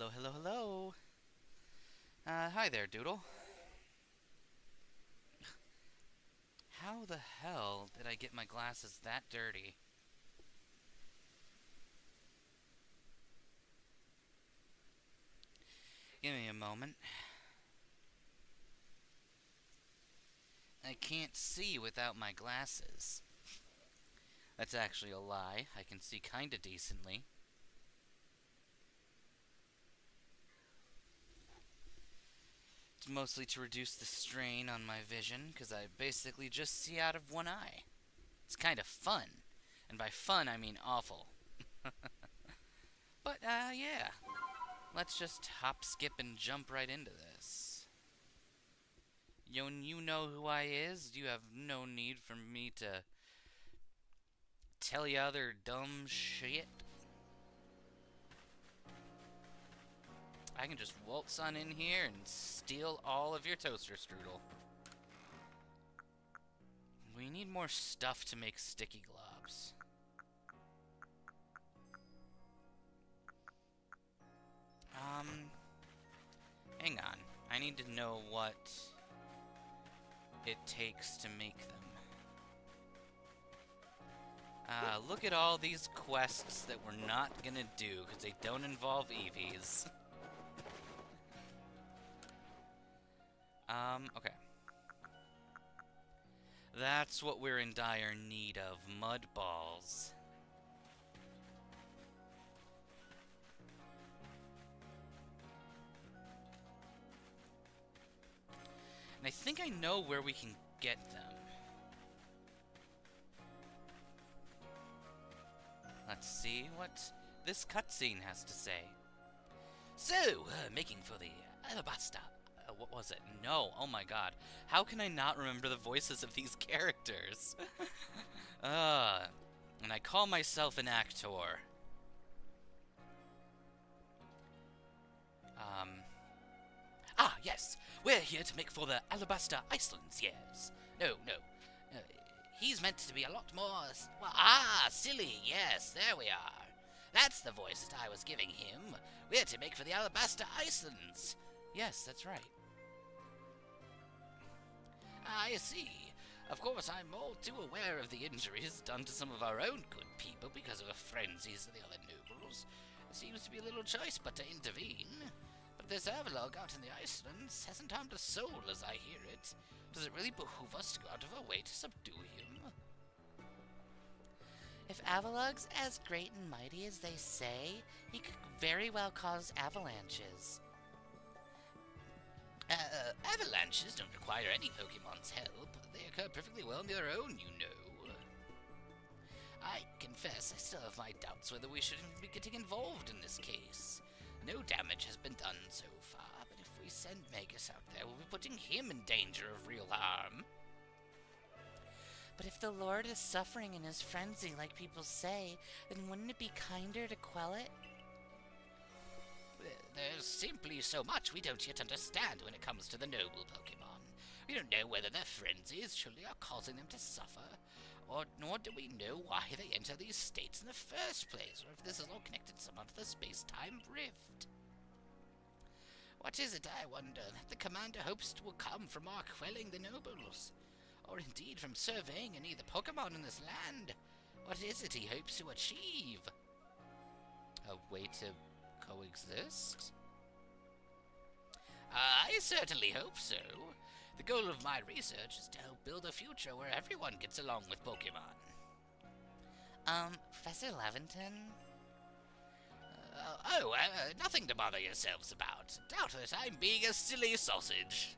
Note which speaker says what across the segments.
Speaker 1: Hello, hello, hello. Hi there, Doodle. How the hell did I get my glasses that dirty? Give me a moment. I can't see without my glasses. That's actually a lie. I can see kinda decently. It's mostly to reduce the strain on my vision, because I basically just see out of one eye. It's kind of fun. And by fun, I mean awful. But, yeah. Let's just hop, skip, and jump right into this. You know who I is. You have no need for me to tell you other dumb shit. I can just waltz on in here and steal all of your toaster strudel. We need more stuff to make sticky globs. Hang on. I need to know what it takes to make them. Look at all these quests that we're not gonna do because they don't involve Eevees. Okay. That's what we're in dire need of, mud balls. And I think I know where we can get them. Let's see what this cutscene has to say. So, making for the alabaster. What was it? No, oh my god. How can I not remember the voices of these characters? And I call myself an actor. Yes. We're here to make for the Alabaster Icelands, yes. No. He's meant to be a lot more... silly, yes, there we are. That's the voice that I was giving him. We're to make for the Alabaster Icelands. Yes, that's right. I see. Of course, I'm all too aware of the injuries done to some of our own good people because of the frenzies of the other nobles. There seems to be a little choice but to intervene. But this Avalog out in the Icelands hasn't harmed a soul as I hear it. Does it really behoove us to go out of our way to subdue him? If Avalog's as great and mighty as they say, he could very well cause avalanches. Avalanches don't require any Pokemon's help. They occur perfectly well on their own, you know. I confess I still have my doubts whether we should even be getting involved in this case. No damage has been done so far, but if we send Magus out there, we'll be putting him in danger of real harm. But if the Lord is suffering in his frenzy, like people say, then wouldn't it be kinder to quell it? There's simply so much we don't yet understand when it comes to the noble Pokemon. We don't know whether their frenzies truly are causing them to suffer, nor do we know why they enter these states in the first place, or if this is all connected somehow to the space-time rift. What is it, I wonder, that the commander hopes will come from our quelling the nobles? Or indeed from surveying any of the Pokemon in this land? What is it he hopes to achieve? A way to coexist? I certainly hope so. The goal of my research is to help build a future where everyone gets along with Pokemon. Professor Leventon? Nothing to bother yourselves about. Doubt that I'm being a silly sausage.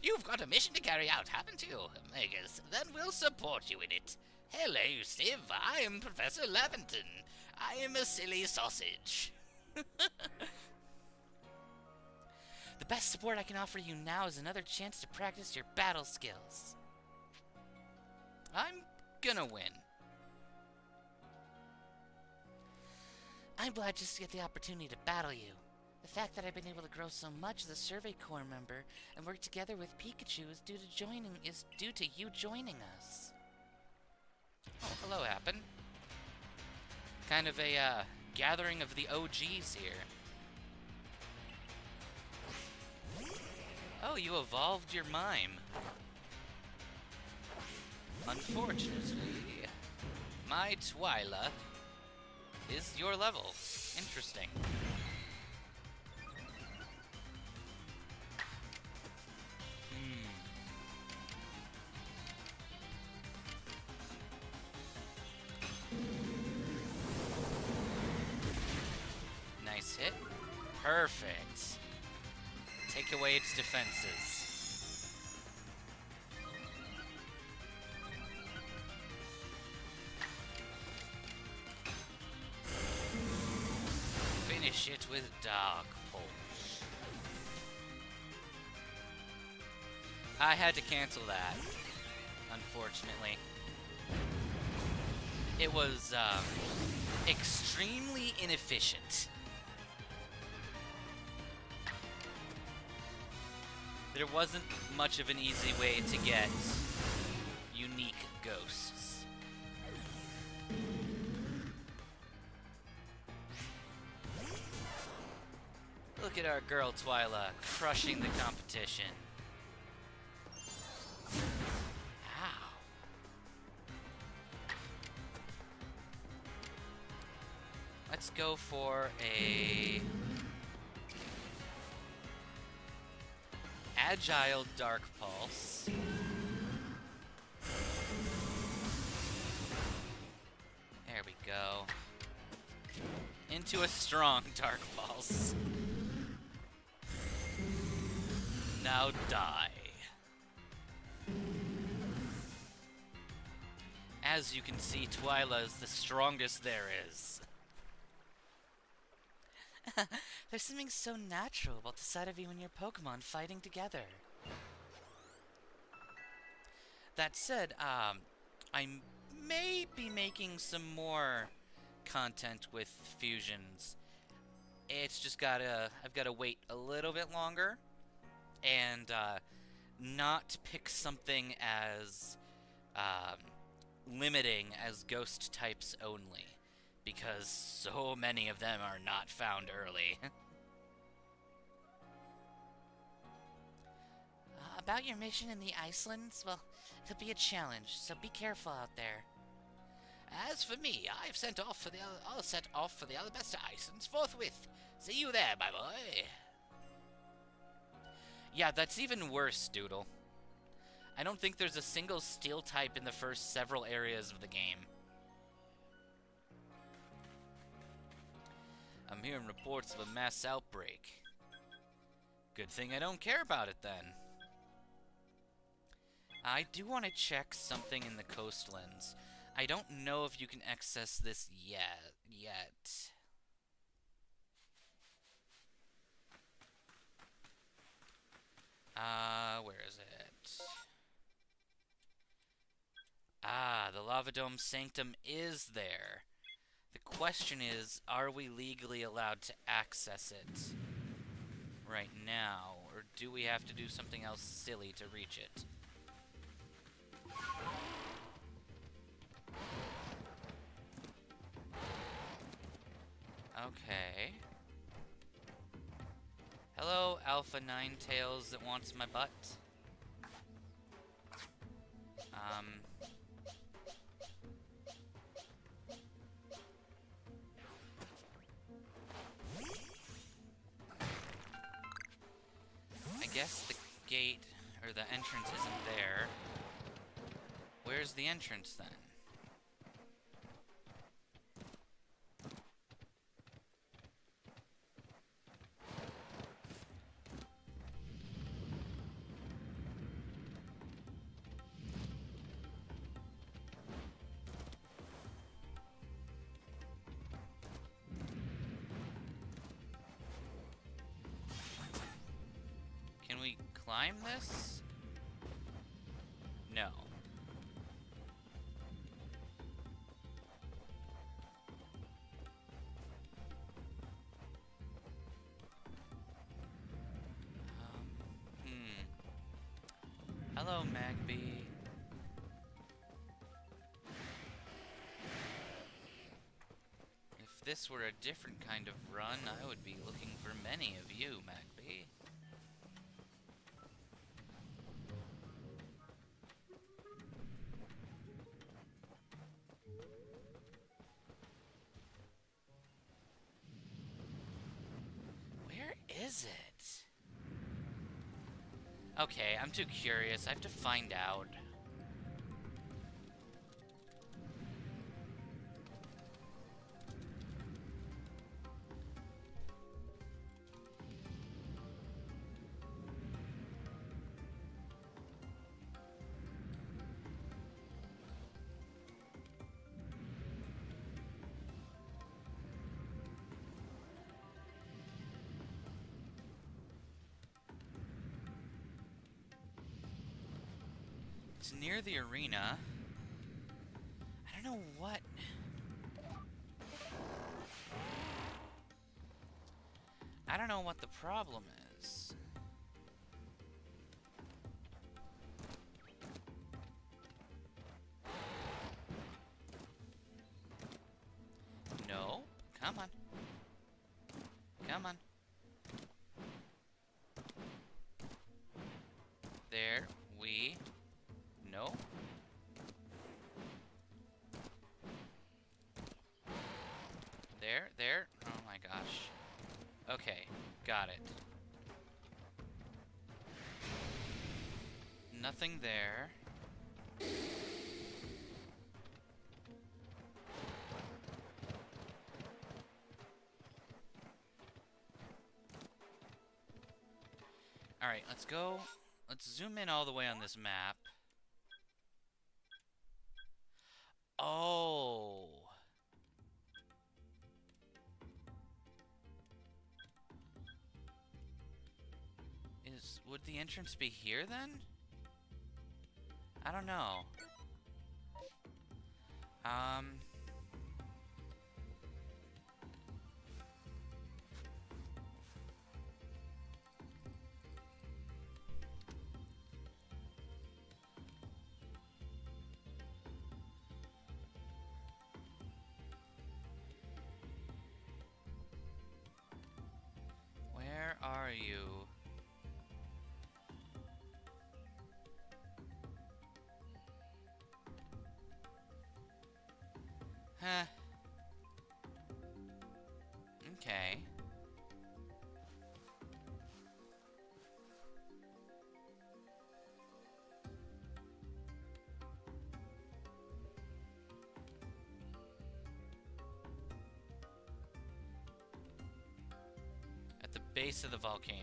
Speaker 1: You've got a mission to carry out, haven't you, Magus? Then we'll support you in it. Hello, Steve. I am Professor Leventon. I am a silly sausage. The best support I can offer you now is another chance to practice your battle skills. I'm gonna win. I'm glad just to get the opportunity to battle you. The fact that I've been able to grow so much as a Survey Corps member and work together with Pikachu is due to you joining us. Oh, hello, Happen. Kind of a
Speaker 2: gathering of the OGs here. Oh, you evolved your mime. Unfortunately, my Twyla is your level. Interesting. Nice hit. Perfect. Take away its defenses. Finish it with Dark Pulse. I had to cancel that, unfortunately. It was, extremely inefficient. There wasn't much of an easy way to get unique ghosts. Look at our girl Twyla crushing the competition. Ow. Let's go for a Agile Dark Pulse. There we go. Into a strong Dark Pulse. Now die. As you can see, Twyla is the strongest there is. There's something so natural about the sight of you and your Pokemon fighting together. That said, I may be making some more content with fusions. It's just I've gotta wait a little bit longer and not pick something as limiting as ghost types only, because so many of them are not found early. About your mission in the Icelands? Well, it'll be a challenge, so be careful out there.
Speaker 1: As for me, I'll set off for the Alabaster Icelands forthwith. See you there, my boy.
Speaker 2: Yeah, that's even worse, Doodle. I don't think there's a single steel type in the first several areas of the game. I'm hearing reports of a mass outbreak. Good thing I don't care about it then. I do want to check something in the coastlands. I don't know if you can access this yet. Where is it? The Lava Dome Sanctum is there. The question is, are we legally allowed to access it right now? Or do we have to do something else silly to reach it? Okay. Hello, Alpha Ninetales that wants my butt. I guess the gate, or the entrance isn't there. Where's the entrance then? Can we climb this? No. Hello, Magby. If this were a different kind of run, I would be looking for many of you, Magby. Where is it? Okay, I'm too curious. I have to find out. It's near the arena. I don't know what... I don't know what the problem is. No. Come on. Come on. There we... No. There. Oh my gosh. Okay, got it. Nothing there. Alright, let's go. Let's zoom in all the way on this map. Oh. Would the entrance be here then? I don't know. Where are you? Huh. Okay. At the base of the volcano.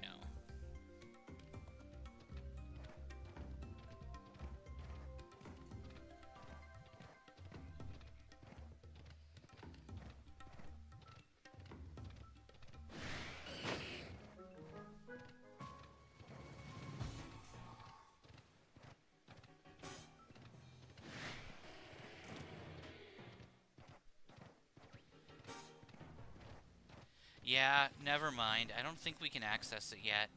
Speaker 2: Yeah, never mind. I don't think we can access it yet.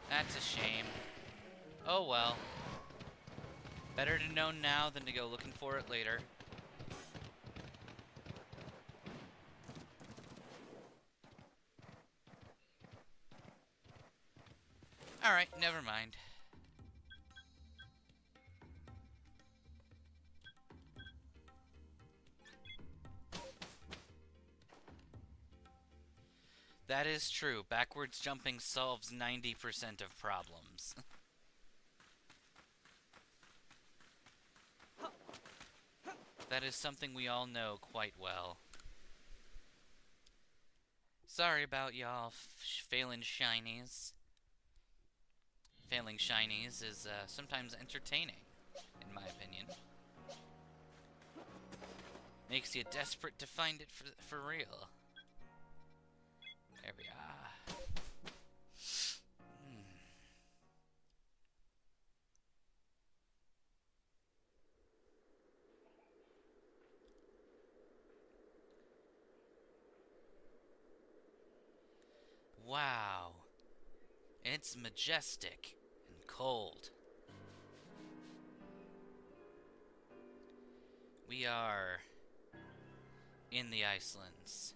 Speaker 2: That's a shame. Oh well. Better to know now than to go looking for it later. Alright, never mind. That is true. Backwards jumping solves 90% of problems. That is something we all know quite well. Sorry about y'all failing shinies. Failing shinies is sometimes entertaining, in my opinion. Makes you desperate to find it for real. There we are. Wow. It's majestic and cold. We are in the Icelands.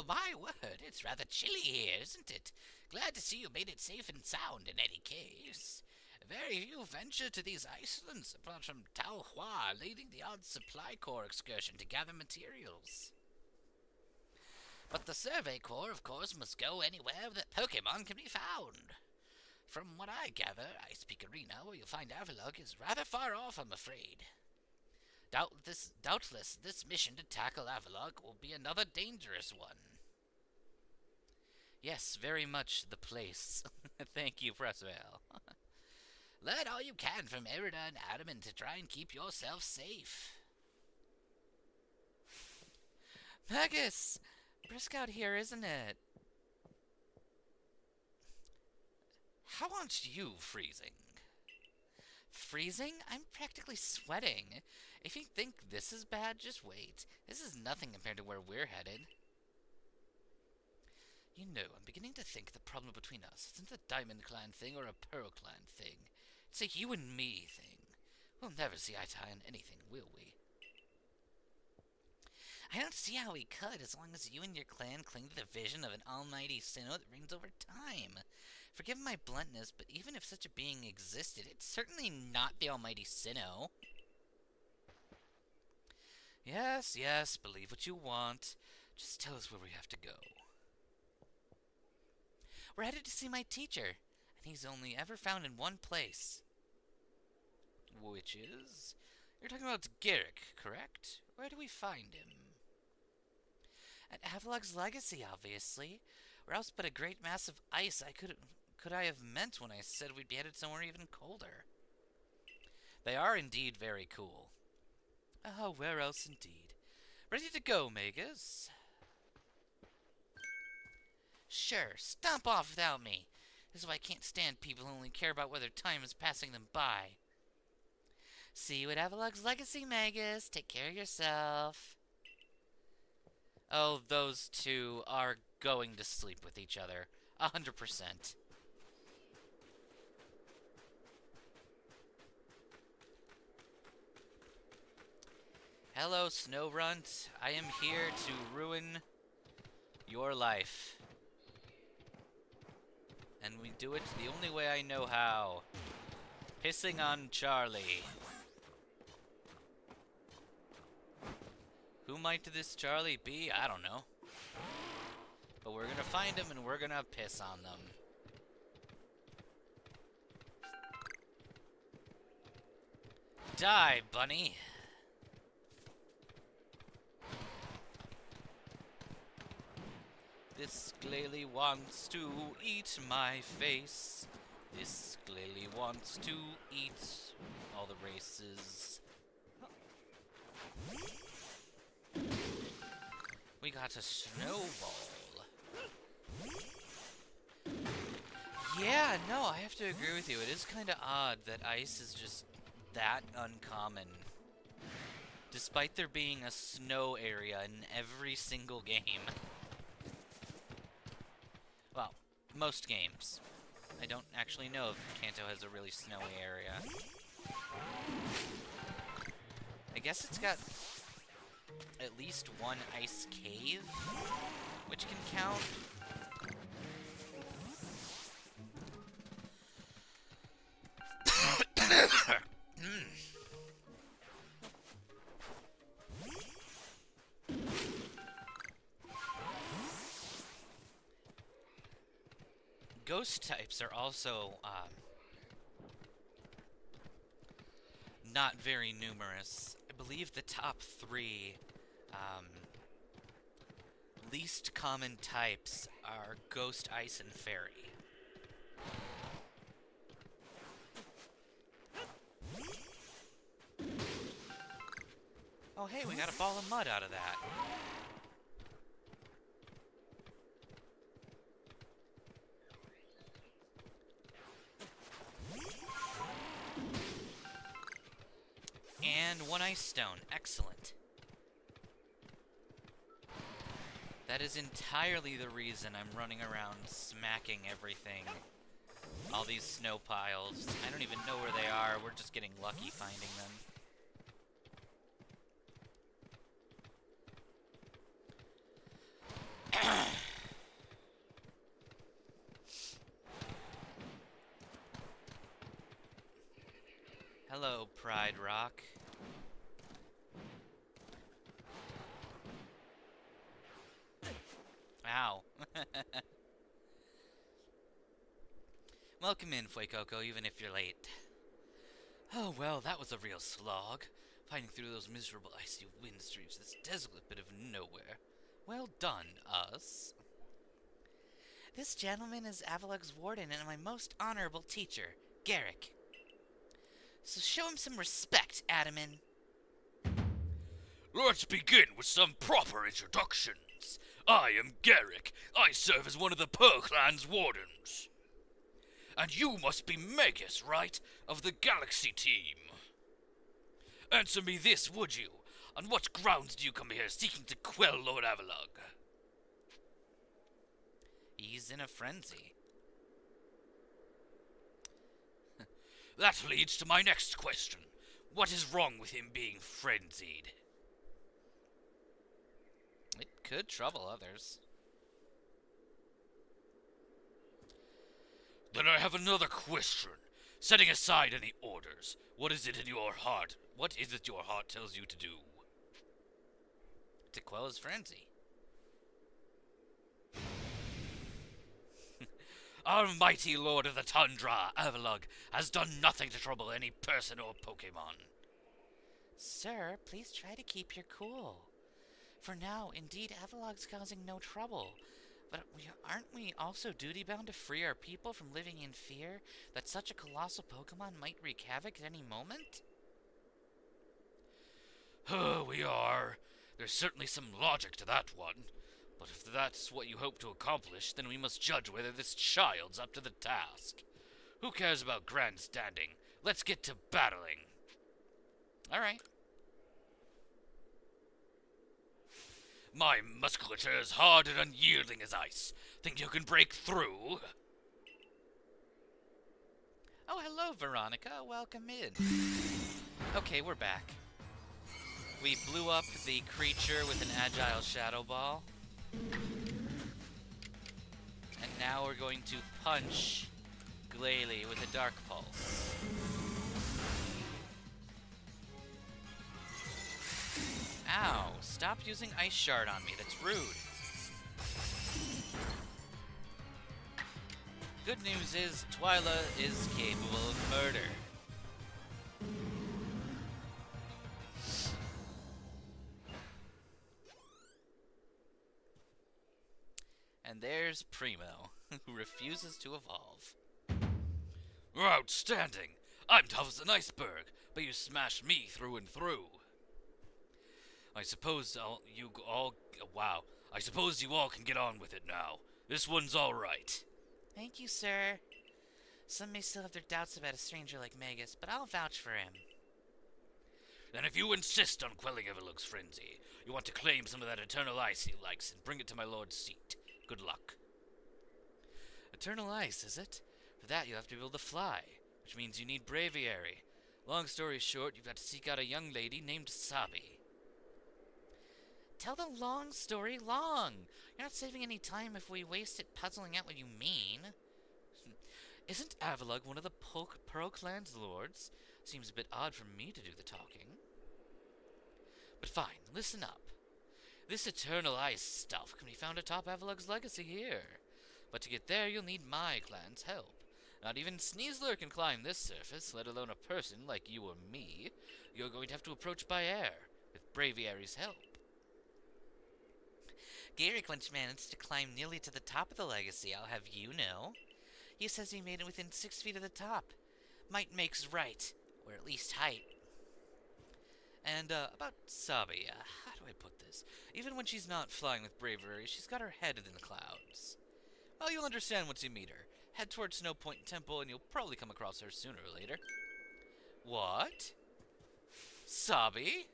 Speaker 1: My word, it's rather chilly here, isn't it? Glad to see you made it safe and sound in any case. Very few venture to these Icelands, apart from Tao Hua leading the odd supply corps excursion to gather materials. But the Survey Corps, of course, must go anywhere that Pokemon can be found. From what I gather, Ice Peak Arena, where you'll find Avalugg, is rather far off, I'm afraid. Doubtless, this mission to tackle Avalugg will be another dangerous one.
Speaker 2: Yes, very much the place. Thank you, Pressvale.
Speaker 1: Learn all you can from Erida and Adamant to try and keep yourself safe.
Speaker 2: Magus! Brisk out here, isn't it? How aren't you freezing? Freezing? I'm practically sweating. If you think this is bad, just wait. This is nothing compared to where we're headed. You know, I'm beginning to think the problem between us isn't a Diamond Clan thing or a Pearl Clan thing. It's a you and me thing. We'll never see eye to eye on anything, will we? I don't see how we could, as long as you and your clan cling to the vision of an almighty Sinnoh that reigns over time. Forgive my bluntness, but even if such a being existed, it's certainly not the almighty Sinnoh. Yes, yes, believe what you want. Just tell us where we have to go. We're headed to see my teacher, and he's only ever found in one place. Which is? You're talking about Garrick, correct? Where do we find him? At Avalugg's Legacy, obviously. Where else but a great mass of ice could I have meant when I said we'd be headed somewhere even colder? They are indeed very cool. Oh, where else indeed? Ready to go, Magus? Sure, stomp off without me. This is why I can't stand people who only care about whether time is passing them by. See you at Avalugg's Legacy, Magus. Take care of yourself. Oh, those two are going to sleep with each other. 100%. Hello, Snowrunt. I am here to ruin your life. And we do it the only way I know how. Pissing on Charlie. Who might this Charlie be? I don't know. But we're gonna find him and we're gonna piss on them. Die, bunny! This Glalie wants to eat my face. This Glalie wants to eat all the races. We got a snowball. Yeah, no, I have to agree with you. It is kind of odd that ice is just that uncommon. Despite there being a snow area in every single game. Well, most games. I don't actually know if Kanto has a really snowy area. I guess it's got at least one ice cave, which can count. Ghost types are also not very numerous. I believe the top three least common types are Ghost, Ice, and Fairy. Oh hey, we got a ball of mud out of that. And one ice stone. Excellent. That is entirely the reason I'm running around smacking everything All these snow piles. I don't even know where they are. We're just getting lucky finding them. Hello, Pride Rock. Ow. Welcome in, Fuecoco, even if you're late. Oh, well, that was a real slog. Fighting through those miserable icy wind streams, this desolate bit of nowhere. Well done, us. This gentleman is Avalug's warden and my most honorable teacher, Garrick. So show him some respect, Adaman.
Speaker 3: Let's begin with some proper introductions. I am Garrick. I serve as one of the Perklan's wardens. And you must be Magus, right? Of the Galaxy team. Answer me this, would you? On what grounds do you come here seeking to quell Lord Avalug?
Speaker 2: He's in a frenzy.
Speaker 3: That leads to my next question. What is wrong with him being frenzied?
Speaker 2: It could trouble others.
Speaker 3: Then I have another question. Setting aside any orders, what is it in your heart? What is it your heart tells you to do?
Speaker 2: To quell his frenzy.
Speaker 3: Our mighty Lord of the Tundra, Avalug, has done nothing to trouble any person or Pokemon.
Speaker 2: Sir, please try to keep your cool. For now, indeed, Avalug's causing no trouble. But aren't we also duty-bound to free our people from living in fear that such a colossal Pokemon might wreak havoc at any moment?
Speaker 3: We are. There's certainly some logic to that one. But if that's what you hope to accomplish, then we must judge whether this child's up to the task. Who cares about grandstanding? Let's get to battling.
Speaker 2: Alright.
Speaker 3: My musculature is hard and unyielding as ice. Think you can break through?
Speaker 2: Oh, hello, Veronica. Welcome in. Okay, we're back. We blew up the creature with an agile shadow ball. And now we're going to punch Glalie with a dark pulse. Ow! Stop using Ice Shard on me, that's rude. Good news is, Twyla is capable of murder. And there's Primo, who refuses to evolve.
Speaker 3: Outstanding! I'm tough as an iceberg, but you smashed me through and through. I suppose you all can get on with it now. This one's alright.
Speaker 2: Thank you, sir. Some may still have their doubts about a stranger like Magus, but I'll vouch for him.
Speaker 3: Then if you insist on quelling Eeveelution's frenzy, you want to claim some of that eternal ice he likes and bring it to my lord's seat. Good luck.
Speaker 2: Eternal ice, is it? For that you'll have to be able to fly, which means you need braviary. Long story short, you've got to seek out a young lady named Sabi. Tell the long story long. You're not saving any time if we waste it puzzling out what you mean. Isn't Avalug one of the Perklan's lords? Seems a bit odd for me to do the talking. But fine, listen up. This eternal ice stuff can be found atop Avalug's legacy here. But to get there, you'll need my clan's help. Not even Sneasler can climb this surface, let alone a person like you or me. You're going to have to approach by air, with Braviary's help. Garrick once managed to climb nearly to the top of the legacy, I'll have you know. He says he made it within 6 feet of the top. Might makes right, or at least height. And, about Sabi, how do I put this? Even when she's not flying with bravery, she's got her head in the clouds. Well, you'll understand once you meet her. Head towards Snow Point Temple, and you'll probably come across her sooner or later. What? Sabi?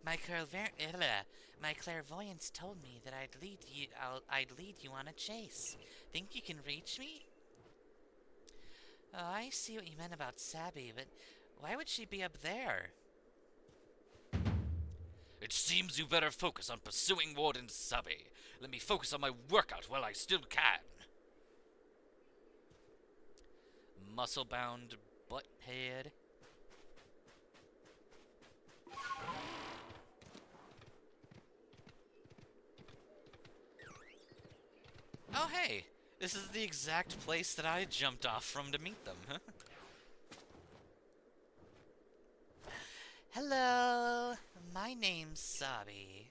Speaker 2: My clairvoyance told me that I'd lead you on a chase. Think you can reach me? Oh, I see what you meant about Sabby, but why would she be up there?
Speaker 3: It seems you better focus on pursuing Warden Subby. Let me focus on my workout while I still can.
Speaker 2: Muscle-bound butthead. Oh, hey! This is the exact place that I jumped off from to meet them, huh? Hello! My name's Sabi.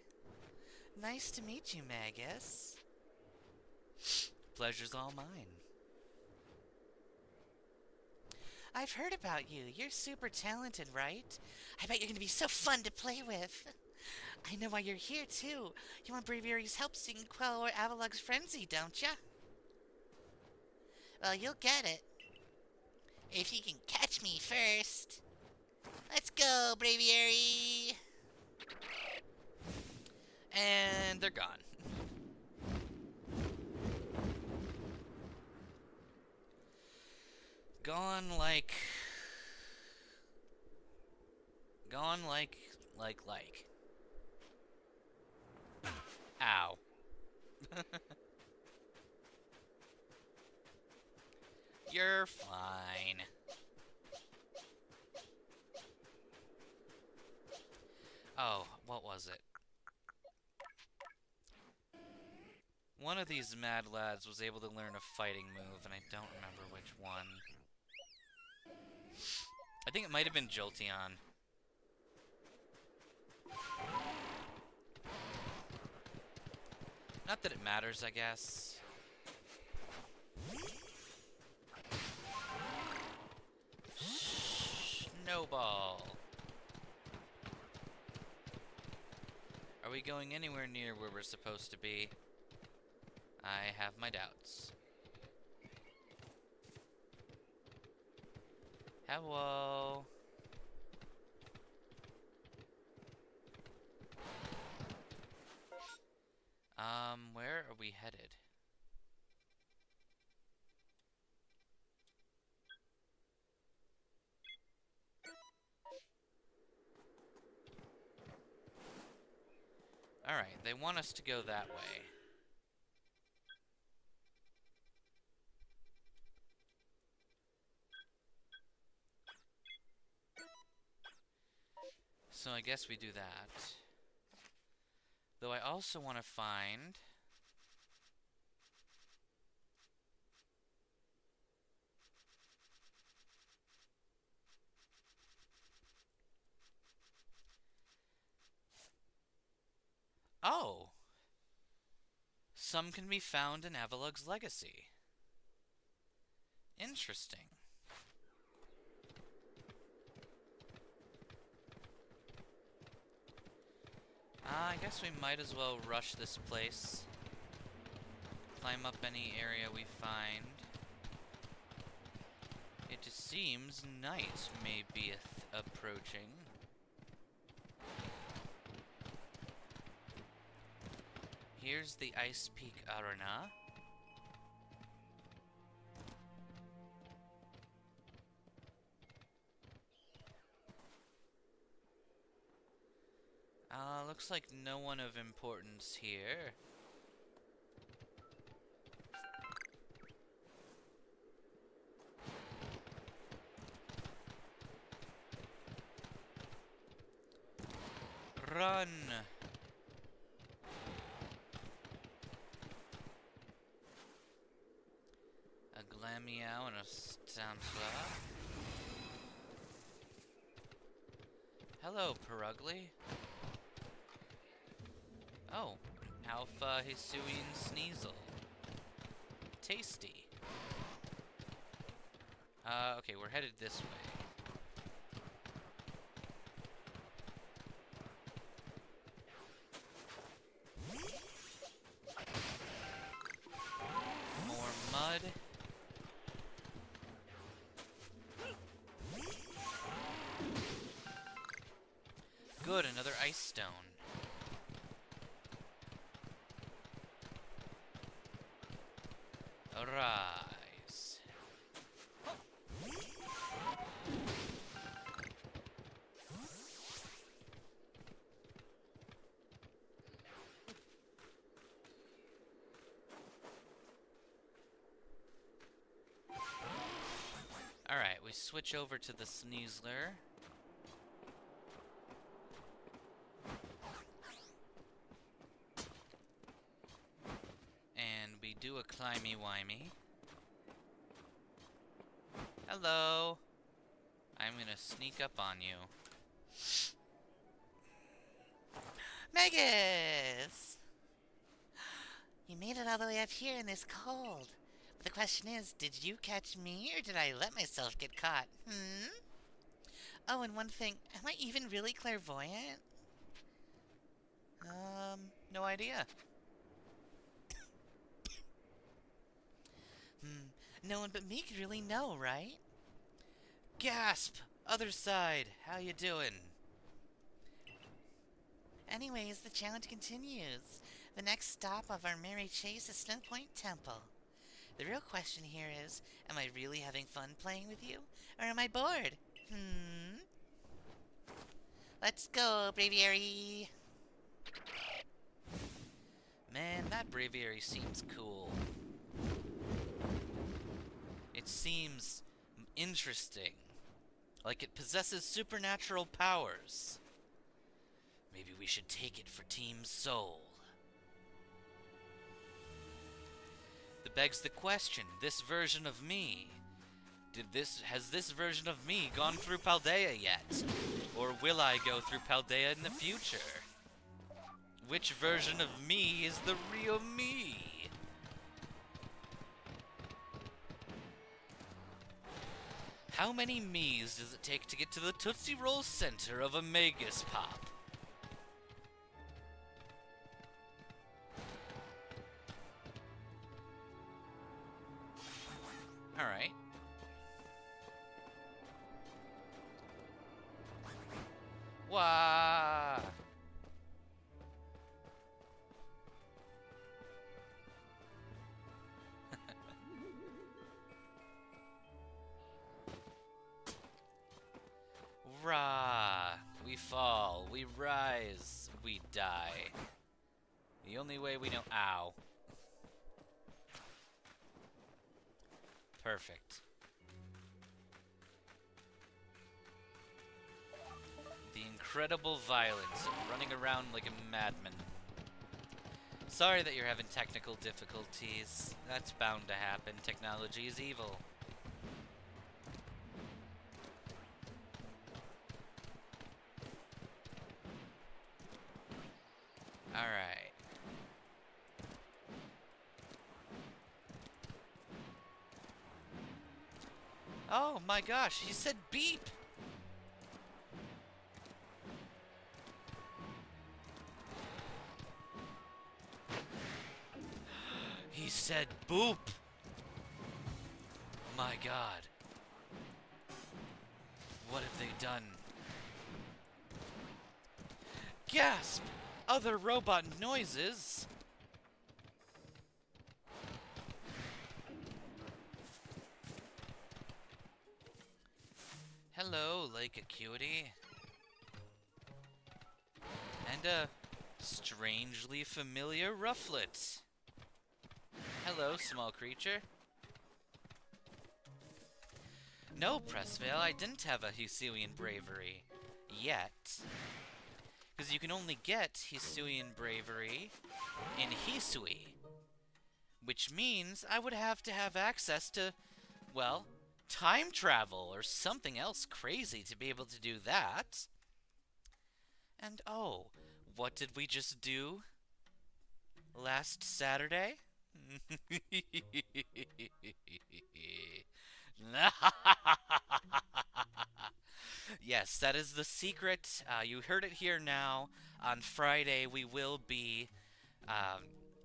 Speaker 2: Nice to meet you, Magus. Pleasure's all mine. I've heard about you. You're super talented, right? I bet you're gonna be so fun to play with. I know why you're here, too. You want Braviary's help so you can quell Avalug's frenzy, don't ya? Well, you'll get it. If you can catch me first. Let's go, Braviary! And they're gone. Gone like... Ow. You're fine. Oh, what was it? One of these mad lads was able to learn a fighting move, and I don't remember which one. I think it might have been Jolteon. Not that it matters, I guess. Snowball. Are we going anywhere near where we're supposed to be? I have my doubts. Hello. Where are we headed? Alright, they want us to go that way. So I guess we do that. Though I also want to find... Oh! Some can be found in Avalug's legacy. Interesting. I guess we might as well rush this place. Climb up any area we find. It seems night may be approaching. Here's the Ice Peak Arena. Looks like no one of importance here. Run! A Glameow and a Stampsla. Hello, Perugly. Oh, Alpha Hisuian Sneasel. Tasty. Okay, we're headed this way. More mud. Good, another ice ice stone. Arise. Alright, we switch over to the Sneasler. And we do a climby-wimey. Hello! I'm gonna sneak up on you. Megas!
Speaker 4: You made it all the way up here in this cold. But the question is, did you catch me, or did I let myself get caught? Oh, and one thing, am I even really clairvoyant?
Speaker 2: No idea.
Speaker 4: No one but me could really know, right?
Speaker 2: Gasp! Other side, how you doing?
Speaker 4: Anyways, the challenge continues. The next stop of our merry chase is Snow Point Temple. The real question here is, am I really having fun playing with you, or am I bored? Let's go, Braviary!
Speaker 2: Man, that Braviary seems cool. It seems interesting. Like it possesses supernatural powers. Maybe we should take it for Team Soul. That begs the question, this version of me, has this version of me gone through Paldea yet? Or will I go through Paldea in the future? Which version of me is the real me? How many me's does it take to get to the Tootsie Roll center of a Magus Pop? Alright. Wah! Rah! We fall, we rise, we die. The only way we know— ow. Perfect. The incredible violence of running around like a madman. Sorry that you're having technical difficulties. That's bound to happen. Technology is evil. Alright. Oh my gosh, he said beep! He said boop! My god. What have they done? Gasp! Other robot noises! Hello, Lake Acuity. And a strangely familiar Rufflet. Hello, small creature. No, Pressvale, I didn't have a Hisuian bravery. Yet. Because you can only get Hisuian bravery in Hisui. Which means I would have to have access to, well, time travel or something else crazy to be able to do that. And oh, what did we just do last Saturday? Yes, that is the secret. You heard it here now. On Friday, we will be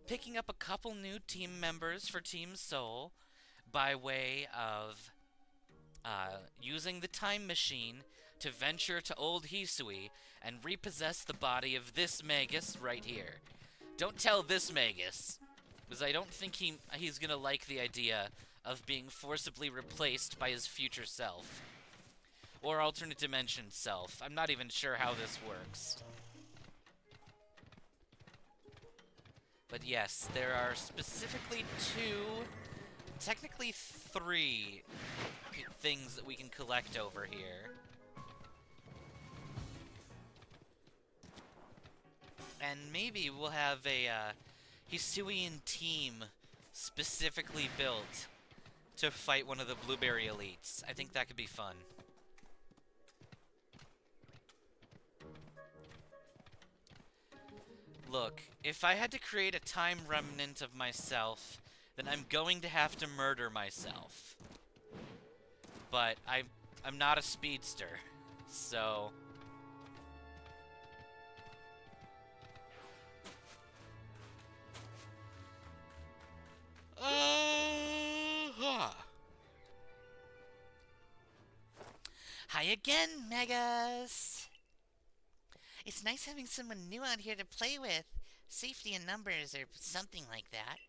Speaker 2: picking up a couple new team members for Team Soul by way of using the time machine to venture to old Hisui and repossess the body of this Magus right here. Don't tell this Magus, because I don't think he's gonna like the idea of being forcibly replaced by his future self. Or alternate dimension self. I'm not even sure how this works. But yes, there are specifically technically three things that we can collect over here. And maybe we'll have a Hisuian team specifically built to fight one of the Blueberry Elites. I think that could be fun. Look, if I had to create a time remnant of myself, then I'm going to have to murder myself. But I'm not a speedster, so...
Speaker 4: Hi again, Megas! It's nice having someone new out here to play with. Safety in numbers or something like that.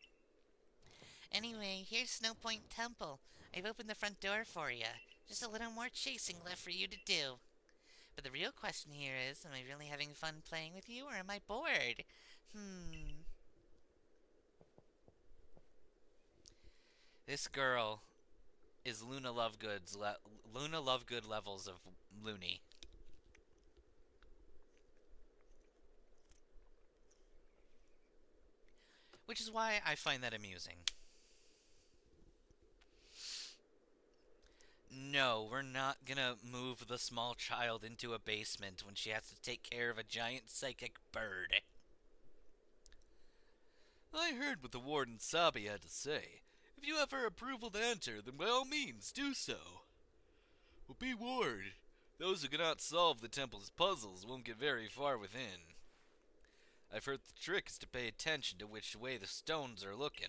Speaker 4: Anyway, here's Snow Point Temple. I've opened the front door for you. Just a little more chasing left for you to do. But the real question here is, am I really having fun playing with you or am I bored?
Speaker 2: This girl is Luna Lovegood levels of loony. Which is why I find that amusing. No, we're not gonna move the small child into a basement when she has to take care of a giant psychic bird.
Speaker 3: I heard what the Warden Sabi had to say. If you have her approval to enter, then by all means, do so. But be warned, those who cannot solve the temple's puzzles won't get very far within. I've heard the trick is to pay attention to which way the stones are looking.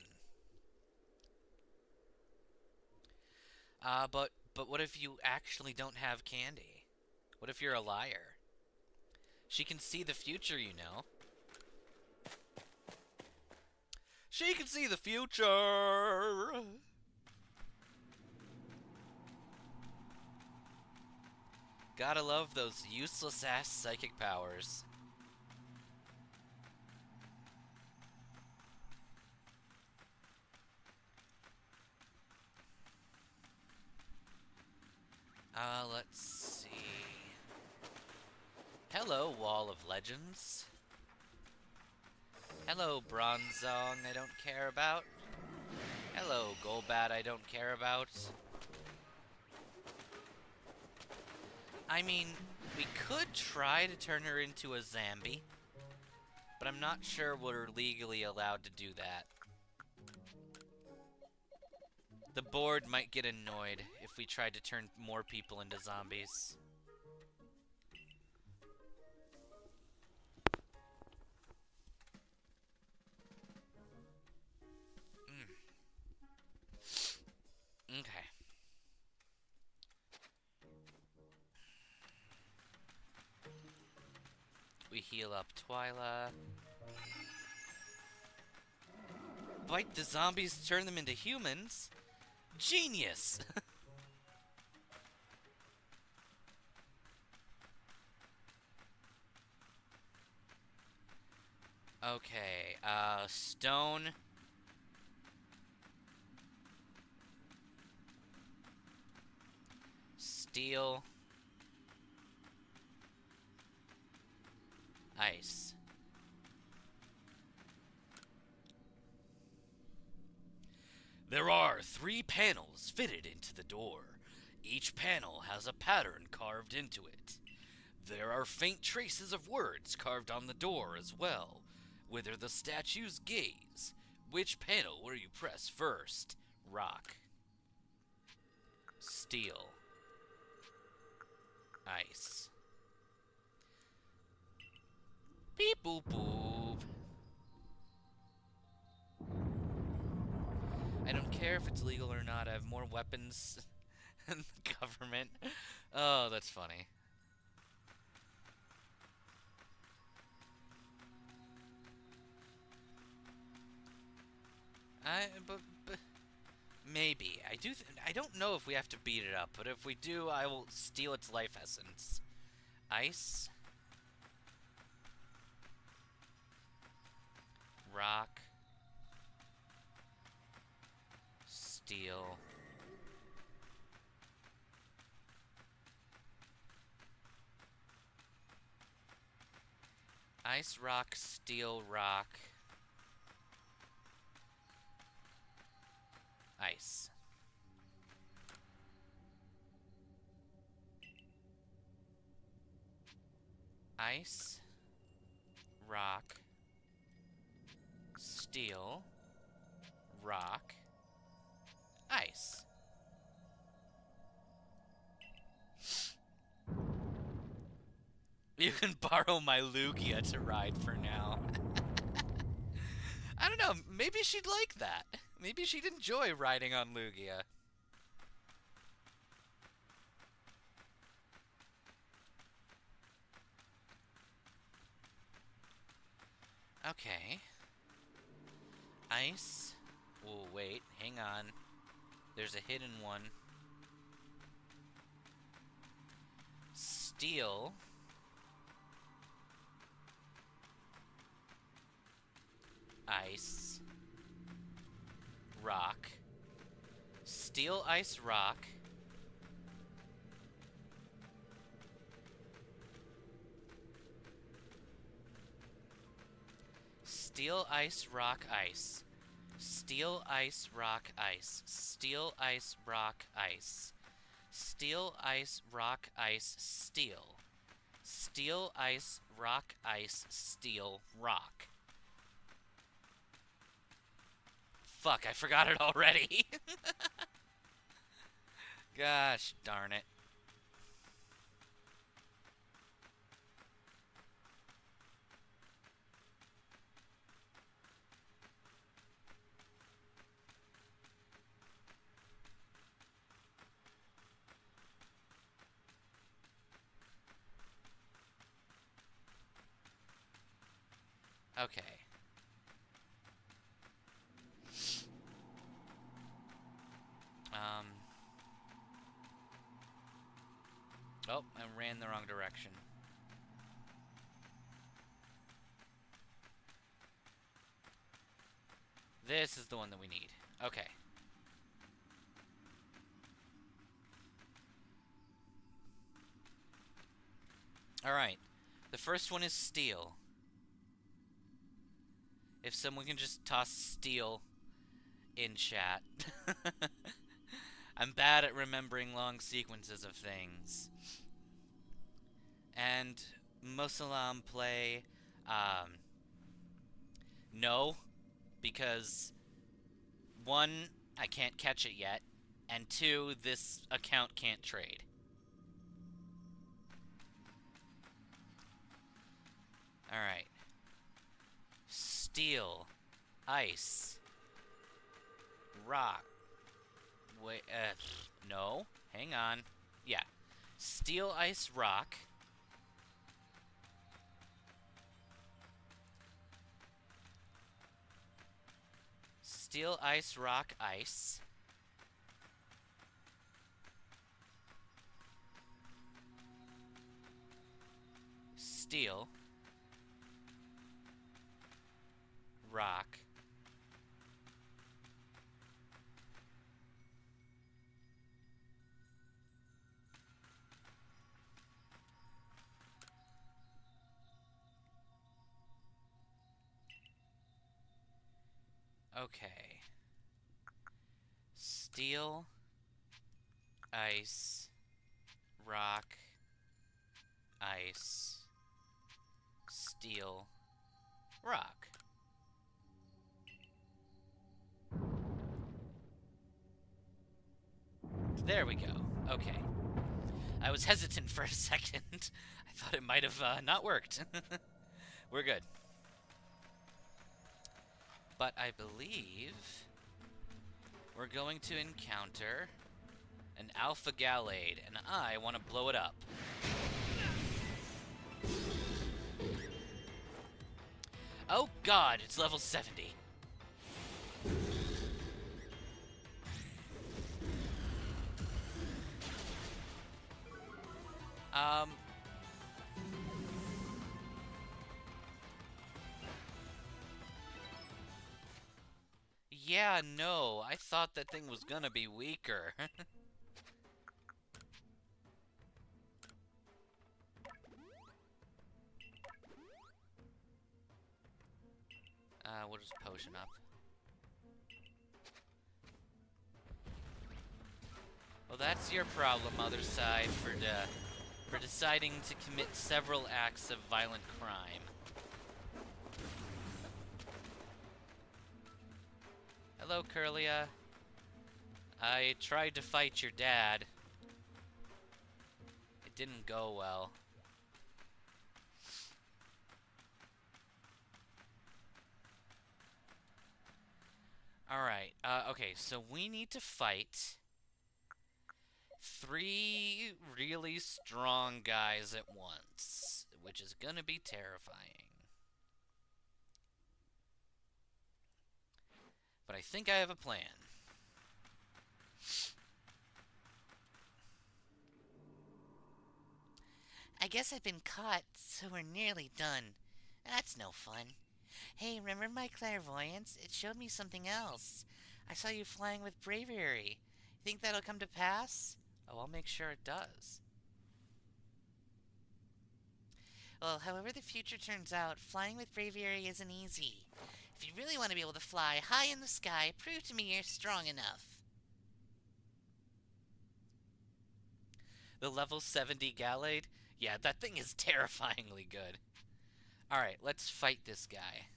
Speaker 2: But what if you actually don't have candy? What if you're a liar? She can see the future, you know.
Speaker 3: She can see the future!
Speaker 2: Gotta love those useless-ass psychic powers. Let's see. Hello, Wall of Legends. Hello, Bronzong I don't care about. Hello, Golbat I don't care about. I mean, we could try to turn her into a Zambi, but I'm not sure we're legally allowed to do that. The board might get annoyed if we tried to turn more people into zombies. Okay. We heal up Twyla. Bite the zombies to turn them into humans? Genius! Okay, stone. Steel. Ice.
Speaker 3: There are 3 panels fitted into the door. Each panel has a pattern carved into it. There are faint traces of words carved on the door as well. Whither the statues gaze. Which panel will you press first?
Speaker 2: Rock. Steel. Ice. Beep boop boop. I don't care if it's legal or not. I have more weapons than the government. Oh, that's funny. But maybe. I don't know if we have to beat it up, but if we do, I will steal its life essence. Ice. Rock. Steel. Ice, rock, steel, rock. Ice. Ice, rock, steel, rock, ice. You can borrow my Lugia to ride for now. I don't know, maybe she'd like that. Maybe she'd enjoy riding on Lugia. Okay. Ice. Oh, wait, hang on. There's a hidden one. Steel. Ice. Rock. Steel, ice, rock. Steel, ice, rock, ice. Steel, ice, rock, ice. Steel, ice, rock, ice. Steel, ice, rock, ice, steel. Steel, ice, rock, ice, steel, rock. Fuck, I forgot it already. Gosh darn it. Okay. Oh, I ran the wrong direction. This is the one that we need. Okay. Alright. The first one is steel. If someone can just toss steel in chat. I'm bad at remembering long sequences of things. And Mosalam play, no, because 1, I can't catch it yet, and 2, this account can't trade. Alright. Steel. Ice. Rock. Wait, no. Hang on. Yeah. Steel, ice, rock. Steel, ice, rock, ice. Steel. Rock. Okay. Steel, ice, rock, ice, steel, rock. There we go. Okay. I was hesitant for a second. I thought it might have not worked. We're good. But I believe we're going to encounter an Alpha Gallade, and I want to blow it up. Oh god, it's level 70. Yeah, no, I thought that thing was gonna be weaker. We'll just potion up. Well, that's your problem, Other Side, for deciding to commit several acts of violent crime. Hello, Curlia. I tried to fight your dad. It didn't go well. Alright, okay, so we need to fight 3 really strong guys at once, which is gonna be terrifying. But I think I have a plan.
Speaker 4: I guess I've been caught, so we're nearly done. That's no fun. Hey, remember my clairvoyance? It showed me something else. I saw you flying with bravery. Think that'll come to pass?
Speaker 2: Oh, I'll make sure it does.
Speaker 4: Well, however the future turns out, flying with bravery isn't easy. If you really want to be able to fly high in the sky, prove to me you're strong enough.
Speaker 2: The level 70 Gallade? Yeah, that thing is terrifyingly good. Alright, let's fight this guy.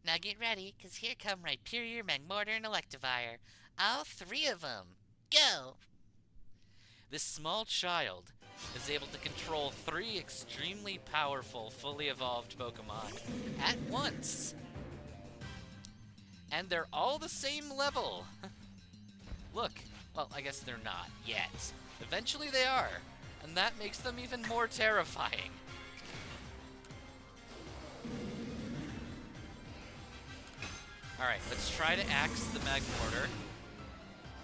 Speaker 4: Now get ready, 'cause here come Rhyperior, Magmortar, and Electivire. All 3 of them. Go!
Speaker 2: This small child is able to control 3 extremely powerful, fully evolved Pokemon at once. And they're all the same level. Look, well, I guess they're not yet. Eventually they are, and that makes them even more terrifying. Alright, let's try to axe the Magmortar.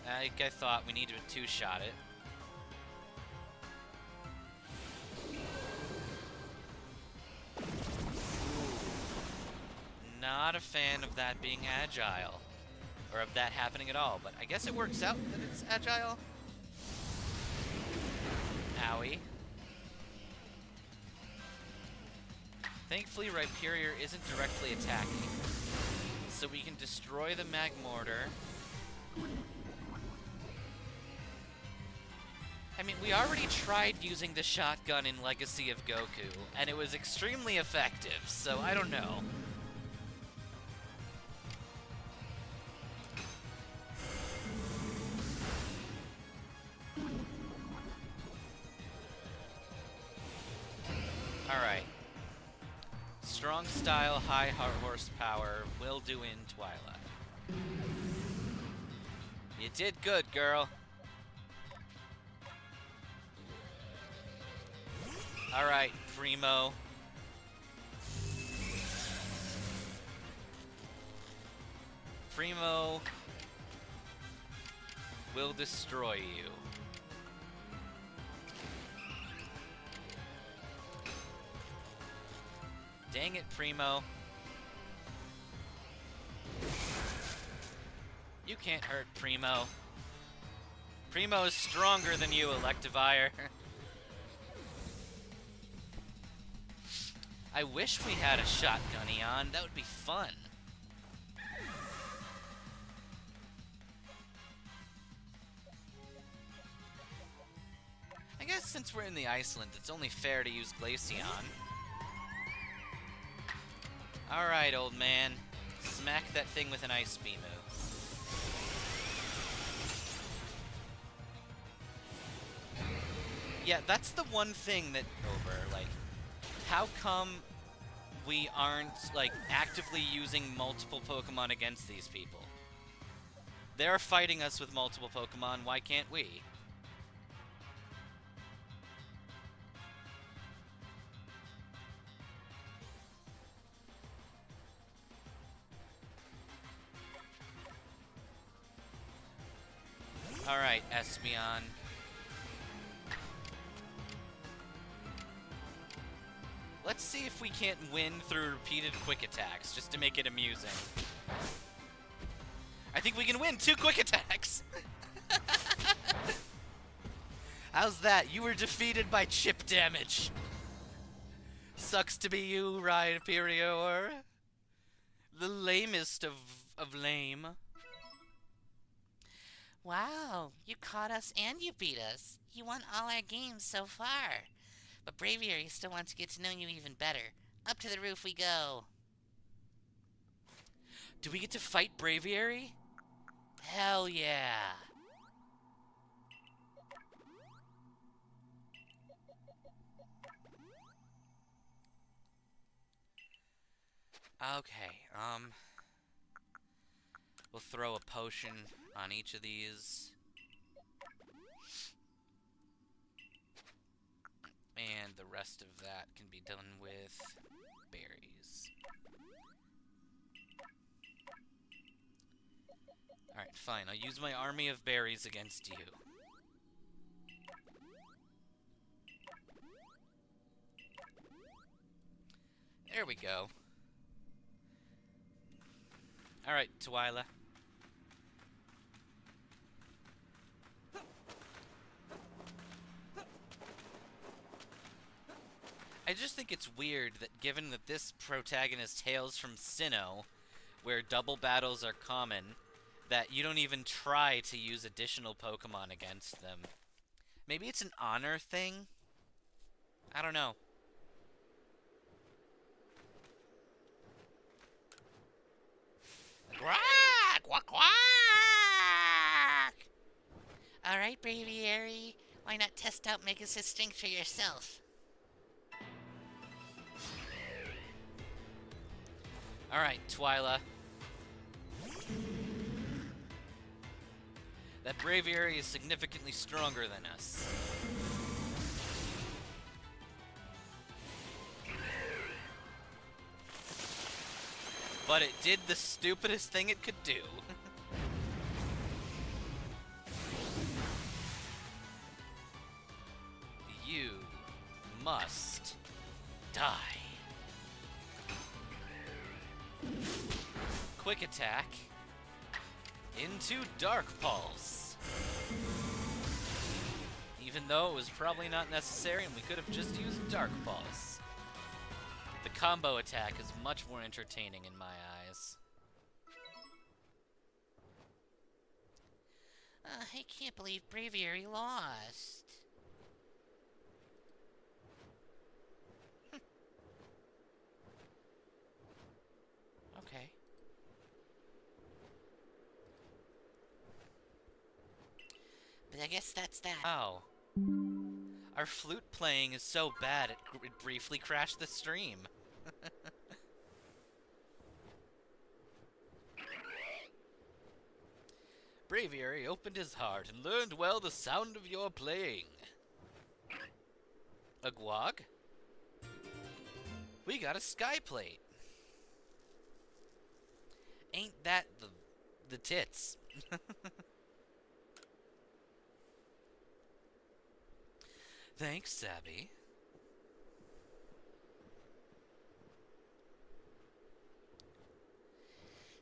Speaker 2: Like I thought, we need to 2-shot it. Not a fan of that being agile. Or of that happening at all, but I guess it works out that it's agile. Owie. Thankfully, Rhyperior isn't directly attacking, so we can destroy the Magmortar. I mean, we already tried using the shotgun in Legacy of Goku, and it was extremely effective, so I don't know. Alright. Strong style, high horsepower, will do in Twilight. You did good, girl. Alright, Primo. Primo will destroy you. Dang it, Primo. You can't hurt Primo. Primo is stronger than you, Electivire. I wish we had a shotgun, Eon. That would be fun. I guess since we're in the Iceland, it's only fair to use Glaceon. Alright, old man. Smack that thing with an Ice Beam. Yeah, that's the one thing that like, how come we aren't, like, actively using multiple Pokemon against these people? They're fighting us with multiple Pokemon, why can't we? Alright, Espeon. Let's see if we can't win through repeated quick attacks, just to make it amusing. I think we can win 2 quick attacks! How's that? You were defeated by chip damage. Sucks to be you, Rhyperior. The lamest of lame.
Speaker 4: Wow, you caught us and you beat us. You won all our games so far. But Braviary still wants to get to know you even better. Up to the roof we go.
Speaker 2: Do we get to fight Braviary?
Speaker 4: Hell yeah.
Speaker 2: Okay, we'll throw a potion on each of these. And the rest of that can be done with berries. Alright, fine. I'll use my army of berries against you. There we go. Alright, Twyla. I just think it's weird that given that this protagonist hails from Sinnoh, where double battles are common, that you don't even try to use additional Pokemon against them. Maybe it's an honor thing? I don't know.
Speaker 4: Quack! Quack! Quack! Alright, Braviary. Why not test out Mega's strength for yourself?
Speaker 2: Alright, Twyla. That Braviary is significantly stronger than us. But it did the stupidest thing it could do. You must die. Quick attack into Dark Pulse. Even though it was probably not necessary and we could have just used Dark Pulse. The combo attack is much more entertaining in my eyes.
Speaker 4: I can't believe Braviary lost. Okay. But I guess that's that.
Speaker 2: Oh. Our flute playing is so bad it briefly crashed the stream. Braviary opened his heart and learned well the sound of your playing. A guag? We got a sky plate. Ain't that the tits? Thanks, Sabby.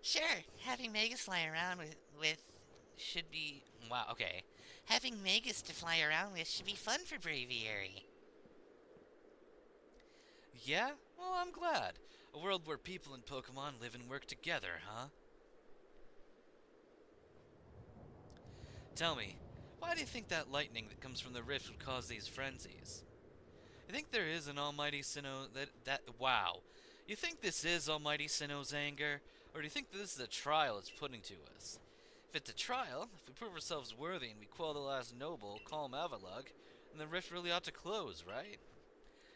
Speaker 4: Sure, having Megas fly around with should be...
Speaker 2: Wow, okay.
Speaker 4: Having Megas to fly around with should be fun for Braviary.
Speaker 2: Yeah? Well, I'm glad. A world where people and Pokemon live and work together, huh? Tell me, why do you think that lightning that comes from the rift would cause these frenzies? You think there is an almighty Sinnoh wow. You think this is almighty Sinnoh's anger? Or do you think this is a trial it's putting to us? If it's a trial, if we prove ourselves worthy and we quell the last noble, Calm Avalugg, then the rift really ought to close, right?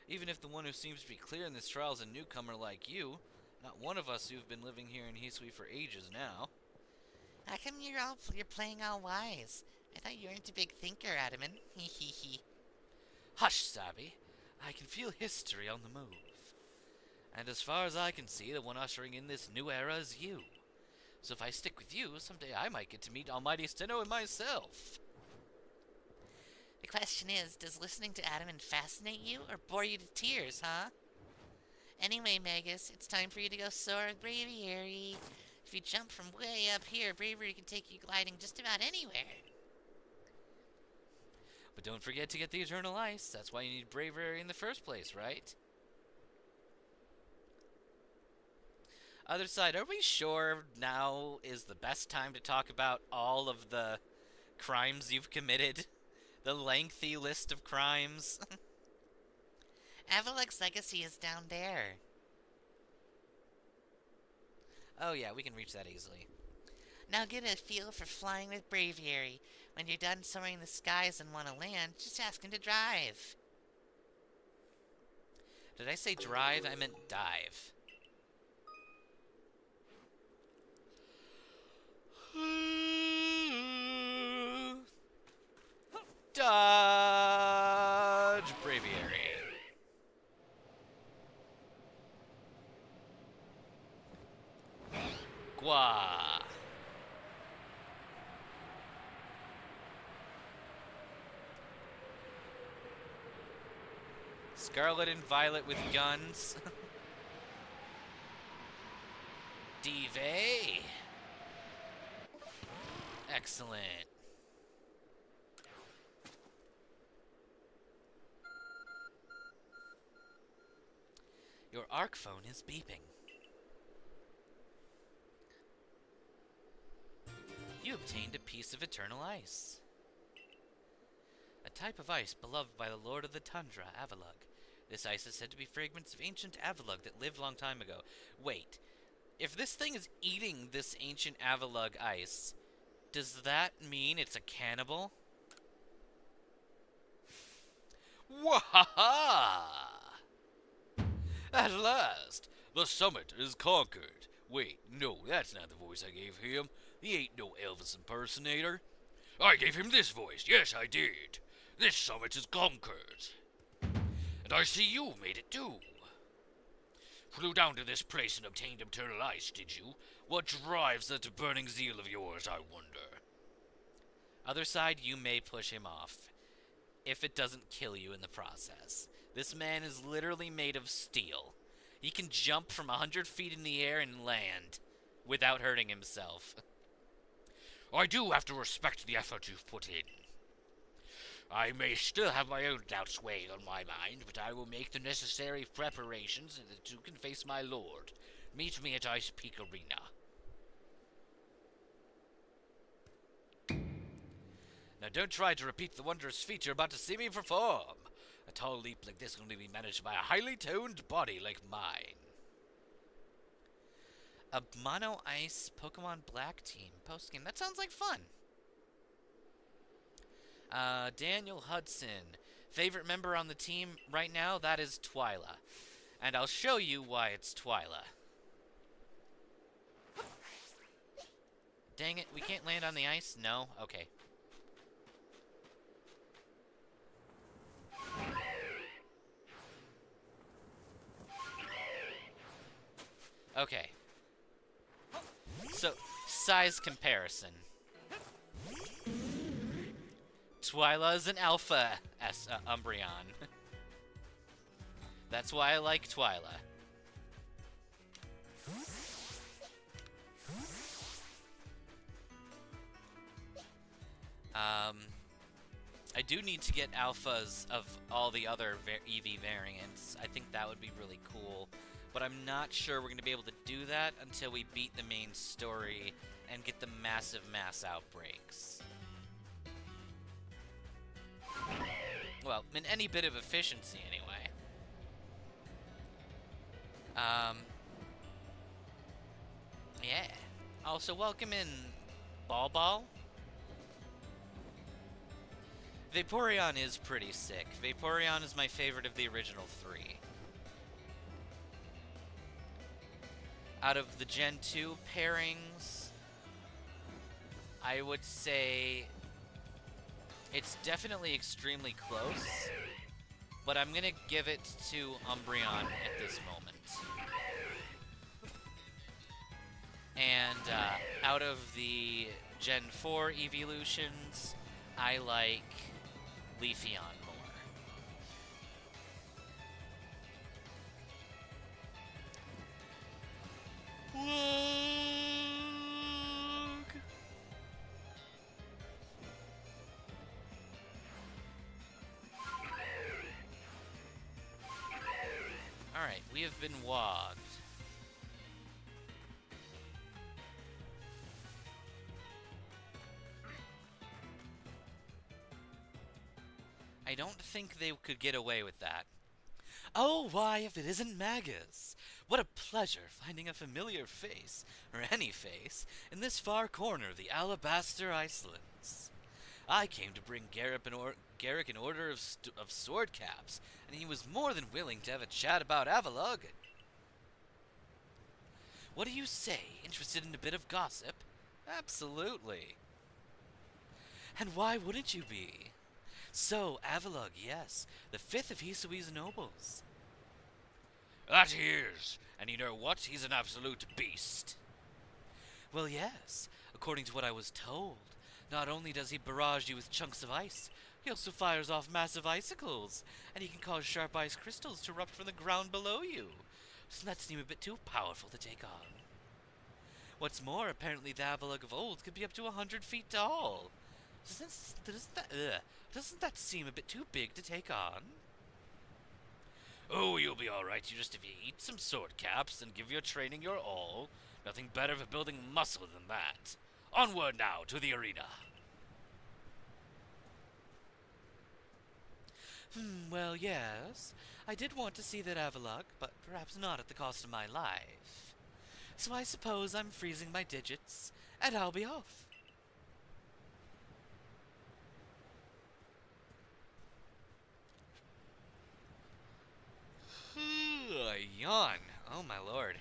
Speaker 2: Even if the one who seems to be clear in this trial is a newcomer like you, not one of us who've been living here in Hisui for ages now.
Speaker 4: How come you're playing all wise? I thought you weren't a big thinker, Adaman. Hee hee hee.
Speaker 2: Hush, Sabby. I can feel history on the move. And as far as I can see, the one ushering in this new era is you. So if I stick with you, someday I might get to meet Almighty Sinnoh and myself.
Speaker 4: The question is, does listening to Adaman fascinate you or bore you to tears, huh? Anyway, Magus, it's time for you to go soar with Braviary. If you jump from way up here, Braviary can take you gliding just about anywhere.
Speaker 2: But don't forget to get the Eternal Ice. That's why you need Bravery in the first place, right? Other side, are we sure now is the best time to talk about all of the crimes you've committed? The lengthy list of crimes?
Speaker 4: Avalug's legacy is down there.
Speaker 2: Oh yeah, we can reach that easily.
Speaker 4: Now get a feel for flying with Braviary. When you're done soaring the skies and want to land, just ask him to drive.
Speaker 2: Did I say drive? I meant dive. Dodge Braviary. Gua. Scarlet and Violet with guns. Eevee. Excellent. Your arc phone is beeping. You obtained a piece of eternal ice. A type of ice beloved by the Lord of the Tundra, Avalug. This ice is said to be fragments of ancient Avalug that lived long time ago. Wait, if this thing is eating this ancient Avalug ice, does that mean it's a cannibal?
Speaker 3: Wahaha! At last, the summit is conquered. Wait, no, that's not the voice I gave him. He ain't no Elvis impersonator. I gave him this voice, yes I did. This summit is conquered. And I see you made it too. Flew down to this place and obtained eternal ice, did you? What drives that burning zeal of yours, I wonder?
Speaker 2: Other side, you may push him off, if it doesn't kill you in the process. This man is literally made of steel. He can jump from 100 feet in the air and land without hurting himself.
Speaker 3: I do have to respect the effort you've put in. I may still have my own doubts weighing on my mind, but I will make the necessary preparations so that you can face my lord. Meet me at Ice Peak Arena.
Speaker 2: Now don't try to repeat the wondrous feat you're about to see me perform. A tall leap like this can only be managed by a highly toned body like mine. A Mono Ice Pokemon Black team post-game. That sounds like fun. Daniel Hudson. Favorite member on the team right now, that is Twyla. And I'll show you why it's Twyla. Dang it, we can't land on the ice? No? Okay. Okay. So, size comparison. Twyla is an alpha Umbreon. That's why I like Twyla. I do need to get alphas of all the other Eevee variants. I think that would be really cool. But I'm not sure we're going to be able to do that until we beat the main story and get the massive mass outbreaks. Well, in any bit of efficiency, anyway. Yeah. Also, welcome in Ball Ball. Vaporeon is pretty sick. Vaporeon is my favorite of the original three. Out of the Gen 2 pairings, I would say it's definitely extremely close, but I'm going to give it to Umbreon at this moment. And out of the Gen 4 Eeveelutions, I like Leafeon more. Alright, we have been wogged. I don't think they could get away with that. Oh, why, if it isn't Magus! What a pleasure finding a familiar face, or any face, in this far corner of the Alabaster Icelands. I came to bring Garrick an order of sword caps, and he was more than willing to have a chat about Avalugg. What do you say? Interested in a bit of gossip? Absolutely. And why wouldn't you be? So, Avalugg, yes, the fifth of Hisuian's nobles.
Speaker 3: That he is, and you know what? He's an absolute beast.
Speaker 2: Well, yes, according to what I was told. Not only does he barrage you with chunks of ice, he also fires off massive icicles, and he can cause sharp ice crystals to erupt from the ground below you. Doesn't that seem a bit too powerful to take on? What's more, apparently the Avalugg of old could be up to 100 feet tall. Doesn't that seem a bit too big to take on?
Speaker 3: Oh, you'll be alright. You just if you eat some sword caps and give your training your all. Nothing better for building muscle than that. Onward now to the arena.
Speaker 2: Well, yes. I did want to see that Avalugg, but perhaps not at the cost of my life. So I suppose I'm freezing my digits, and I'll be off. A yawn. Oh my lord.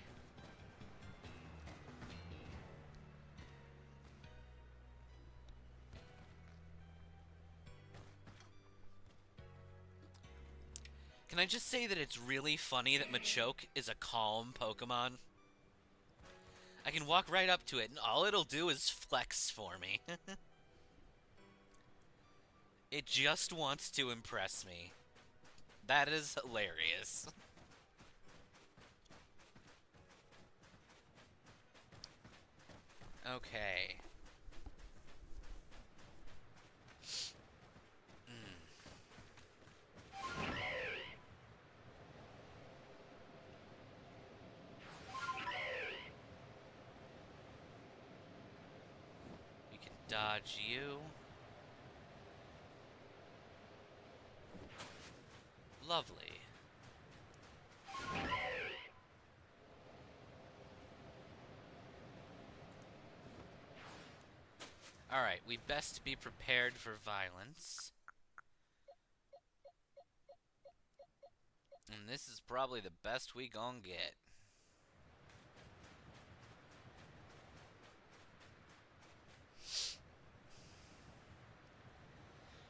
Speaker 2: Can I just say that it's really funny that Machoke is a calm Pokemon? I can walk right up to it and all it'll do is flex for me. It just wants to impress me. That is hilarious. Okay. We can dodge you. Lovely. Alright, we best be prepared for violence. And this is probably the best we gon' get.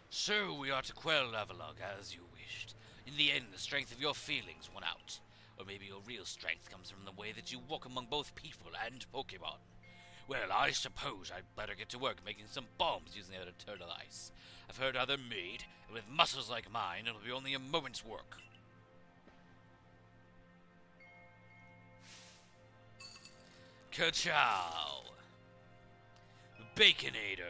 Speaker 3: So we are to quell Avalugg as you wished. In the end, the strength of your feelings won out. Or maybe your real strength comes from the way that you walk among both people and Pokemon. Well, I suppose I'd better get to work making some bombs using that eternal ice. I've heard how they're made, and with muscles like mine, it'll be only a moment's work. Ka-chow! Baconator!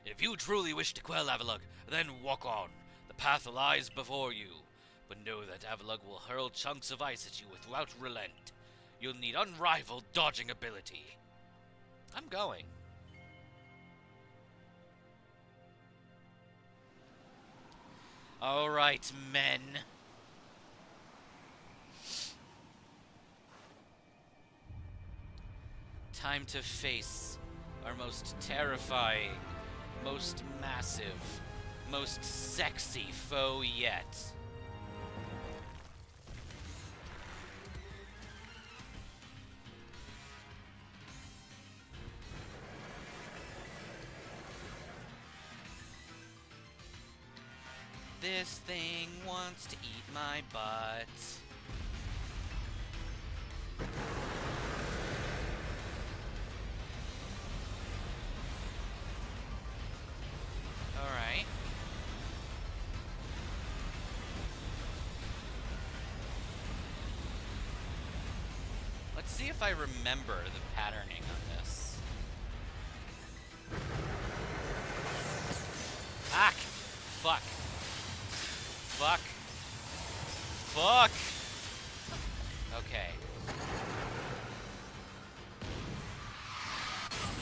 Speaker 3: If you truly wish to quell Avalugg, then walk on. The path lies before you. But know that Avalugg will hurl chunks of ice at you without relent. You'll need unrivaled dodging ability.
Speaker 2: I'm going. Alright, men. Time to face our most terrifying, most massive, most sexy foe yet. This thing wants to eat my butt. Alright. Let's see if I remember the patterning on this. Ah! Fuck. Fuck.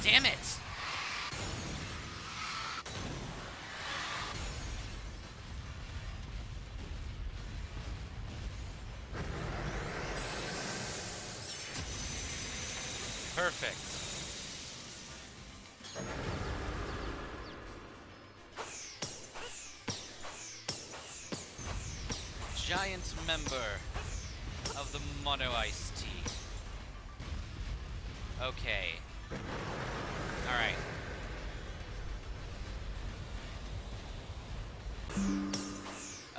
Speaker 2: Damn it! Perfect. Giant member of the Mono Ice Tea. Okay. Alright.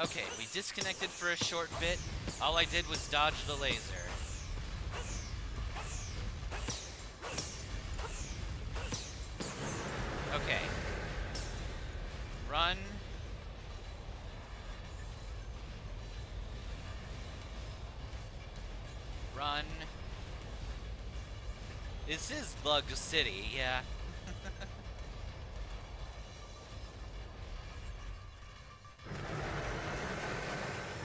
Speaker 2: Okay, we disconnected for a short bit. All I did was dodge the laser. Okay. Run. Run. This is Bug City, yeah.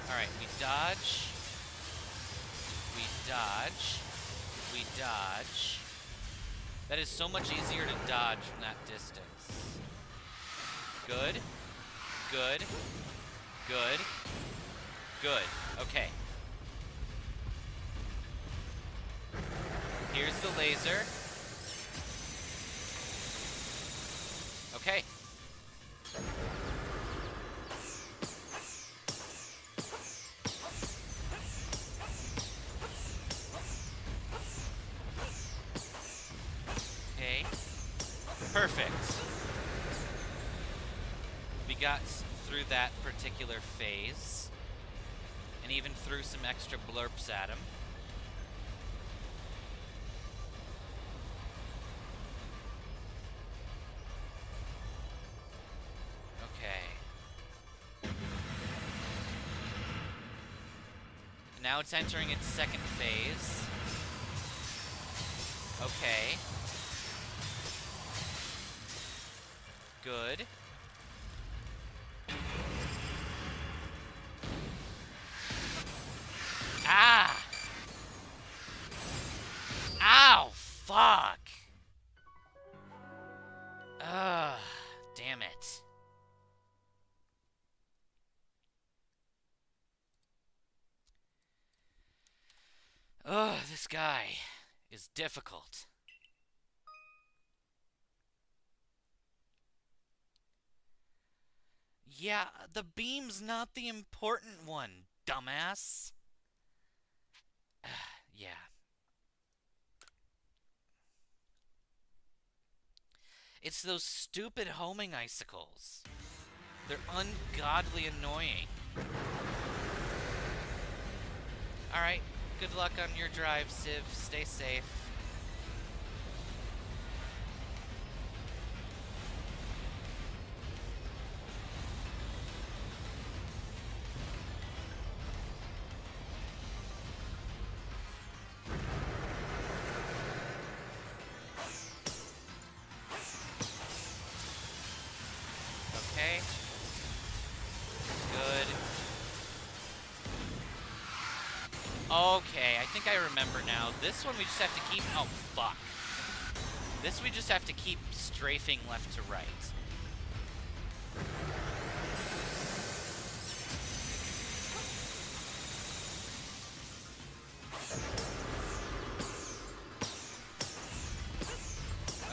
Speaker 2: Alright, we dodge. We dodge. We dodge. That is so much easier to dodge from that distance. Good. Good. Good. Good. Okay. Here's the laser. Okay. Okay. Perfect. We got through that particular phase. And even threw some extra blurps at him. Now it's entering its second phase. Okay. Good. Ah! Ow! Fuck! Ugh. Damn it. Ugh, this guy is difficult. Yeah, the beam's not the important one, dumbass. Yeah. It's those stupid homing icicles. They're ungodly annoying. Alright. Good luck on your drive, Civ. Stay safe. Okay. Good. Okay, I think I remember now. This one we just have to keep... Oh, fuck. This we just have to keep strafing left to right.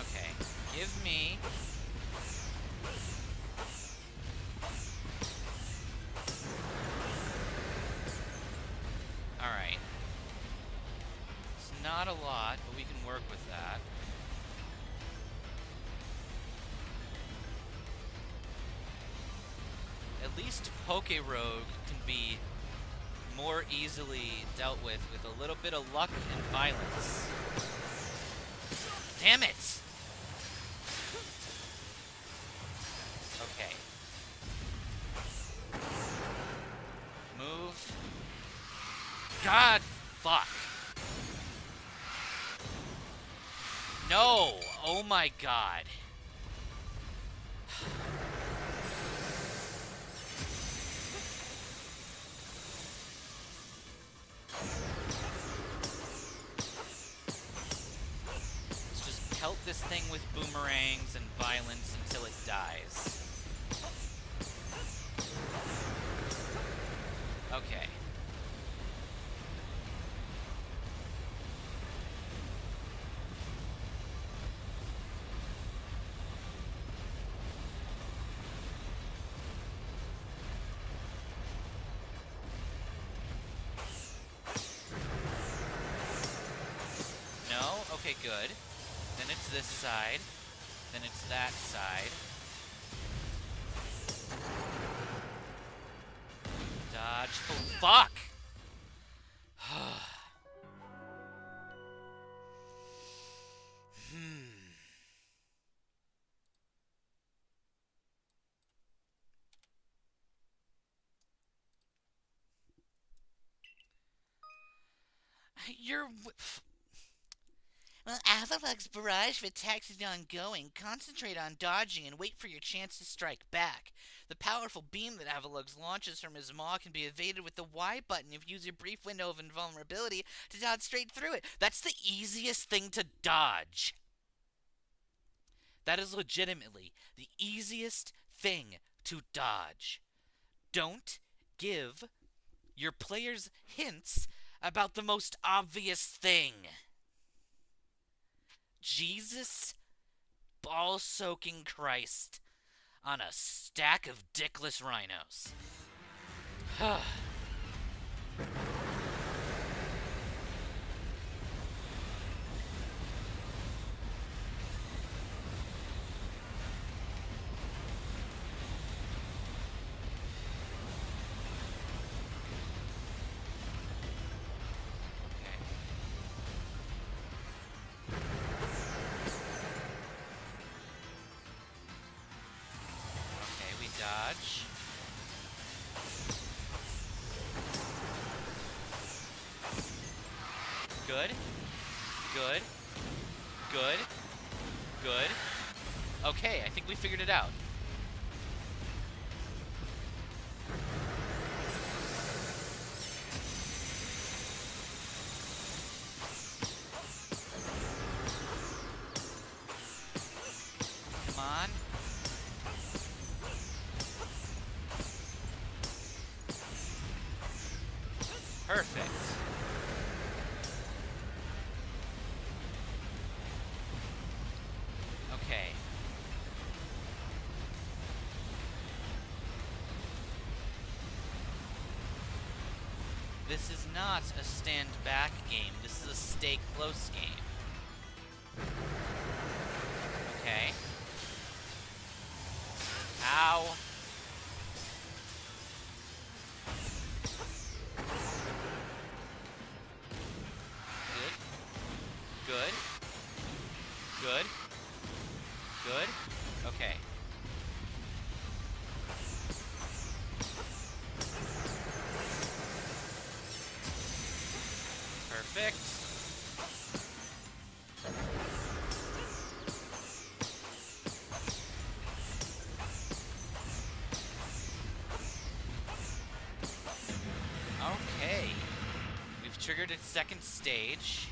Speaker 2: Okay, give me... Alright. It's not a lot, but we can work with that. At least Poké-Rogue can be more easily dealt with a little bit of luck and violence. Damn it! Okay. Move. God, fuck. No! Oh my god. Let's just pelt this thing with boomerangs and violence until it dies. Okay. No? Okay, good. Then it's this side. Then it's that side. Dodge. Oh, fuck! You're...
Speaker 4: Well, Avalug's barrage of attacks is ongoing. Concentrate on dodging and wait for your chance to strike back. The powerful beam that Avalug's launches from his maw can be evaded with the Y button if you use your brief window of invulnerability to dodge straight through it.
Speaker 2: That's the easiest thing to dodge. That is legitimately the easiest thing to dodge. Don't give your players hints about the most obvious thing. Jesus ball-soaking Christ on a stack of dickless rhinos. Dodge. Good. Good. Good. Good. Okay, I think we figured it out. Come on. Perfect. Okay. This is not a stand back game. This is a stay close game. Okay. Ow. Good. Good. Good. Okay. Perfect. Okay. We've triggered its second stage.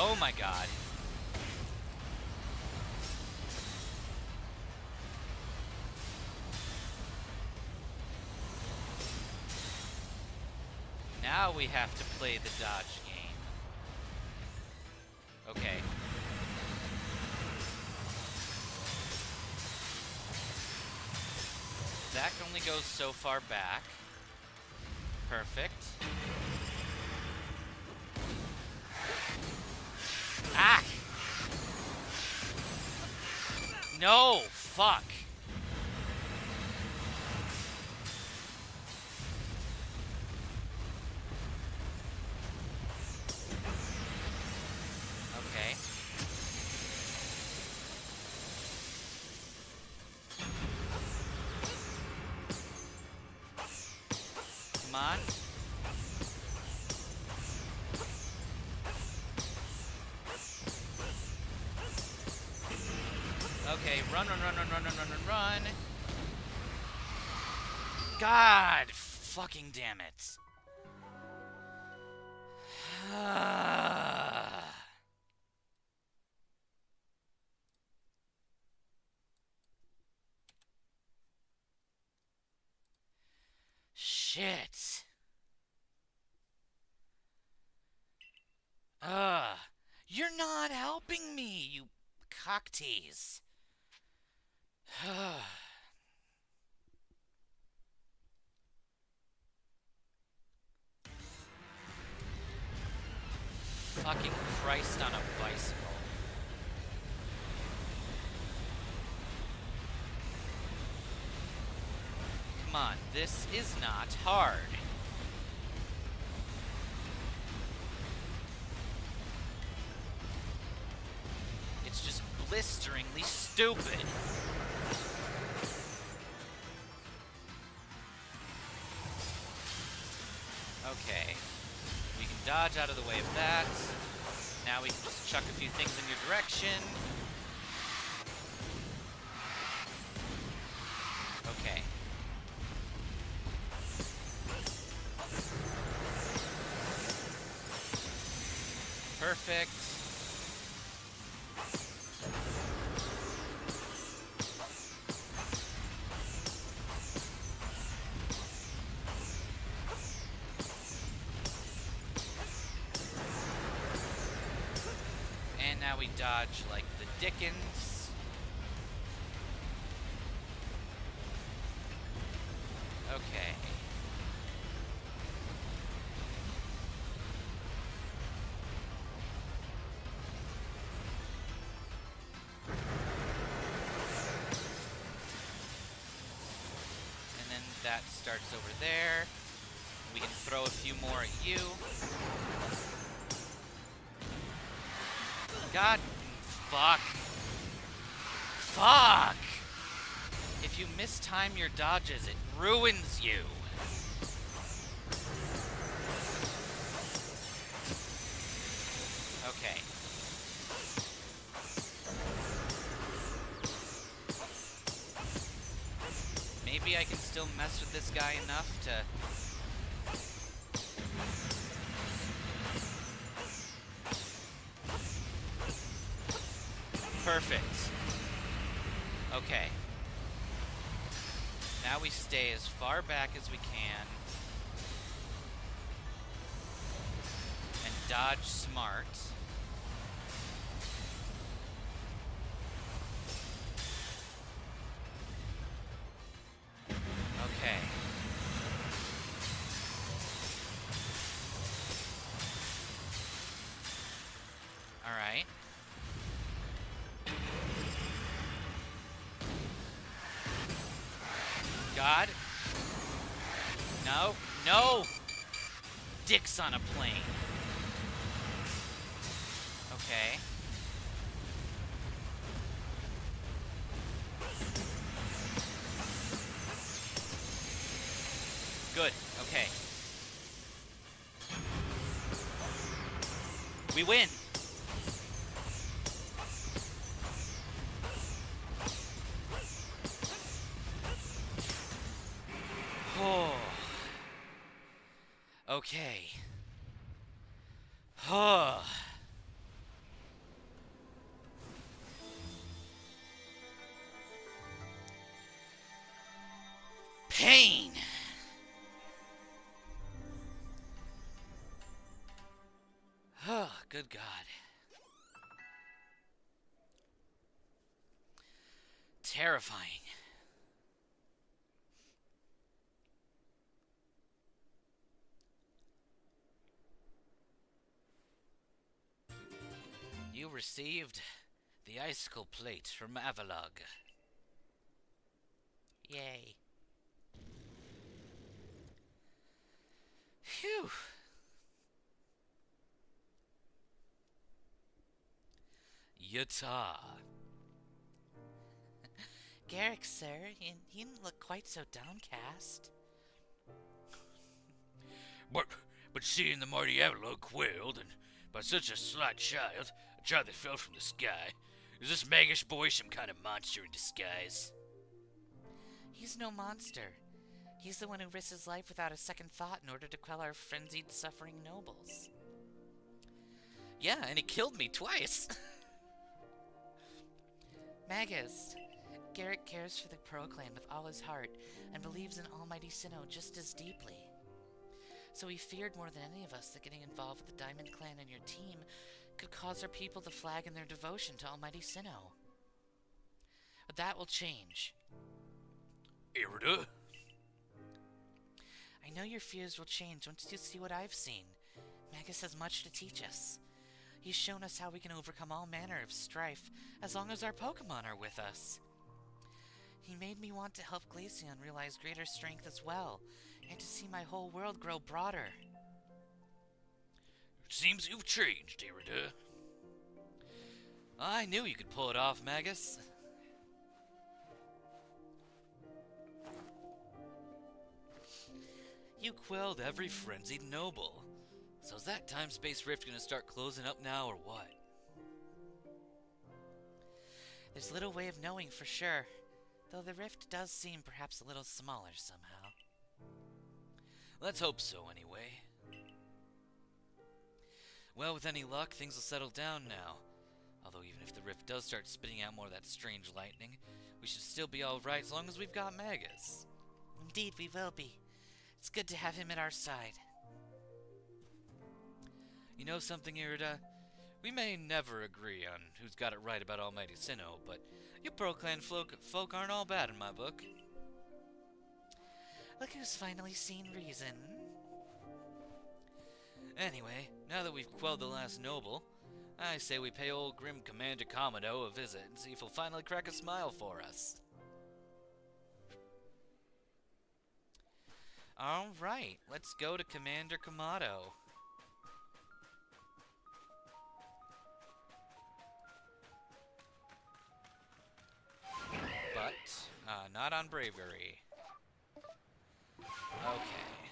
Speaker 2: Oh my god. Now we have to play the dodge game. Okay. That only goes so far back. Perfect. Ah! No! Fuck! Okay. Come on. Okay, run. God fucking damn it. Shit. You're not helping me, you cocktease. Fucking Christ on a bicycle. Come on, this is not hard. It's just blisteringly stupid. Okay. We can dodge out of the way of that. Now we can just chuck a few things in your direction. Okay. Perfect. And now we dodge like the Dickens. Okay. And then that starts over there. We can throw a few more at you. God, fuck. Fuck! If you mistime your dodges, it ruins you. Okay. Maybe I can still mess with this guy enough to... Perfect. Okay. Now we stay as far back as we can. And dodge smart. Okay. Alright. God. No. No! Dicks on a plane. Okay. Good. Okay. We win. Oh. Okay. Oh. Pain. Oh, good God. Terrifying. You received the icicle plate from Avalog. Yay. Phew. Yata.
Speaker 4: Garrick, sir, you didn't look quite so downcast.
Speaker 3: But seeing the mighty Avalon quailed, and by such a slight child, a child that fell from the sky, is this maggish boy some kind of monster in disguise?
Speaker 4: He's no monster. He's the one who risks his life without a second thought in order to quell our frenzied, suffering nobles.
Speaker 2: Yeah, and he killed me twice.
Speaker 4: Magus, Garrick cares for the Pearl Clan with all his heart and believes in Almighty Sinnoh just as deeply. So he feared more than any of us that getting involved with the Diamond Clan and your team could cause our people to flag in their devotion to Almighty Sinnoh. But that will change.
Speaker 3: Irida?
Speaker 4: I know your fears will change once you see what I've seen. Magus has much to teach us. He's shown us how we can overcome all manner of strife as long as our Pokémon are with us. He made me want to help Glaceon realize greater strength as well, and to see my whole world grow broader.
Speaker 3: It seems you've changed, Irida.
Speaker 2: I knew you could pull it off, Magus. You quelled every frenzied noble. So is that time-space rift gonna start closing up now, or what?
Speaker 4: There's little way of knowing for sure, though the rift does seem perhaps a little smaller somehow.
Speaker 2: Let's hope so, anyway. Well, with any luck, things will settle down now. Although even if the rift does start spitting out more of that strange lightning, we should still be alright as long as we've got Magus.
Speaker 4: Indeed, we will be. It's good to have him at our side.
Speaker 2: You know something, Irida? We may never agree on who's got it right about Almighty Sinnoh, but you Pearl Clan folk aren't all bad in my book.
Speaker 4: Look who's finally seen reason.
Speaker 2: Anyway, now that we've quelled the last noble, I say we pay old grim Commander Commodore a visit and see if he'll finally crack a smile for us. Alright, let's go to Commander Komodo. But, not on bravery. Okay.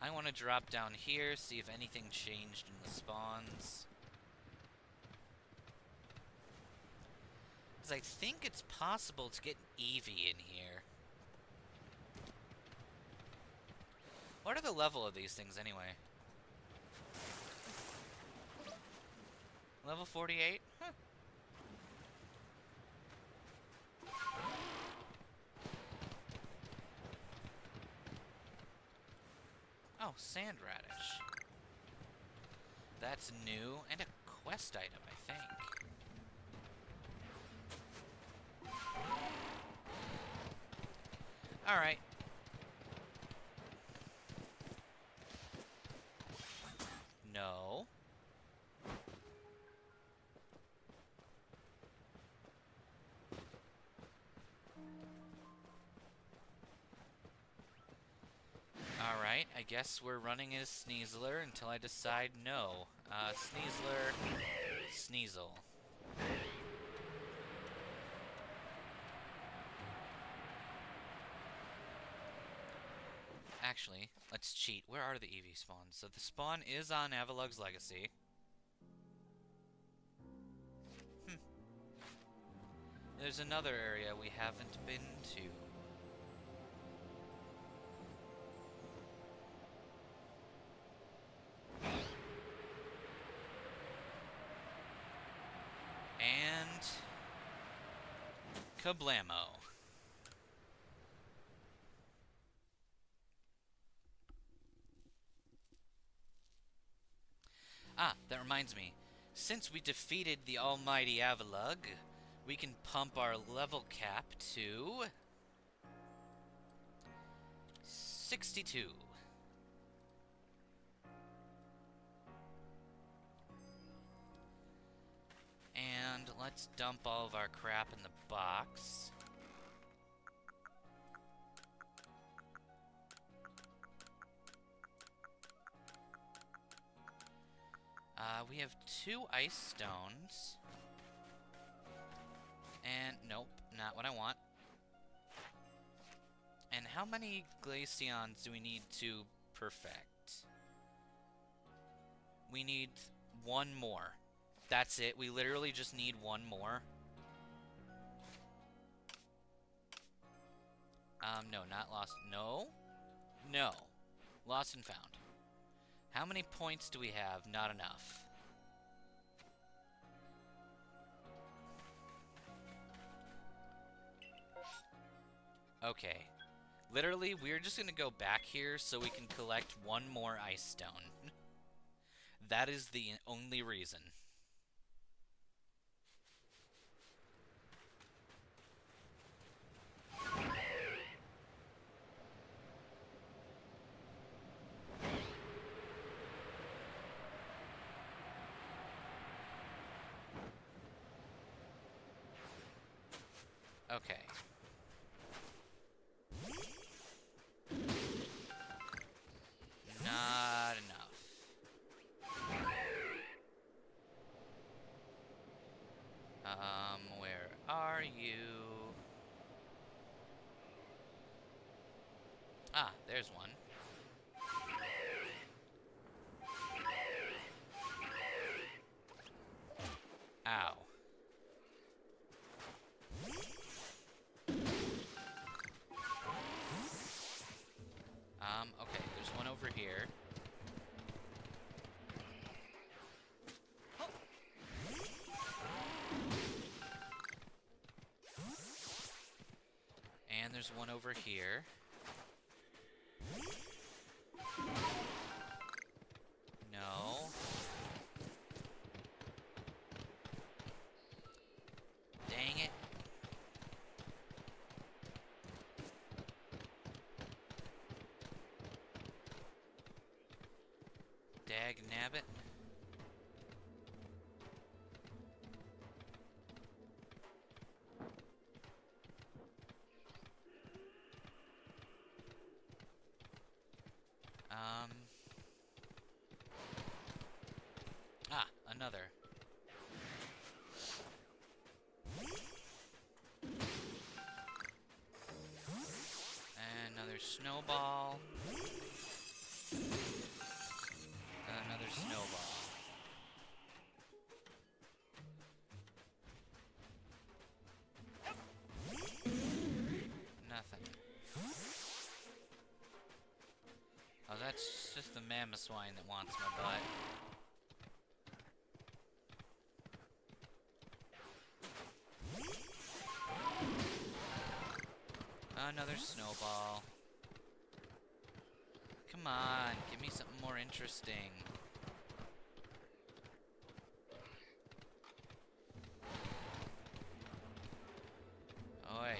Speaker 2: I want to drop down here, see if anything changed in the spawns. Because I think it's possible to get an Eevee in here. What are the level of these things anyway? Level 48? Huh. Oh, sand radish. That's new, and a quest item, I think. Alright. No. Alright, I guess we're running as Sneasler until I decide no. Sneasler, Sneasel. Actually, let's cheat. Where are the Eevee spawns? So the spawn is on Avalug's Legacy. There's another area we haven't been to. And kablamo. Ah, that reminds me. Since we defeated the almighty Avalug, we can pump our level cap to 62. And let's dump all of our crap in the box. We have 2 ice stones. And nope, not what I want. And how many Glaceons do we need to perfect? We need 1 more. That's it. We literally just need 1 more. No, not lost. No. No. Lost and found. How many points do we have? Not enough. Okay. Literally, we're just gonna go back here so we can collect one more ice stone. That is the only reason. Okay. Not enough. Where are you? Ah, there's one. Ow. Okay, there's one over here. And there's one over here. No. Dang it. Dag nabbit. Ah, another. Another snowball. Another snowball. Nothing. Oh, that's just the Mamoswine that wants my butt. Another snowball. Come on, give me something more interesting. Oi.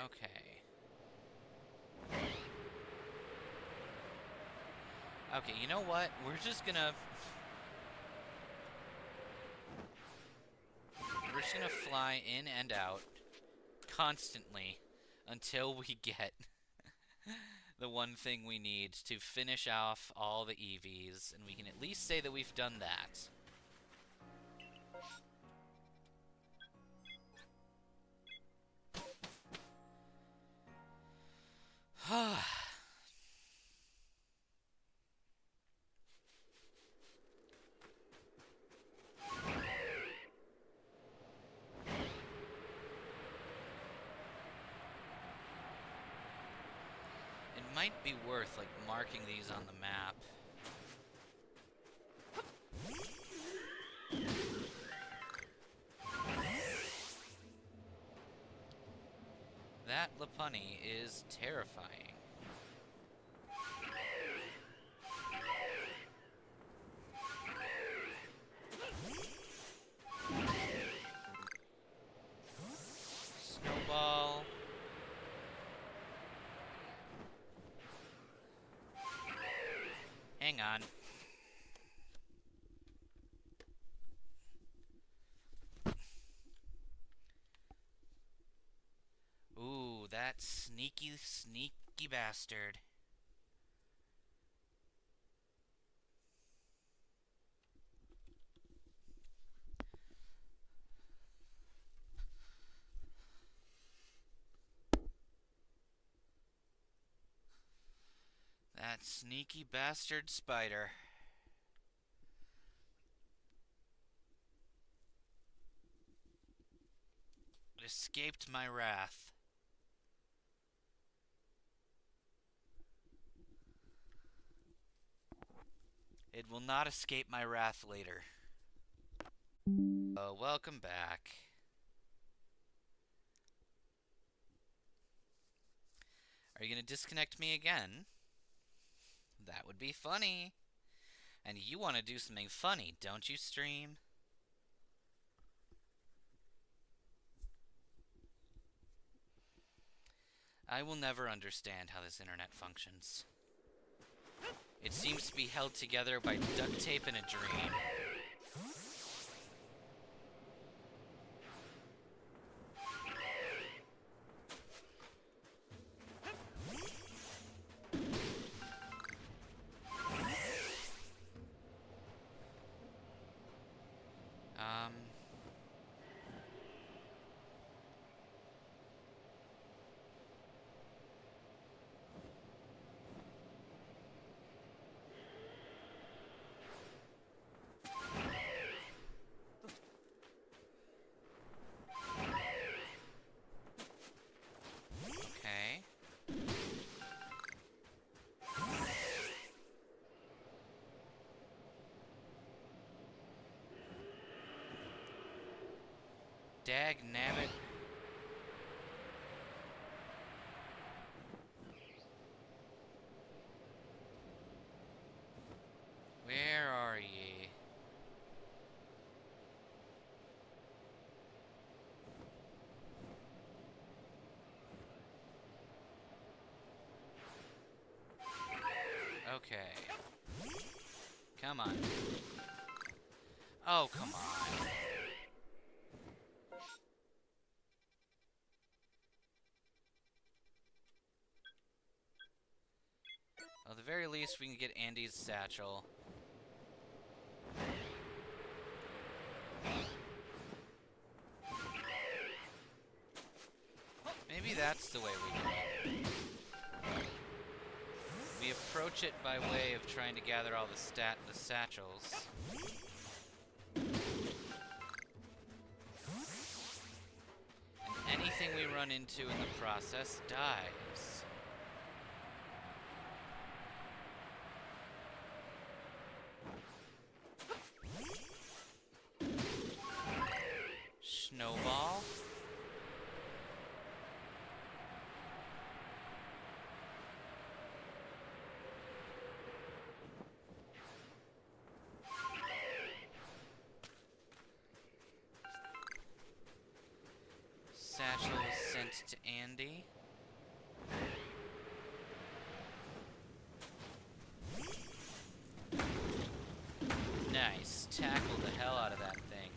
Speaker 2: Okay. Okay, you know what? We're just gonna fly in and out constantly until we get the one thing we need to finish off all the Eevees, and we can at least say that we've done that. It might be worth, like, marking these on the map. That Lopunny is terrifying. Snowball. Hang on. Ooh, that sneaky, sneaky bastard. That sneaky bastard spider. It escaped my wrath. It will not escape my wrath later. Welcome back. Are you gonna disconnect me again? That would be funny. And you want to do something funny, don't you, stream? I will never understand how this internet functions. It seems to be held together by duct tape and a dream. Okay. Dag nabbit. Where are ye? Okay. Come on. Oh, come on. At the very least, we can get Andy's satchel. Maybe that's the way we do it. We approach it by way of trying to gather all the satchels. And anything we run into in the process dies. Snowball. Satchel sent to Andy. Nice. Tackle the hell out of that thing.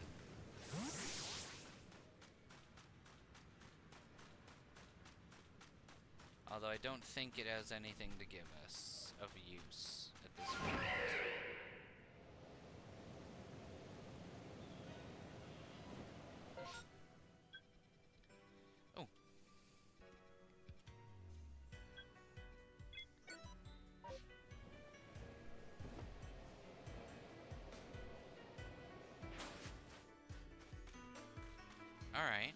Speaker 2: Although I don't think it has anything to give us of use at this moment. Oh. All right.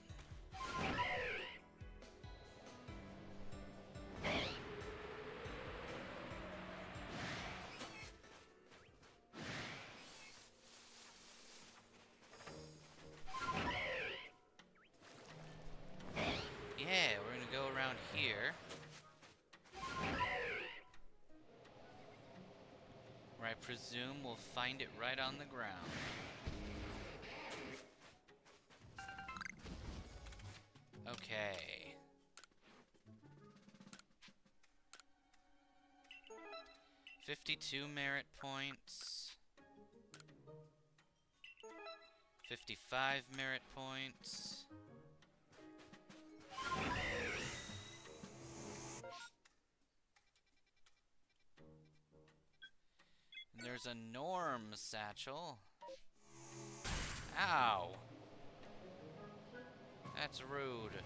Speaker 2: Yeah, we're gonna go around here. Where I presume we'll find it right on the ground. Okay. $52 merit points. 55 merit points. And there's a Norm satchel. Ow. That's rude.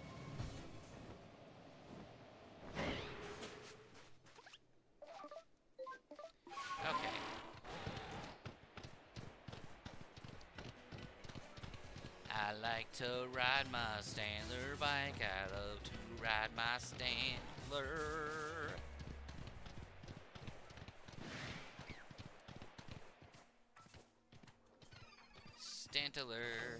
Speaker 2: Okay. I like to ride my Standler bike. I love to ride my Standler. Stantler.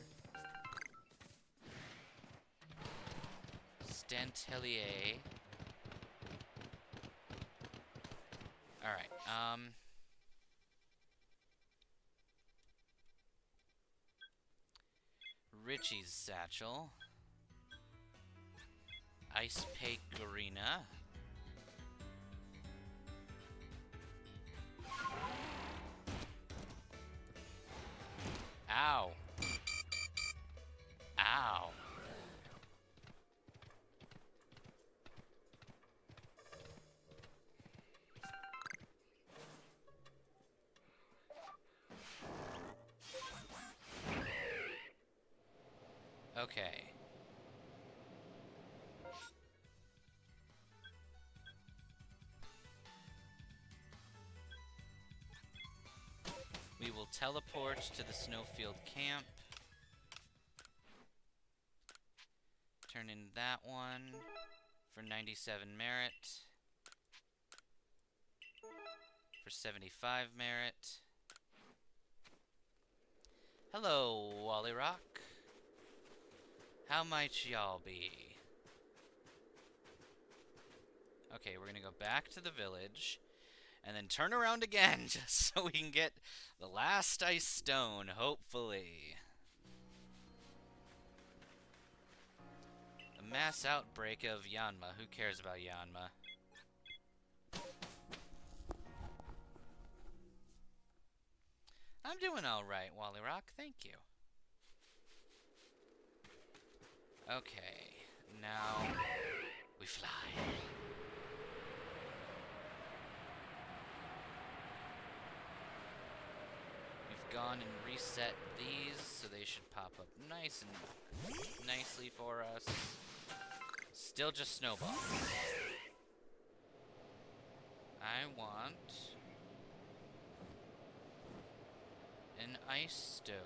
Speaker 2: Stantelier. Alright, Richie's Satchel. Ice Pecorina. Ow. Ow. Okay. We will teleport to the Snowfield camp. Turn in that one for 97 merit. For 75 merit. Hello, Wally Rock. How might y'all be? Okay, we're gonna go back to the village. And then turn around again, just so we can get the last ice stone, hopefully. A mass outbreak of Yanma. Who cares about Yanma? I'm doing alright, Wally Rock, thank you. Okay, now we fly. Gone and reset these, so they should pop up nice and nicely for us. Still just snowballs. I want an ice stone.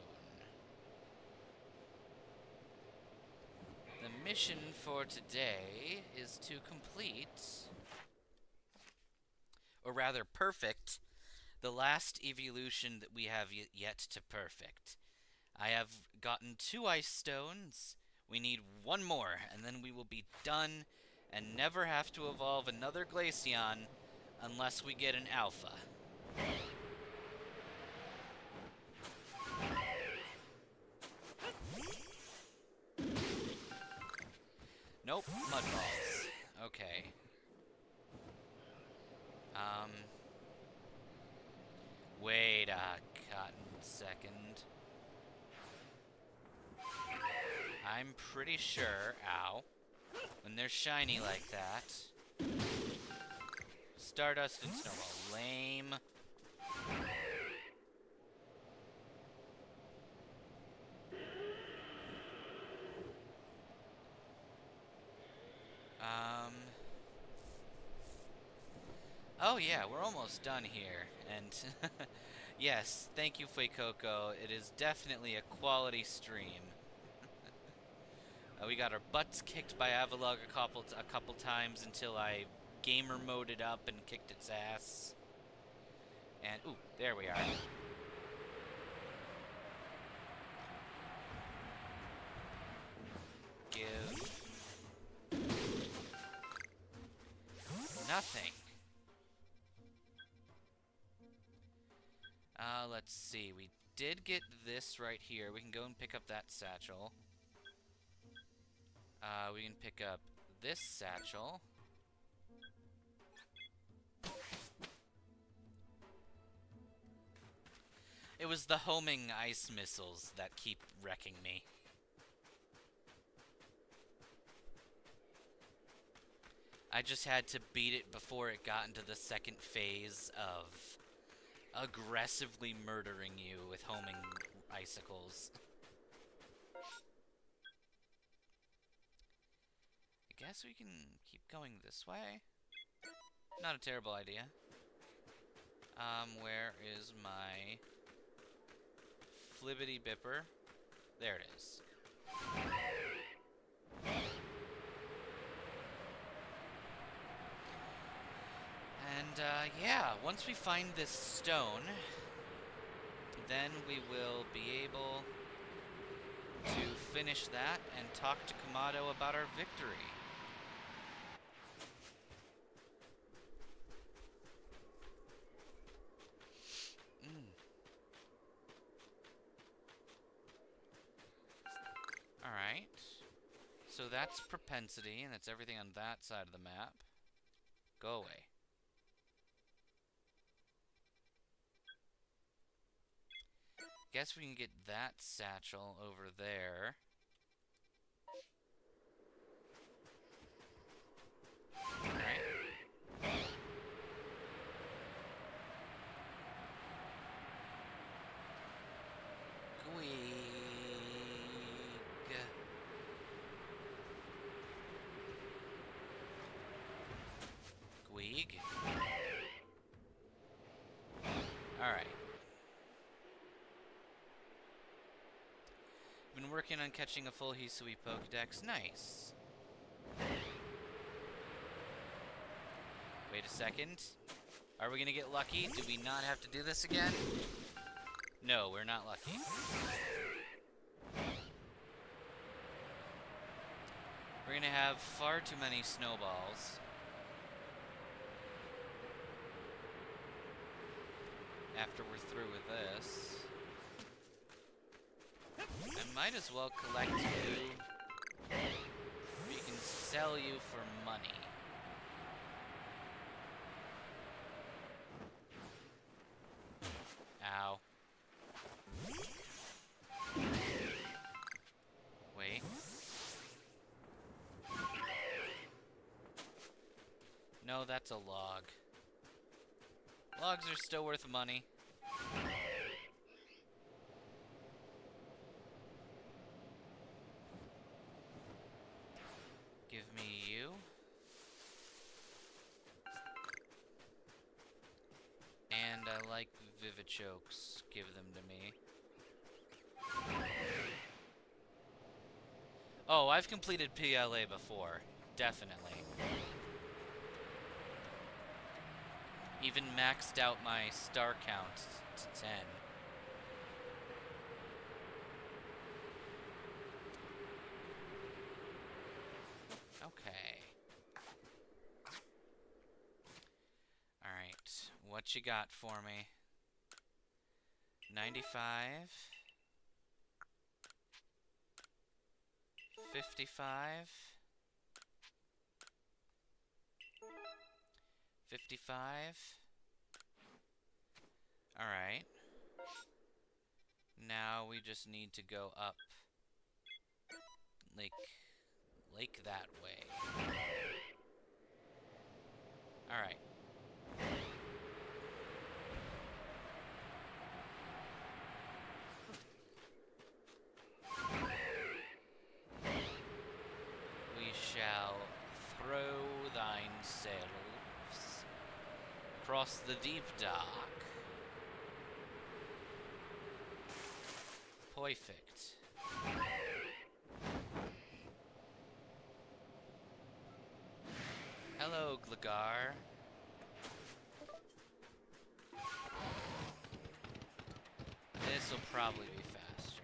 Speaker 2: The mission for today is to complete, or rather perfect, the last Eeveelution that we have yet to perfect. I have gotten 2 ice stones. We need 1 more, and then we will be done and never have to evolve another Glaceon unless we get an alpha. Nope, mud balls. Okay. Wait a cotton second. I'm pretty sure, ow, when they're shiny like that, Stardust and Snowball, lame. Oh yeah, we're almost done here, and yes, thank you, Fuecoco. It is definitely a quality stream. We got our butts kicked by Avalog a couple times until I gamer moded up and kicked its ass. And ooh, there we are. Give nothing. Let's see. We did get this right here. We can go and pick up that satchel. We can pick up this satchel. It was the homing ice missiles that keep wrecking me. I just had to beat it before it got into the second phase of aggressively murdering you with homing icicles. I guess we can keep going this way. Not a terrible idea. Where is my flibbity bipper? There it is. And, yeah, once we find this stone, then we will be able finish that and talk to Kamado about our victory. Alright. So that's propensity, and that's everything on that side of the map. Go away. Guess we can get that satchel over there. Alright. Gweeg. Alright. Been working on catching a full Hisui Pokedex. Nice. Wait a second. Are we gonna get lucky? Do we not have to do this again? No, we're not lucky. We're gonna have far too many snowballs. After we're through with this. I might as well collect you. We can sell you for money. Ow. Wait. No, that's a log. Logs are still worth money. Give me you. And I like Vivichokes. Give them to me. Oh, I've completed PLA before. Definitely. Even maxed out my star count to 10. Okay. Alright, what you got for me? 95. 55. 55. Alright. Now we just need to go up. Lake that way. Alright. We shall throw thine sails across the deep dark. Perfect. Hello, Glagar. This'll probably be faster.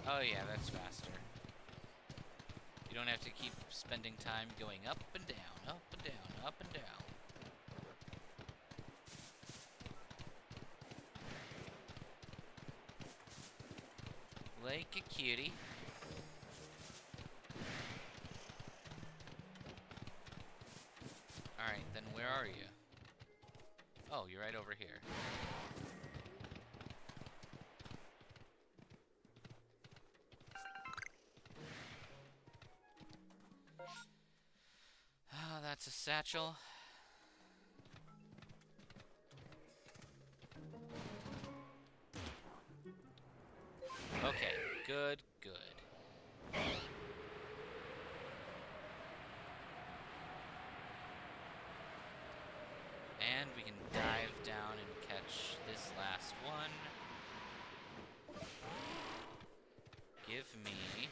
Speaker 2: Oh yeah, that's faster. You don't have to keep spending time going up and down, up and down, up and down. Like a cutie. Alright, then where are you? Oh, you're right over here. Oh, that's a satchel. Okay, good, good. And we can dive down and catch this last one. Give me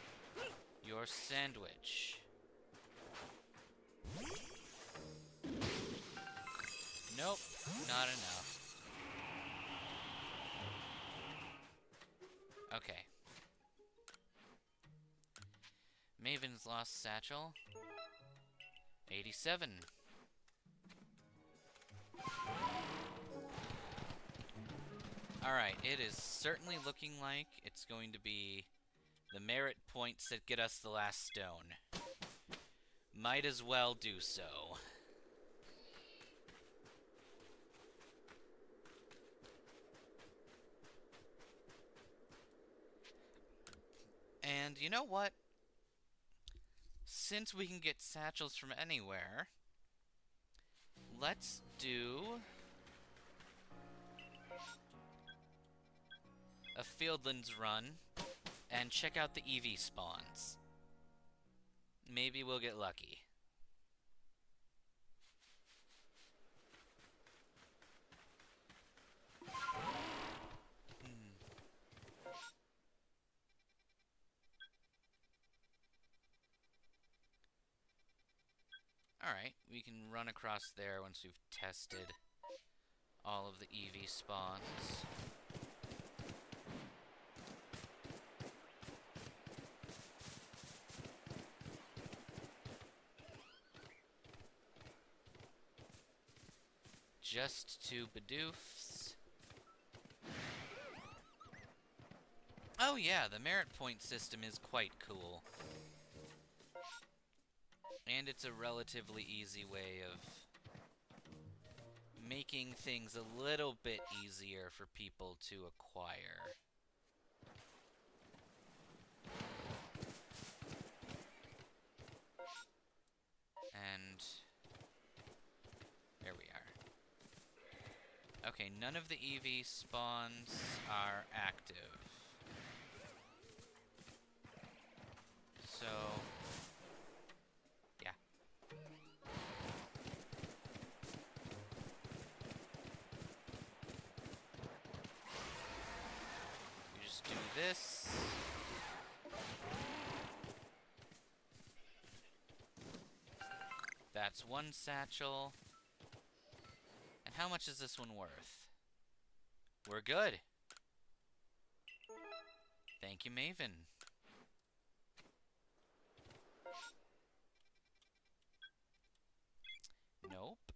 Speaker 2: your sandwich. Nope, not enough. Okay. Maven's lost satchel. 87. Alright, it is certainly looking like it's going to be the merit points that get us the last stone. Might as well do so. And you know what? Since we can get satchels from anywhere, let's do a Fieldlands run and check out the Eevee spawns. Maybe we'll get lucky. Alright, we can run across there once we've tested all of the Eevee spawns. Just 2 Bidoofs. Oh yeah, the merit point system is quite cool. And it's a relatively easy way of making things a little bit easier for people to acquire. And there we are. Okay, none of the Eevee spawns are active. So yeah. You just do this. That's 1 satchel. And how much is this one worth? We're good. Thank you, Maven. Nope.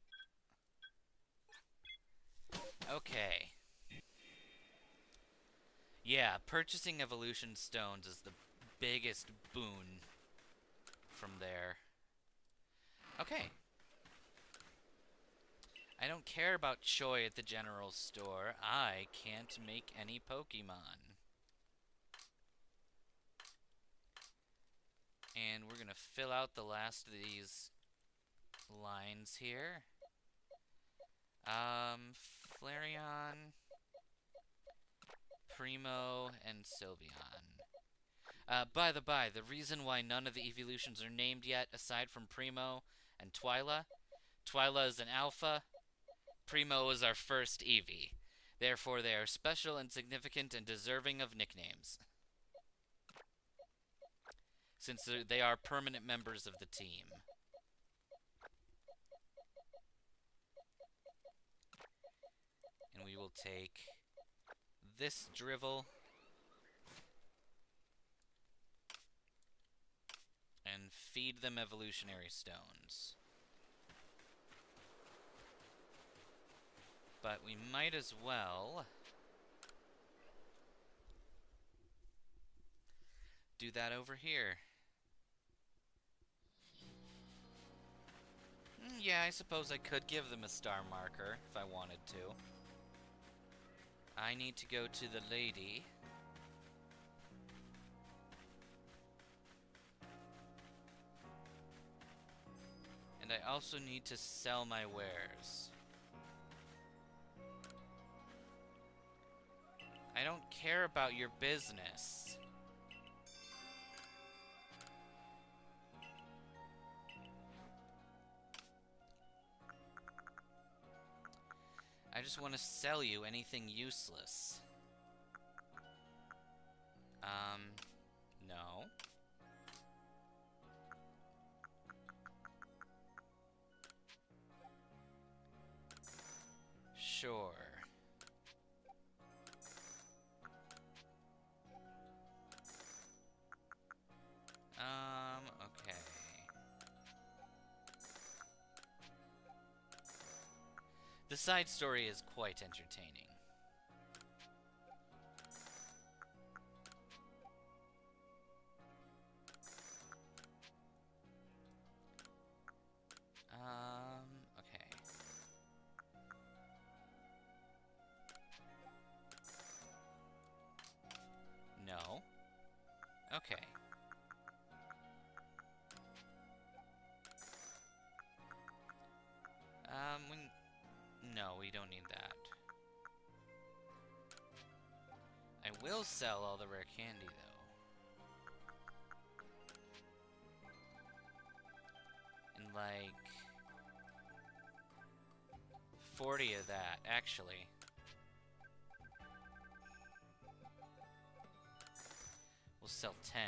Speaker 2: Okay. Yeah, purchasing evolution stones is the biggest boon from there. Okay. I don't care about Choi at the general store. I can't make any Pokemon. And we're gonna fill out the last of these lines here. Flareon, Primo, and Sylveon. By the by, the reason why none of the Eeveelutions are named yet, aside from Primo and Twyla is an alpha, Primo is our first Eevee. Therefore, they are special and significant and deserving of nicknames, since they are permanent members of the team. And we will take this drivel and feed them evolutionary stones. But we might as well do that over here. Yeah, I suppose I could give them a star marker if I wanted to. I need to go to the lady. And I also need to sell my wares. I don't care about your business. I just want to sell you anything useless. No. Sure. The side story is quite entertaining. Okay. No. Okay. No, we don't need that. I will sell all the rare candy, though. And, like, 40 of that, actually. We'll sell 10.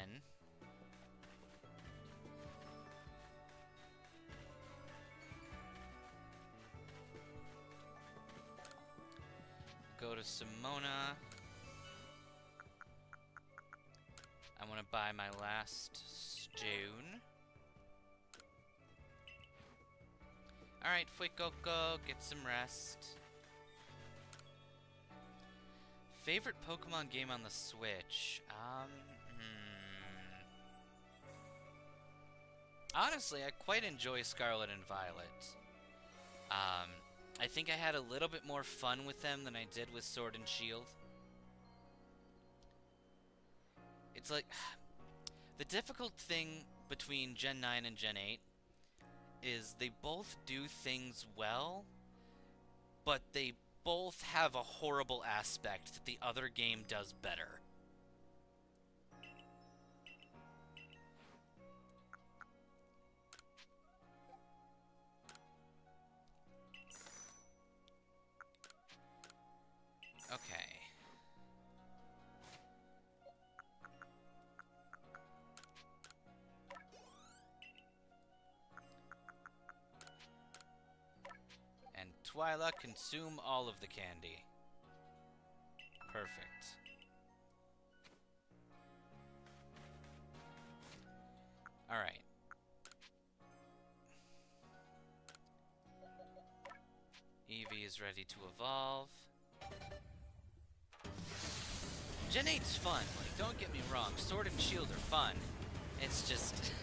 Speaker 2: Go to Simona. I want to buy my last stone. Alright, Fuecoco, get some rest. Favorite Pokemon game on the Switch? Honestly, I quite enjoy Scarlet and Violet. I think I had a little bit more fun with them than I did with Sword and Shield. It's like, the difficult thing between Gen 9 and Gen 8 is they both do things well, but they both have a horrible aspect that the other game does better. Okay. And Twyla, consume all of the candy. Perfect. Alright. Eevee is ready to evolve. Gen 8's fun, like, don't get me wrong, Sword and Shield are fun. It's just...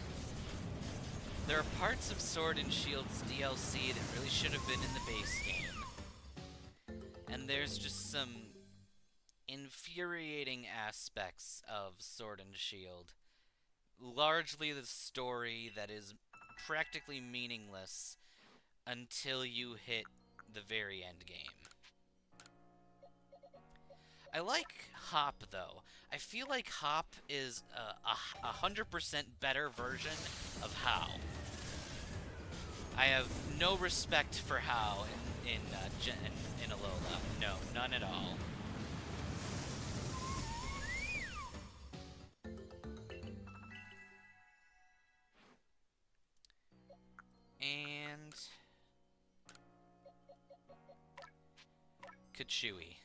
Speaker 2: there are parts of Sword and Shield's DLC that really should have been in the base game. And there's just some infuriating aspects of Sword and Shield. Largely the story that is practically meaningless until you hit the very end game. I like Hop, though. I feel like Hop is a 100% better version of How. I have no respect for How in Alola. No, none at all. And... Kachui.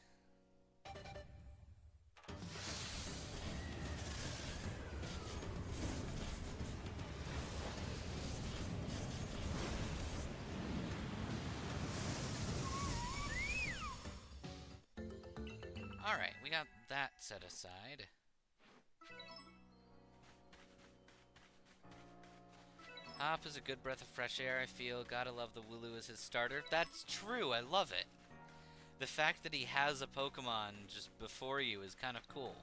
Speaker 2: Alright, we got that set aside. Hop is a good breath of fresh air, I feel. Gotta love the Wooloo as his starter. That's true, I love it. The fact that he has a Pokemon just before you is kind of cool.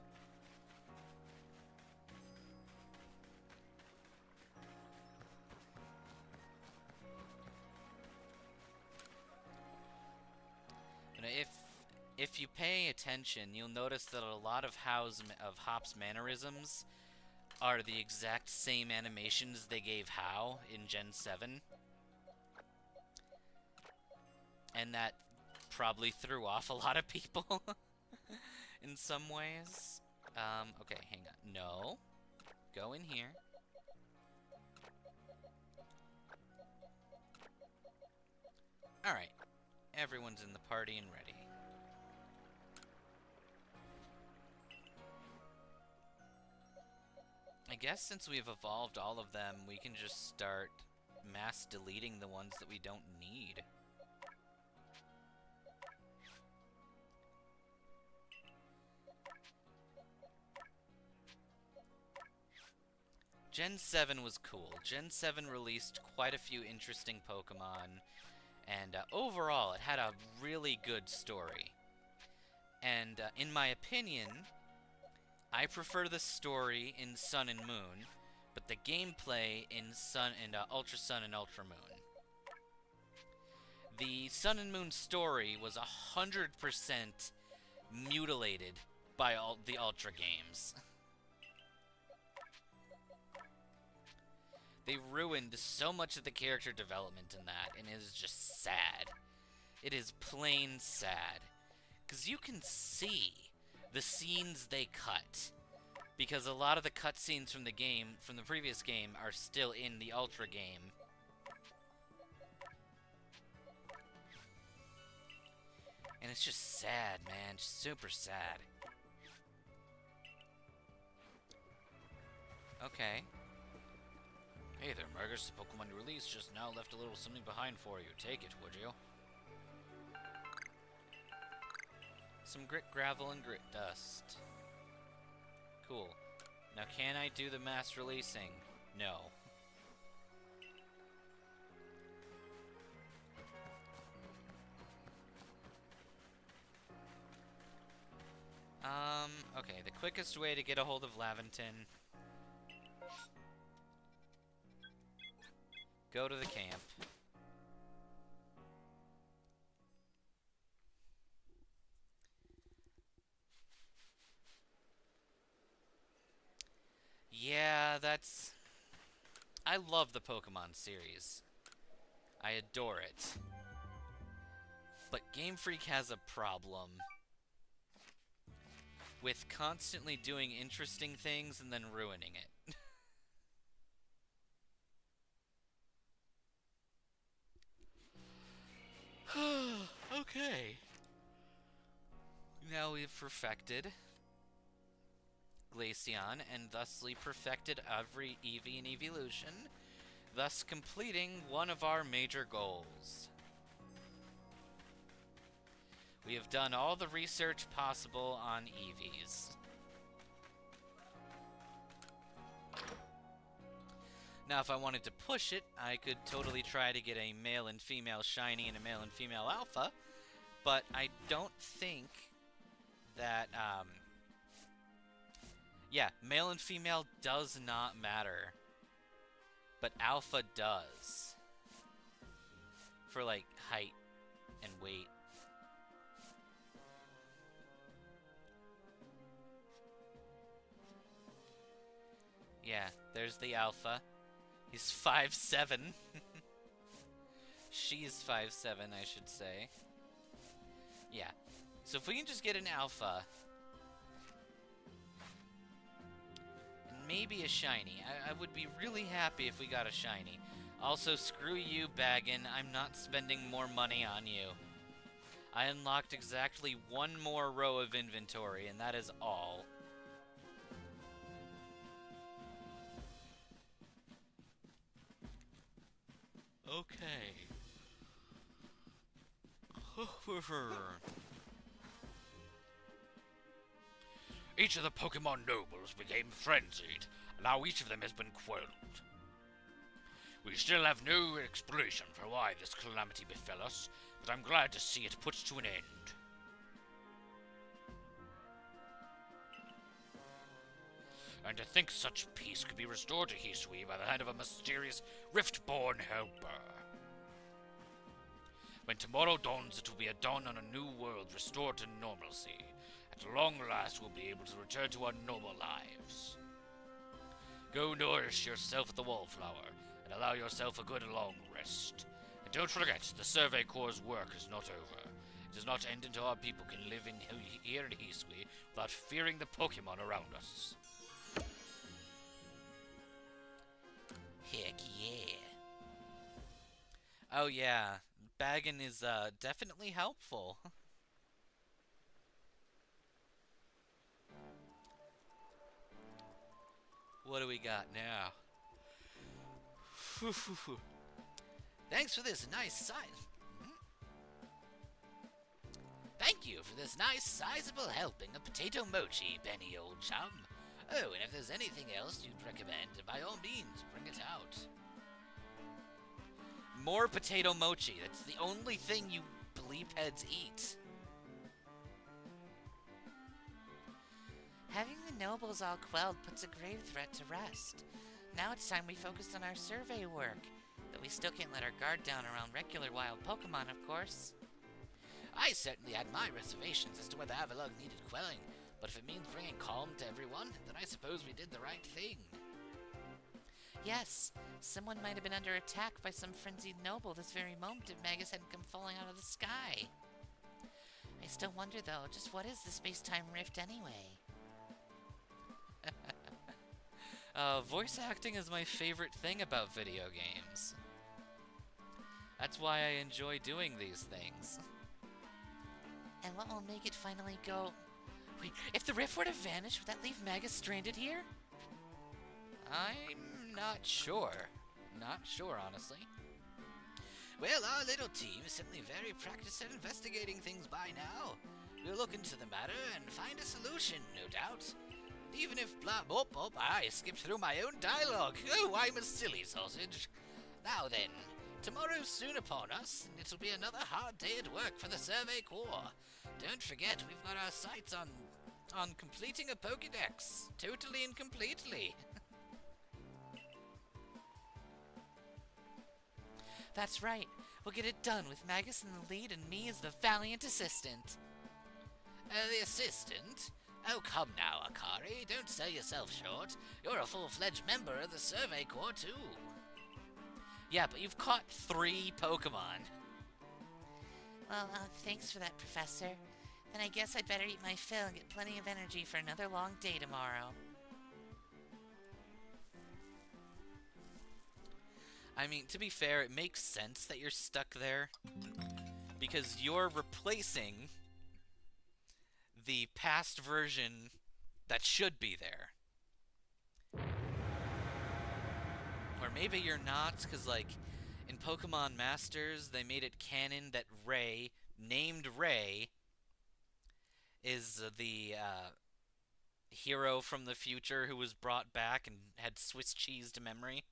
Speaker 2: You know, if you pay attention, you'll notice that a lot of Hop's mannerisms are the exact same animations they gave How in Gen 7. And that probably threw off a lot of people in some ways. Okay, hang on. No. Go in here. Alright. Everyone's in the party and ready. I guess since we've evolved all of them, we can just start mass deleting the ones that we don't need. Gen 7 was cool. Gen 7 released quite a few interesting Pokemon, and overall, it had a really good story. And in my opinion, I prefer the story in Sun and Moon, but the gameplay in Sun and Ultra Sun and Ultra Moon. The Sun and Moon story was 100% mutilated by all the Ultra games. They ruined so much of the character development in that, and it is just sad. It is plain sad. Because you can see the scenes they cut. Because a lot of the cutscenes from the game, from the previous game, are still in the Ultra game. And it's just sad, man. Just super sad. Okay.
Speaker 1: Hey there, Marcus. The Pokemon you released just now left a little something behind for you. Take it, would you?
Speaker 2: Some grit, gravel, and grit dust. Cool. Now, can I do the mass releasing? No. Okay, the quickest way to get a hold of Laventon. Go to the camp. Yeah, that's... I love the Pokemon series. I adore it. But Game Freak has a problem with constantly doing interesting things and then ruining it. Okay. Now we've perfected Glaceon, and thusly perfected every Eevee in Eeveelution, thus completing one of our major goals. We have done all the research possible on Eevees. Now, if I wanted to push it, I could totally try to get a male and female shiny and a male and female alpha, but I don't think that, yeah, male and female does not matter, but alpha does. For, like, height and weight. Yeah, there's the alpha. He's 5'7". She's 5'7", I should say. Yeah. So if we can just get an alpha... and maybe a shiny. I would be really happy if we got a shiny. Also, screw you, Baggin. I'm not spending more money on you. I unlocked exactly one more row of inventory, and that is all. Okay.
Speaker 3: Each of the Pokemon nobles became frenzied, and now each of them has been quelled. We still have no explanation for why this calamity befell us, but I'm glad to see it put to an end. And to think such peace could be restored to Hisui by the hand of a mysterious Rift-born helper. When tomorrow dawns, it will be a dawn on a new world restored to normalcy. At long last, we'll be able to return to our normal lives. Go nourish yourself at the Wallflower, and allow yourself a good long rest. And don't forget, the Survey Corps' work is not over. It does not end until our people can live here in Hisui without fearing the Pokemon around us.
Speaker 4: Heck yeah.
Speaker 2: Oh yeah, Baggin is definitely helpful. What do we got now?
Speaker 1: Thanks for this nice size. Thank you for this nice sizable helping of potato mochi, Benny, old chum. Oh, and if there's anything else you'd recommend, by all means, bring it out.
Speaker 2: More potato mochi. That's the only thing you bleep heads eat.
Speaker 4: Having the nobles all quelled puts a grave threat to rest. Now it's time we focused on our survey work. Though we still can't let our guard down around regular wild Pokemon, of course.
Speaker 1: I certainly had my reservations as to whether Avalugg needed quelling, but if it means bringing calm to everyone, then I suppose we did the right thing.
Speaker 4: Yes, someone might have been under attack by some frenzied noble this very moment if Magus hadn't come falling out of the sky. I still wonder, though, just what is the space-time rift anyway?
Speaker 2: Voice acting is my favorite thing about video games. That's why I enjoy doing these things.
Speaker 4: And what will make it finally go... Wait, if the rift were to vanish, would that leave Magus stranded here?
Speaker 2: I'm not sure. Not sure, honestly.
Speaker 1: Well, our little team is certainly very practiced at investigating things by now. We'll look into the matter and find a solution, no doubt. Even if I skipped through my own dialogue. Oh, I'm a silly sausage. Now then, tomorrow's soon upon us, and it'll be another hard day at work for the Survey Corps. Don't forget, we've got our sights on completing a Pokédex. Totally and completely.
Speaker 4: That's right. We'll get it done with Magus in the lead and me as the valiant assistant.
Speaker 1: The assistant? Oh, come now, Akari. Don't sell yourself short. You're a full-fledged member of the Survey Corps, too.
Speaker 2: Yeah, but you've caught 3 Pokemon.
Speaker 4: Well, thanks for that, Professor. Then I guess I'd better eat my fill and get plenty of energy for another long day tomorrow.
Speaker 2: I mean, to be fair, it makes sense that you're stuck there. Because you're replacing the past version that should be there. Or maybe you're not, because, like, in Pokemon Masters, they made it canon that Ray, named Ray, is the hero from the future who was brought back and had Swiss cheese to memory.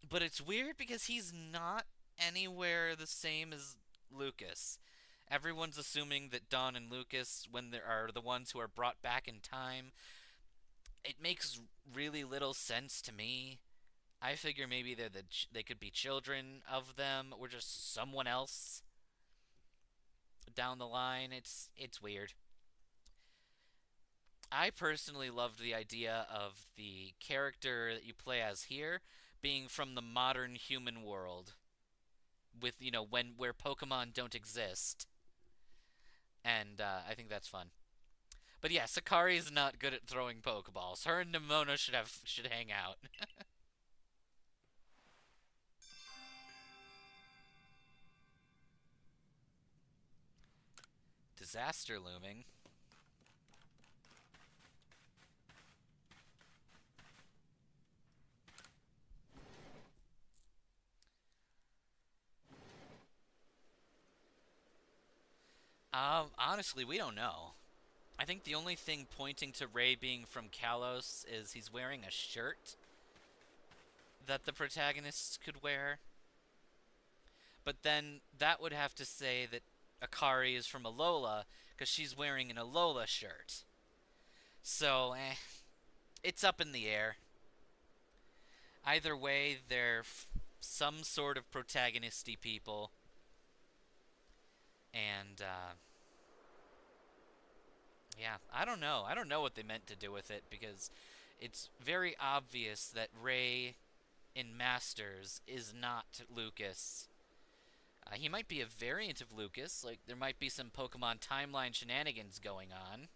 Speaker 2: But it's weird because he's not anywhere the same as Lucas. Everyone's assuming that Dawn and Lucas, when they are the ones who are brought back in time, it makes really little sense to me. I figure maybe they could be children of them, or just someone else down the line. It's weird. I personally loved the idea of the character that you play as here being from the modern human world, with, you know, where Pokemon don't exist. And I think that's fun. But yeah, Sakari's not good at throwing Pokeballs. Her and Nimona should hang out. Disaster looming. Honestly, we don't know. I think the only thing pointing to Ray being from Kalos is he's wearing a shirt that the protagonists could wear. But then that would have to say that Akari is from Alola, because she's wearing an Alola shirt. So, it's up in the air. Either way, they're some sort of protagonisty people. And, yeah, I don't know. I don't know what they meant to do with it, because it's very obvious that Ray in Masters is not Lucas. He might be a variant of Lucas, like there might be some Pokemon timeline shenanigans going on.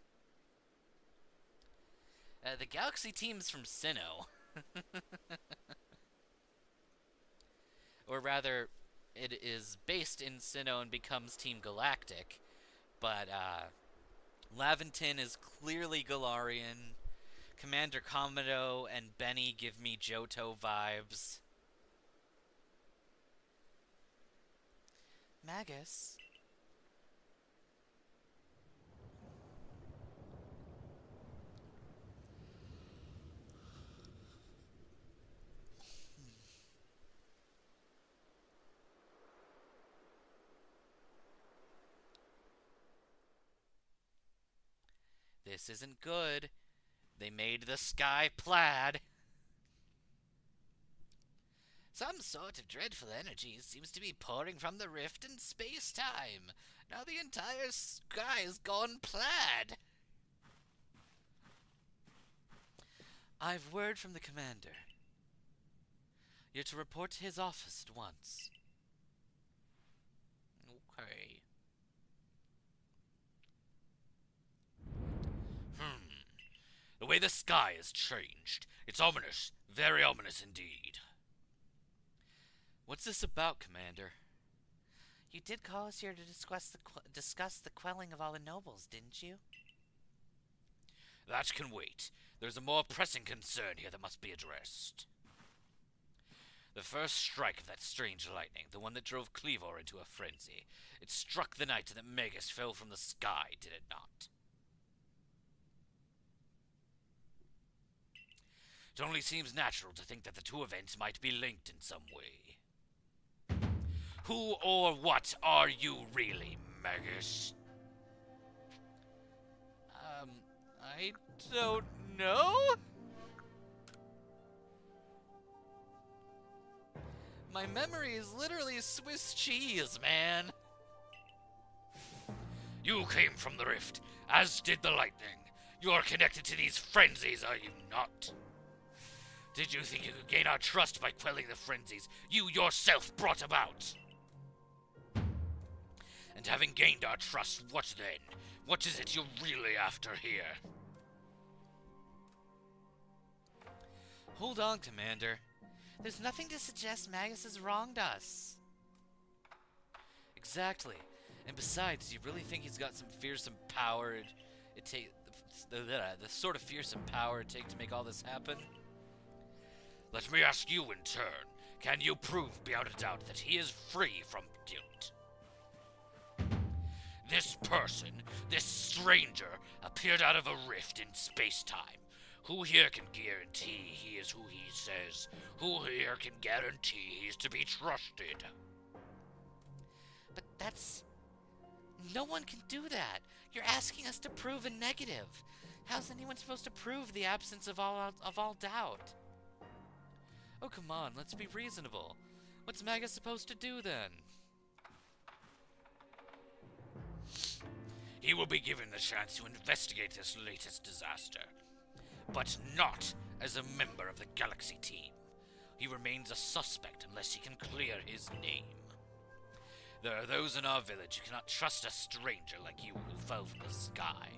Speaker 2: The Galaxy team's from Sinnoh. Or rather, it is based in Sinnoh and becomes Team Galactic. But, Laventon is clearly Galarian. Commander Komodo and Benny give me Johto vibes.
Speaker 4: Magus?
Speaker 2: This isn't good. They made the sky plaid.
Speaker 1: Some sort of dreadful energy seems to be pouring from the rift in space-time. Now the entire sky's gone plaid.
Speaker 2: I've word from the commander. You're to report to his office at once.
Speaker 1: Okay.
Speaker 3: The way the sky has changed. It's ominous. Very ominous indeed.
Speaker 2: What's this about, Commander?
Speaker 4: You did call us here to discuss the quelling of all the nobles, didn't you?
Speaker 3: That can wait. There's a more pressing concern here that must be addressed. The first strike of that strange lightning, the one that drove Cleavor into a frenzy, it struck the night that Magus fell from the sky, did it not? It only seems natural to think that the two events might be linked in some way. Who or what are you really, Magus?
Speaker 2: I don't know? My memory is literally Swiss cheese, man.
Speaker 3: You came from the rift, as did the lightning. You are connected to these frenzies, are you not? Did you think you could gain our trust by quelling the frenzies you yourself brought about? And having gained our trust, what then? What is it you're really after here?
Speaker 2: Hold on, Commander.
Speaker 4: There's nothing to suggest Magus has wronged us.
Speaker 2: Exactly. And besides, do you really think he's got some fearsome power it take the sort of fearsome power it take to make all this happen?
Speaker 3: Let me ask you in turn. Can you prove beyond a doubt that he is free from guilt? This person, this stranger, appeared out of a rift in space-time. Who here can guarantee he is who he says? Who here can guarantee he's to be trusted?
Speaker 4: But that's... No one can do that. You're asking us to prove a negative. How's anyone supposed to prove the absence of all doubt?
Speaker 2: Oh, come on, let's be reasonable. What's Magus supposed to do, then?
Speaker 3: He will be given the chance to investigate this latest disaster. But not as a member of the Galaxy team. He remains a suspect unless he can clear his name. There are those in our village who cannot trust a stranger like you who fell from the sky,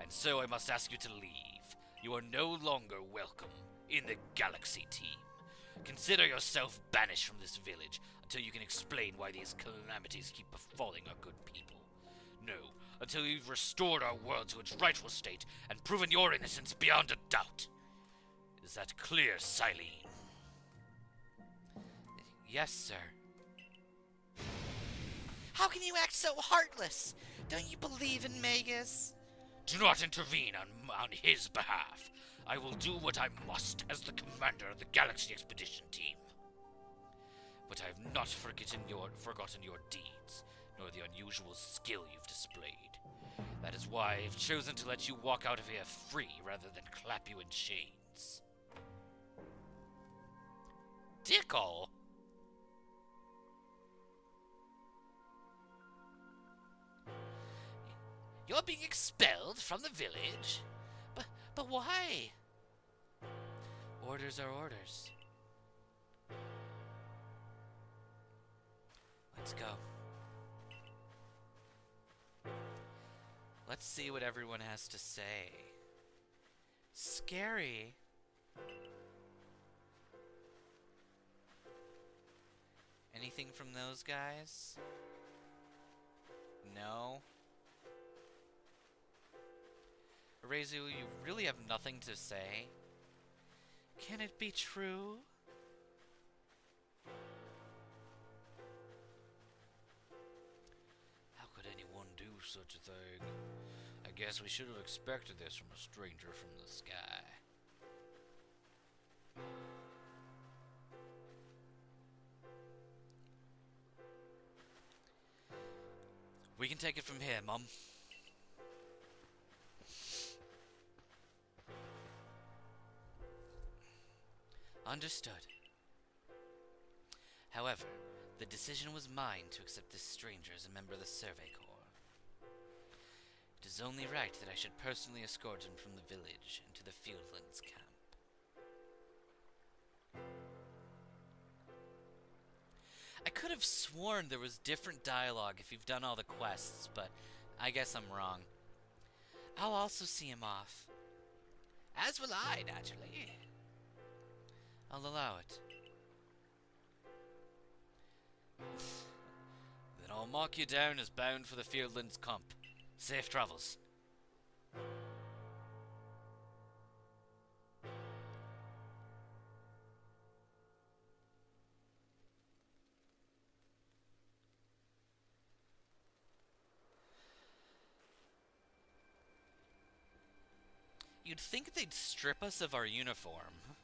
Speaker 3: and so I must ask you to leave. You are no longer welcome in the Galaxy team. Consider yourself banished from this village until you can explain why these calamities keep befalling our good people. No, until you've restored our world to its rightful state and proven your innocence beyond a doubt. Is that clear, Silene?
Speaker 2: Yes, sir.
Speaker 4: How can you act so heartless? Don't you believe in Magus?
Speaker 3: Do not intervene on his behalf. I will do what I must as the commander of the Galaxy Expedition team. But I have not forgotten your deeds, nor the unusual skill you've displayed. That is why I've chosen to let you walk out of here free rather than clap you in chains.
Speaker 2: Dickle!
Speaker 1: You're being expelled from the village? But why?
Speaker 2: Orders are orders. Let's go. Let's see what everyone has to say. Scary. Anything from those guys? No? Rezu, you really have nothing to say? Can it be true?
Speaker 3: How could anyone do such a thing? I guess we should have expected this from a stranger from the sky.
Speaker 2: We can take it from here, Mom. Understood. However, the decision was mine to accept this stranger as a member of the Survey Corps. It is only right that I should personally escort him from the village into the Fieldlands camp. I could have sworn there was different dialogue if you've done all the quests, but I guess I'm wrong. I'll also see him off.
Speaker 1: As will I, naturally.
Speaker 2: I'll allow it. Then I'll mark you down as bound for the Fieldlands Camp. Safe travels. You'd think they'd strip us of our uniform.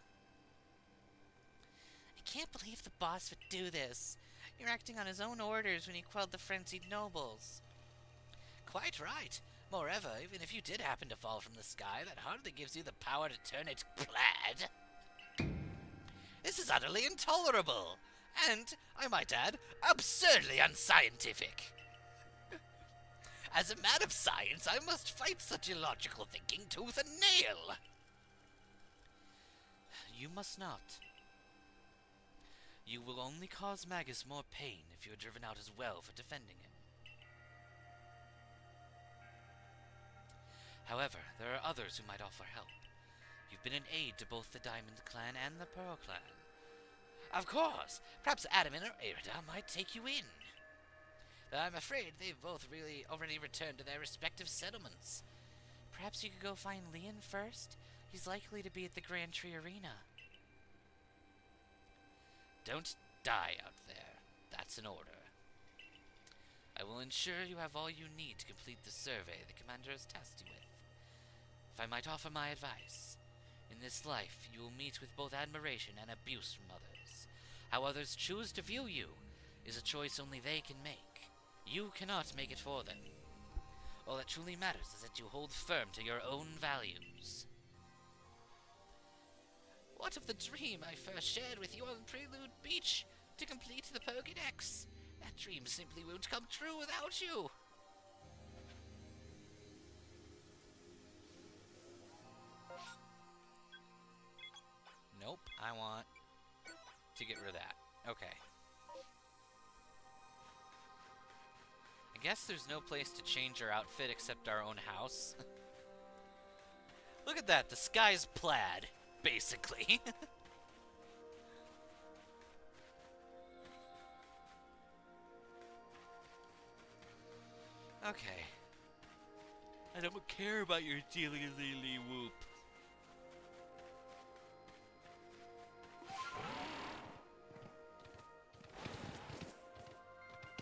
Speaker 4: I can't believe the boss would do this. You're acting on his own orders when he quelled the frenzied nobles.
Speaker 1: Quite right. Moreover, even if you did happen to fall from the sky, that hardly gives you the power to turn it plaid. This is utterly intolerable. And, I might add, absurdly unscientific. As a man of science, I must fight such illogical thinking tooth and nail.
Speaker 2: You must not. You will only cause Magus more pain if you are driven out as well for defending him. However, there are others who might offer help. You've been an aid to both the Diamond Clan and the Pearl Clan.
Speaker 1: Of course. Perhaps Adamin or Irida might take you in. Though I'm afraid they've both really already returned to their respective settlements.
Speaker 4: Perhaps you could go find Leon first? He's likely to be at the Grand Tree Arena.
Speaker 1: Don't die out there. That's an order.
Speaker 2: I will ensure you have all you need to complete the survey the commander has tasked you with. If I might offer my advice, in this life you will meet with both admiration and abuse from others. How others choose to view you is a choice only they can make. You cannot make it for them. All that truly matters is that you hold firm to your own values.
Speaker 1: What of the dream I first shared with you on Prelude Beach to complete the Pokédex? That dream simply won't come true without you.
Speaker 2: Nope, I want to get rid of that. Okay. I guess there's no place to change our outfit except our own house. Look at that, the sky's plaid, basically. Okay. I don't care about your dilly-lily whoop.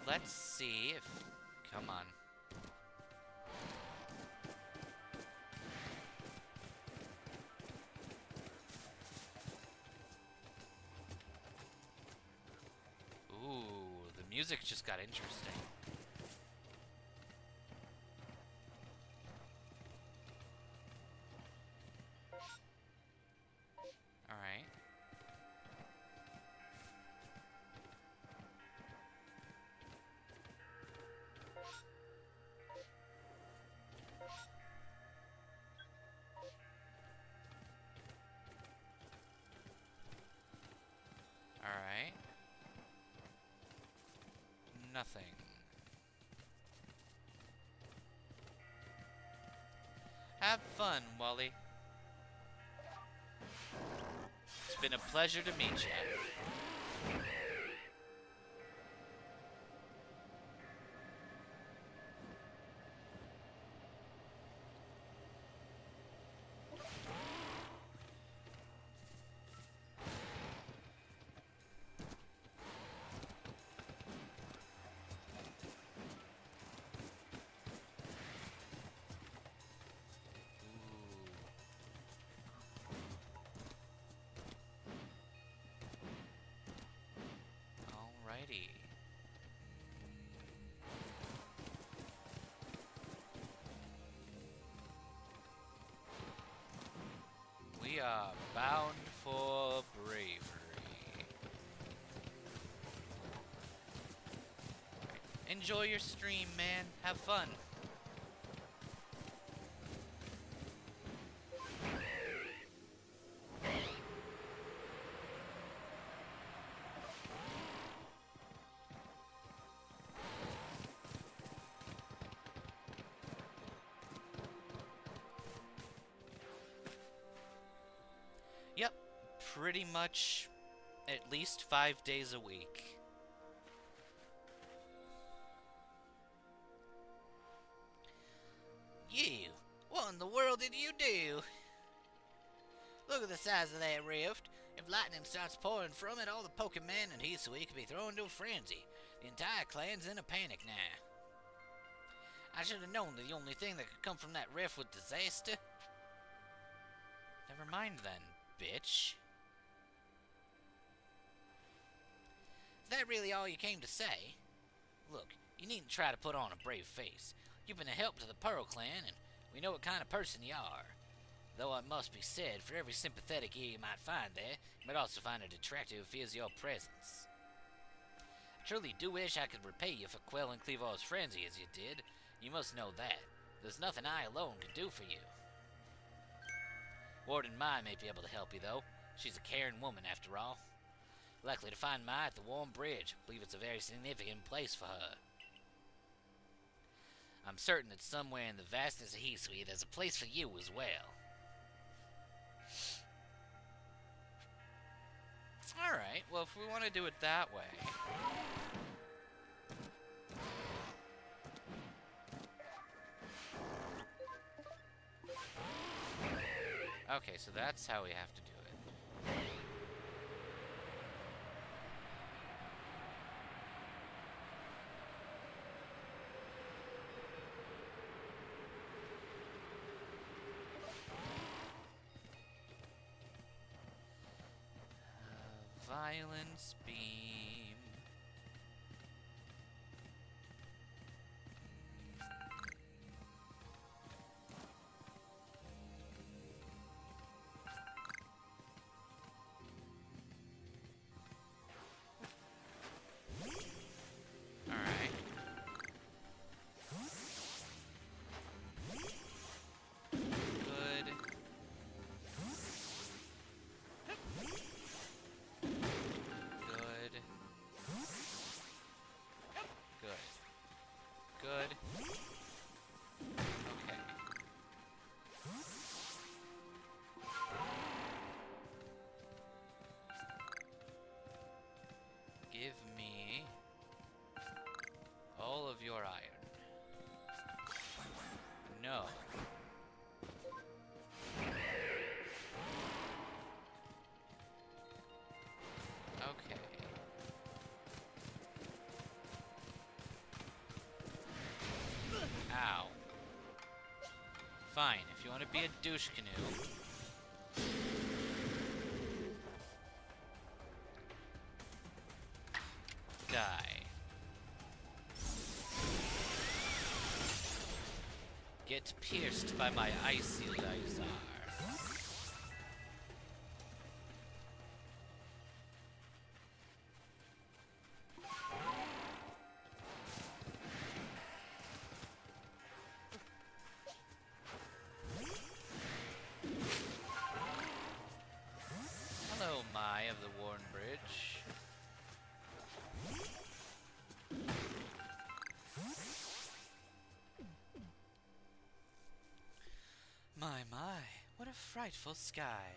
Speaker 2: Let's see if... Come on. Ooh, the music just got interesting. Alright. Alright. Nothing. Have fun, Wally. It's been a pleasure to meet you. Alrighty. We are bound for bravery. Enjoy your stream, man. Have fun. Yep, pretty much at least 5 days a week.
Speaker 1: You! What in the world did you do? Look at the size of that rift. If lightning starts pouring from it, all the Pokemon and Hisuian could be thrown into a frenzy. The entire clan's in a panic now. I should have known that the only thing that could come from that rift was disaster.
Speaker 2: Never mind then, bitch.
Speaker 1: Is that really all you came to say? Look, you needn't try to put on a brave face. You've been a help to the Pearl Clan, and we know what kind of person you are. Though it must be said, for every sympathetic ear you might find there, you might also find it attractive who feels your presence. I truly do wish I could repay you for quelling Cleavor's frenzy as you did. You must know that. There's nothing I alone could do for you. Warden Mai may be able to help you, though. She's a caring woman, after all. Likely to find Mai at the Warm Bridge. I believe it's a very significant place for her. I'm certain that somewhere in the vastness of Hisuian there's a place for you as well.
Speaker 2: Alright, well, if we want to do it that way... Okay, so that's how we have to do it. Violence beam. All right. Good. Good. Okay. Give me all of your iron. No. Okay. Ow. Fine, if you want to be a douche canoe. Die. Get pierced by my icy laser. Hello, Mai of the Warren Bridge. My, what a frightful sky.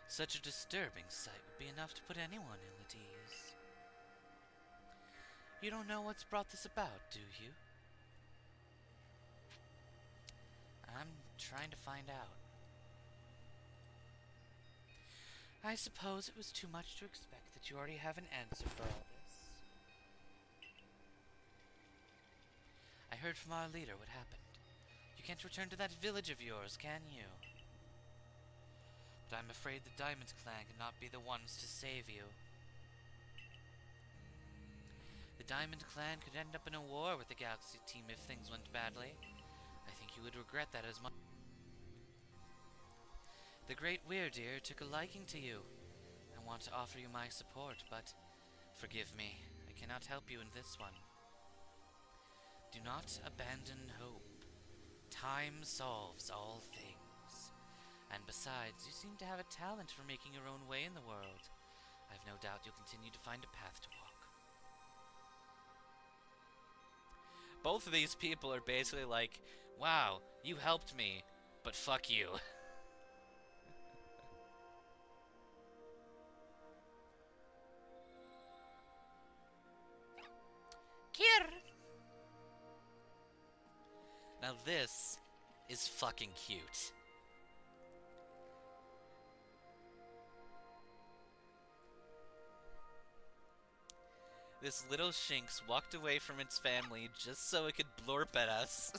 Speaker 2: Such a disturbing sight would be enough to put anyone ill at ease. You don't know what's brought this about, do you? I'm trying to find out. I suppose it was too much to expect that you already have an answer for all this. I heard from our leader what happened. You can't return to that village of yours, can you? But I'm afraid the Diamond Clan cannot be the ones to save you. The Diamond Clan could end up in a war with the Galaxy team if things went badly. I think you would regret that as much. The Great Weirdeer took a liking to you. want to offer you my support, but forgive me, I cannot help you in this one. Do not abandon hope. Time solves all things. And besides, you seem to have a talent for making your own way in the world. I've no doubt you'll continue to find a path to walk. Both of these people are basically like, wow, you helped me, but fuck you.
Speaker 4: Kir!
Speaker 2: Now this is fucking cute. This little Shinx walked away from its family just so it could blorp at us.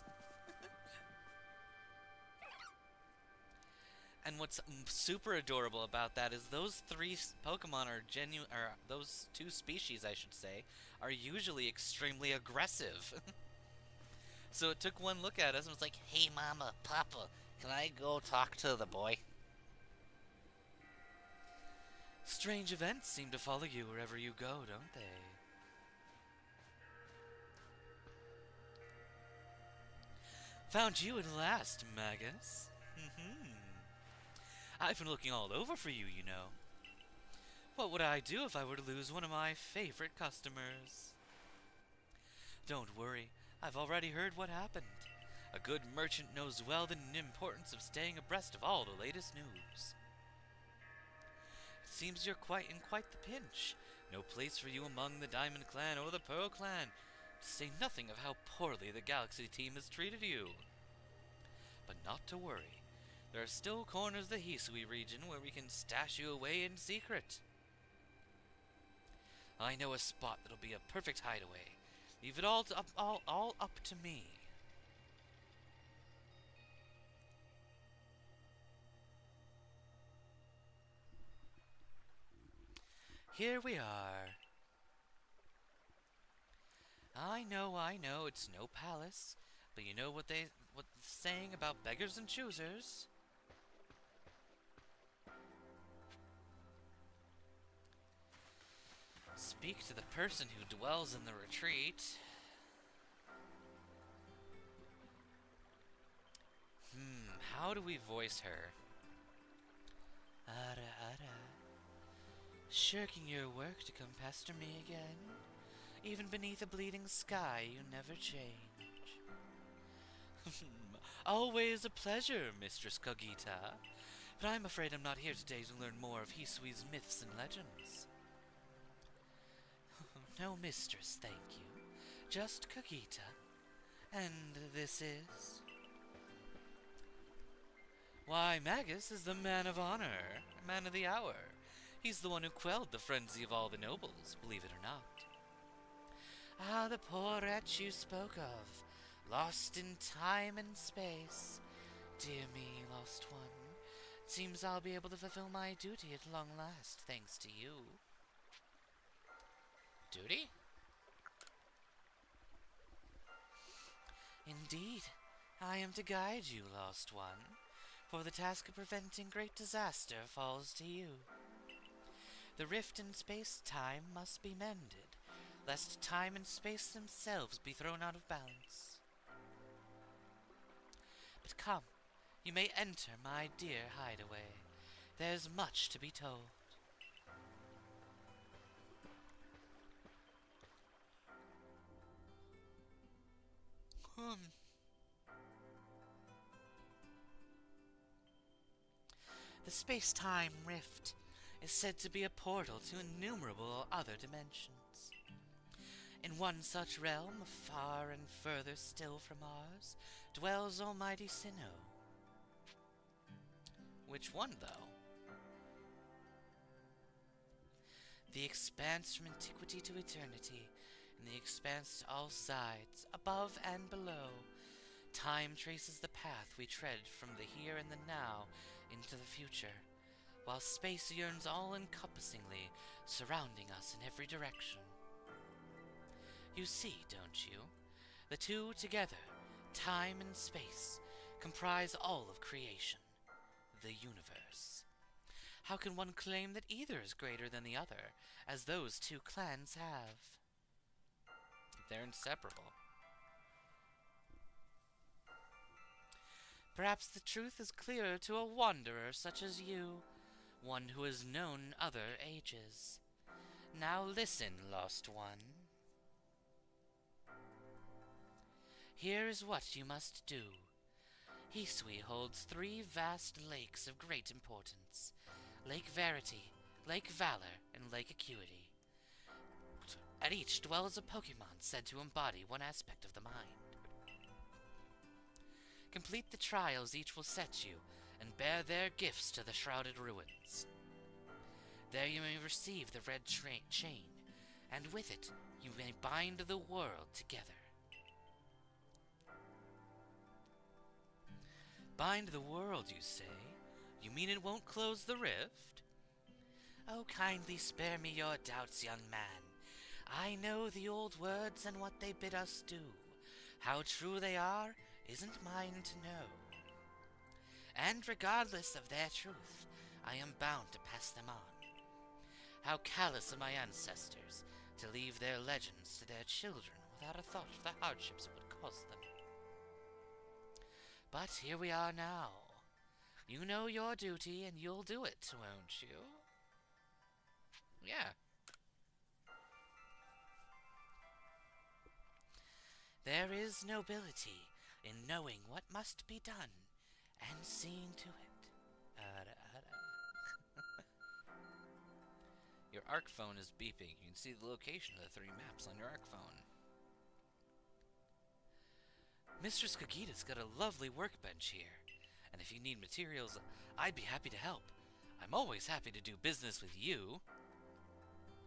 Speaker 2: And what's super adorable about that is those three Pokemon are those two species, I should say, are usually extremely aggressive. So it took one look at us and was like,
Speaker 4: Hey, Mama, Papa, can I go talk to the boy?
Speaker 2: strange events seem to follow you wherever you go, don't they? Found you at last, Magus. I've been looking all over for you, you know. What would I do if I were to lose one of my favorite customers? Don't worry, I've already heard what happened. A good merchant knows well the importance of staying abreast of all the latest news. It seems you're in quite the pinch. No place for you among the Diamond Clan or the Pearl Clan, to say nothing of how poorly the Galaxy team has treated you. But not to worry. There are still corners of the Hisui region where we can stash you away in secret. I know a spot that'll be a perfect hideaway. Leave it all up to me. Here we are. I know, it's no palace, but you know what they're saying about beggars and choosers. Speak to the person who dwells in the retreat. How do we voice her? Ara. Shirking your work to come pester me again? Even beneath a bleeding sky, you never change. Always a pleasure, Mistress Kogita. But I'm afraid I'm not here today to learn more of Hisui's myths and legends. No mistress, thank you. Just Kogita. And this is... Why, Magus is the man of honor, man of the hour. He's the one who quelled the frenzy of all the nobles, believe it or not. Ah, the poor wretch you spoke of, lost in time and space. Dear me, lost one. It seems I'll be able to fulfill my duty at long last, thanks to you.
Speaker 1: Duty?
Speaker 2: Indeed, I am to guide you, lost one, for the task of preventing great disaster falls to you. The rift in space-time must be mended, lest time and space themselves be thrown out of balance. But come, you may enter my dear hideaway. There's much to be told. The space-time rift is said to be a portal to innumerable other dimensions. In one such realm, far and further still from ours, dwells almighty Sinnoh. Which one, though? The expanse from antiquity to eternity, and the expanse to all sides, above and below. Time traces the path we tread from the here and the now into the future, while space yearns all-encompassingly, surrounding us in every direction. You see, don't you? The two together, time and space, comprise all of creation, the universe. How can one claim that either is greater than the other, as those two clans have? They're inseparable. Perhaps the truth is clearer to a wanderer such as you, one who has known other ages. Now listen, lost one. Here is what you must do. Hisui holds 3 vast lakes of great importance. Lake Verity, Lake Valor, and Lake Acuity. At each dwells a Pokémon said to embody one aspect of the mind. Complete the trials each will set you, and bear their gifts to the Shrouded Ruins. There you may receive the red chain, and with it you may bind the world together. Bind the world, you say? You mean it won't close the rift? Oh, kindly spare me your doubts, young man. I know the old words and what they bid us do. How true they are isn't mine to know. And regardless of their truth, I am bound to pass them on. How callous are my ancestors to leave their legends to their children without a thought of the hardships it would cause them. But here we are now. You know your duty and you'll do it, won't you? Yeah. There is nobility in knowing what must be done and seeing to it. Your ARC phone is beeping. You can see the location of the 3 maps on your ARC phone. Mistress Kagita's got a lovely workbench here, and if you need materials, I'd be happy to help. I'm always happy to do business with you.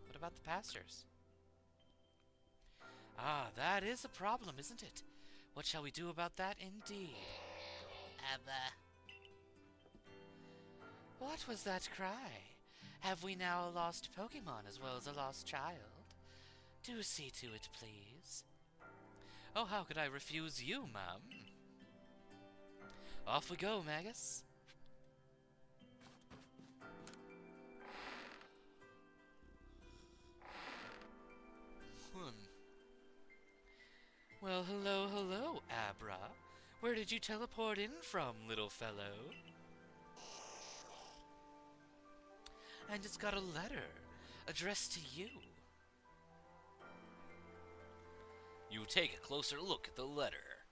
Speaker 2: What about the pastors? Ah, that is a problem, isn't it? What shall we do about that, indeed? What was that cry? Have we now a lost Pokemon as well as a lost child? Do see to it, please. Oh, how could I refuse you, ma'am? Off we go, Magus. Well, hello, Abra. Where did you teleport in from, little fellow? And it's got a letter addressed to you. You take a closer look at the letter.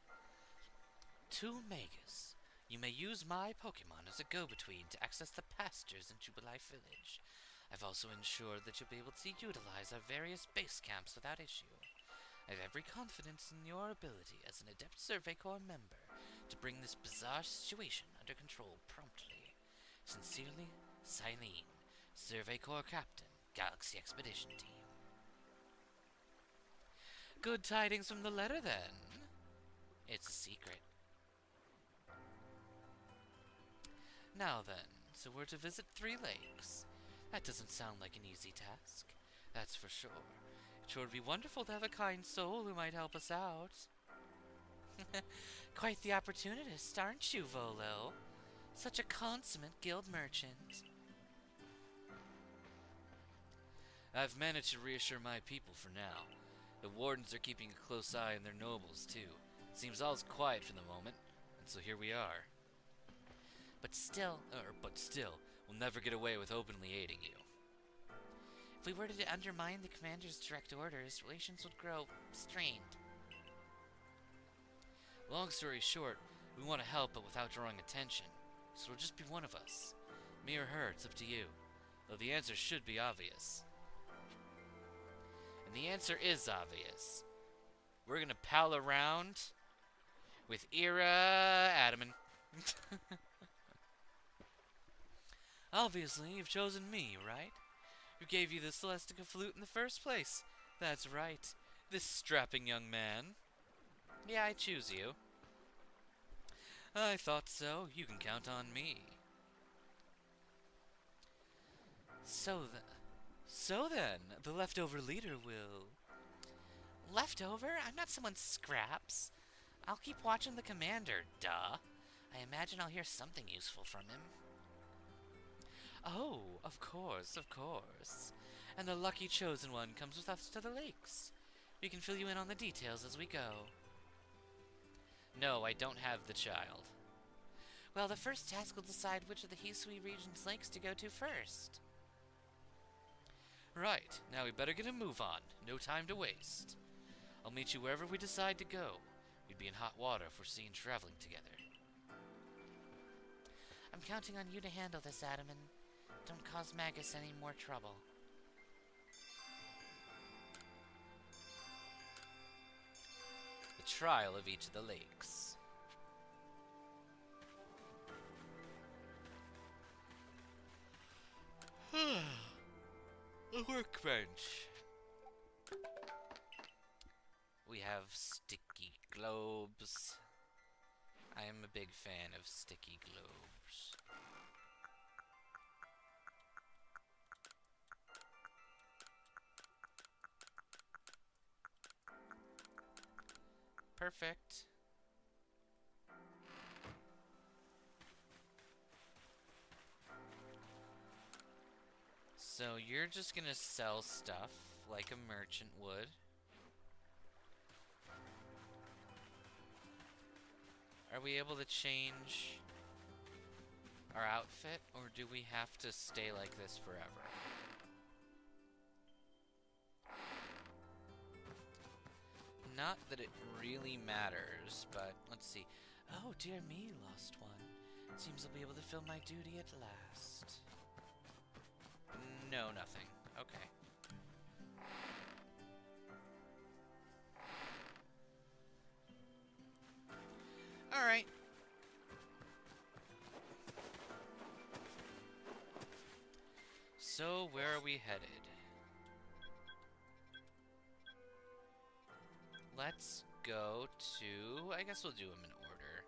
Speaker 2: To Magus, you may use my Pokemon as a go-between to access the pastures in Jubilee Village. I've also ensured that you'll be able to utilize our various base camps without issue. I have every confidence in your ability as an adept Survey Corps member to bring this bizarre situation under control promptly. Sincerely, Silene, Survey Corps Captain, Galaxy Expedition Team. Good tidings from the letter, then. It's a secret. Now then, so we're to visit 3 lakes. That doesn't sound like an easy task, that's for sure. It sure would be wonderful to have a kind soul who might help us out. Quite the opportunist, aren't you, Volo? Such a consummate guild merchant.
Speaker 3: I've managed to reassure my people for now. The wardens are keeping a close eye on their nobles, too. Seems all's quiet for the moment, and so here we are.
Speaker 2: But still,
Speaker 3: We'll never get away with openly aiding you.
Speaker 2: if we were to undermine the commander's direct orders, relations would grow strained.
Speaker 3: Long story short, we want to help but without drawing attention, so it'll just be one of us. Me or her, it's up to you. Though the answer should be obvious. And the answer is obvious. We're gonna pal around with Ira Adaman. Obviously, you've chosen me, right? Who gave you the Celestica flute in the first place? That's right, this strapping young man. Yeah, I choose you. I thought so. You can count on me. So then, the leftover leader will...
Speaker 2: Leftover? I'm not someone's scraps. I'll keep watching the commander, duh. I imagine I'll hear something useful from him. Oh, of course, of course. And the lucky chosen one comes with us to the lakes. We can fill you in on the details as we go. No, I don't have the child.
Speaker 4: Well, the first task will decide which of the Hisuian region's lakes to go to first.
Speaker 2: Right, now we better get a move on. No time to waste. I'll meet you wherever we decide to go. We'd be in hot water if we're seen traveling together.
Speaker 4: I'm counting on you to handle this, Adaman. Don't cause Magus any more trouble.
Speaker 2: The trial of each of the lakes. A workbench. We have sticky globes. I am a big fan of sticky globes. Perfect. So you're just gonna sell stuff like a merchant would. Are we able to change our outfit, or do we have to stay like this forever? Not that it really matters, but let's see. Oh, dear me, lost one. Seems I'll be able to fill my duty at last. No, nothing. Okay. Alright. So, where are we headed? Let's go to... I guess we'll do them in order.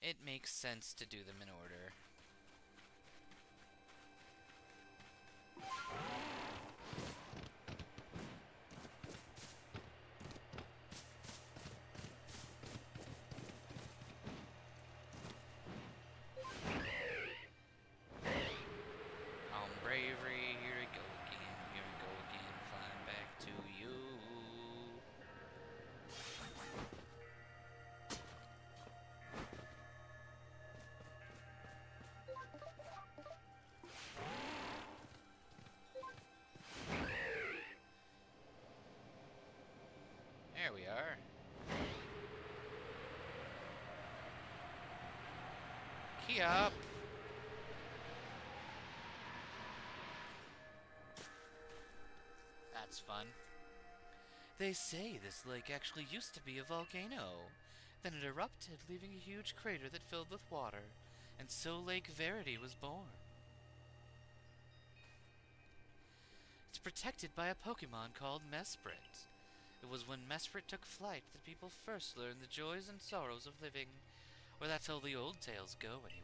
Speaker 2: It makes sense to do them in order. Bravery, here we go again, flying back to you. There we are. Key up. That's fun. They say this lake actually used to be a volcano. Then it erupted, leaving a huge crater that filled with water, and so Lake Verity was born. It's protected by a Pokemon called Mesprit. It was when Mesprit took flight that people first learned the joys and sorrows of living, or that's how the old tales go anyway.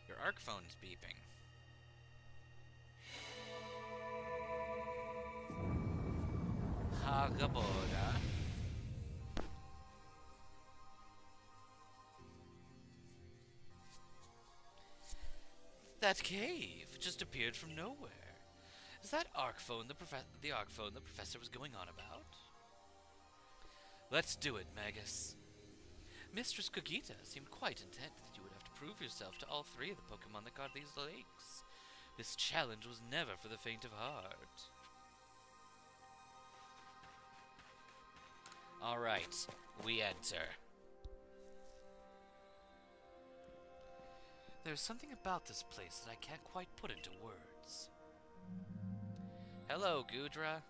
Speaker 2: Your arc phone's beeping. Hagaboda. That cave just appeared from nowhere. Is that arc phone the arc phone the professor was going on about? Let's do it, Magus. Mistress Kogita seemed quite intent that you would have to prove yourself to all three of the Pokemon that guard these lakes. This challenge was never for the faint of heart. Alright, we enter. There's something about this place that I can't quite put into words. Hello, Goodra.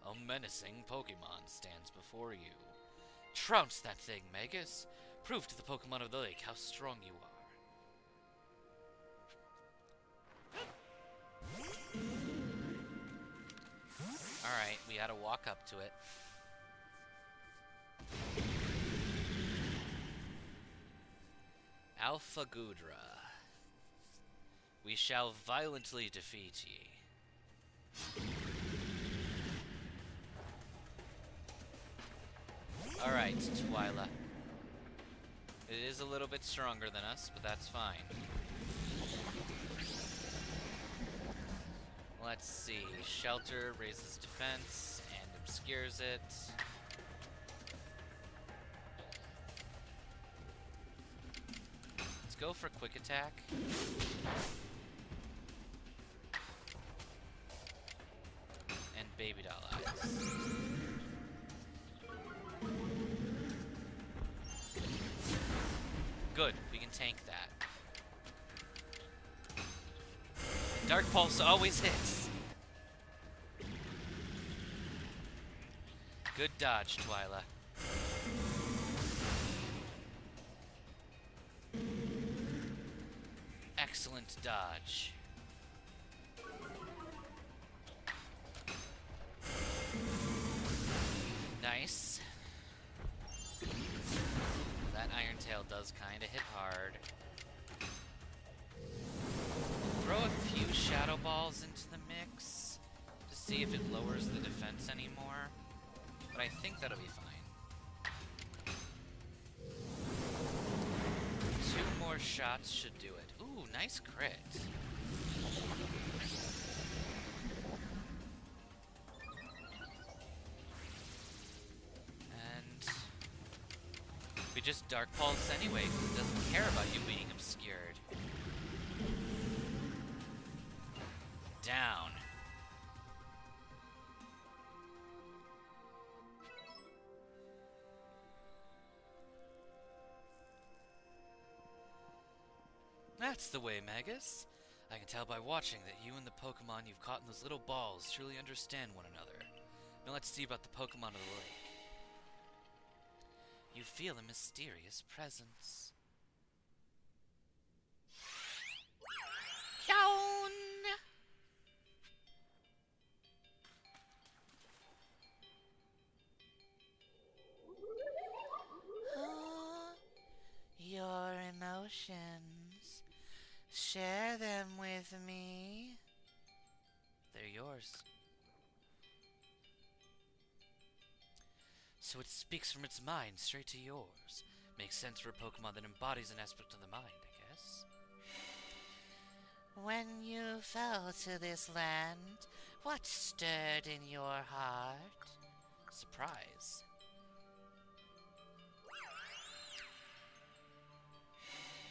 Speaker 2: A menacing Pokemon stands before you. Trounce that thing, Magus. Prove to the Pokemon of the lake how strong you are. Alright, we gotta walk up to it. Alpha Goodra. We shall violently defeat ye. Alright, Twyla. It is a little bit stronger than us, but that's fine. Let's see. Shelter raises defense and obscures it. Let's go for quick attack. And baby doll eyes. Good, we can tank that. Dark Pulse always hits. Good dodge, Twyla. Excellent dodge. Nice. That Iron Tail does kinda hit hard. Throw a few Shadow Balls into the mix to see if it lowers the defense anymore. But I think that'll be fine. 2 more shots should do it. Ooh, nice crit. And we just Dark Pulse anyway, because it doesn't care about you being obscured. Down. That's the way, Magus. I can tell by watching that you and the Pokemon you've caught in those little balls truly understand one another. Now let's see about the Pokemon of the lake. You feel a mysterious presence.
Speaker 4: Yawn! Your emotions. Share them with me.
Speaker 2: They're yours. So it speaks from its mind straight to yours. Makes sense for a Pokemon that embodies an aspect of the mind, I guess.
Speaker 4: When you fell to this land, what stirred in your heart?
Speaker 2: Surprise.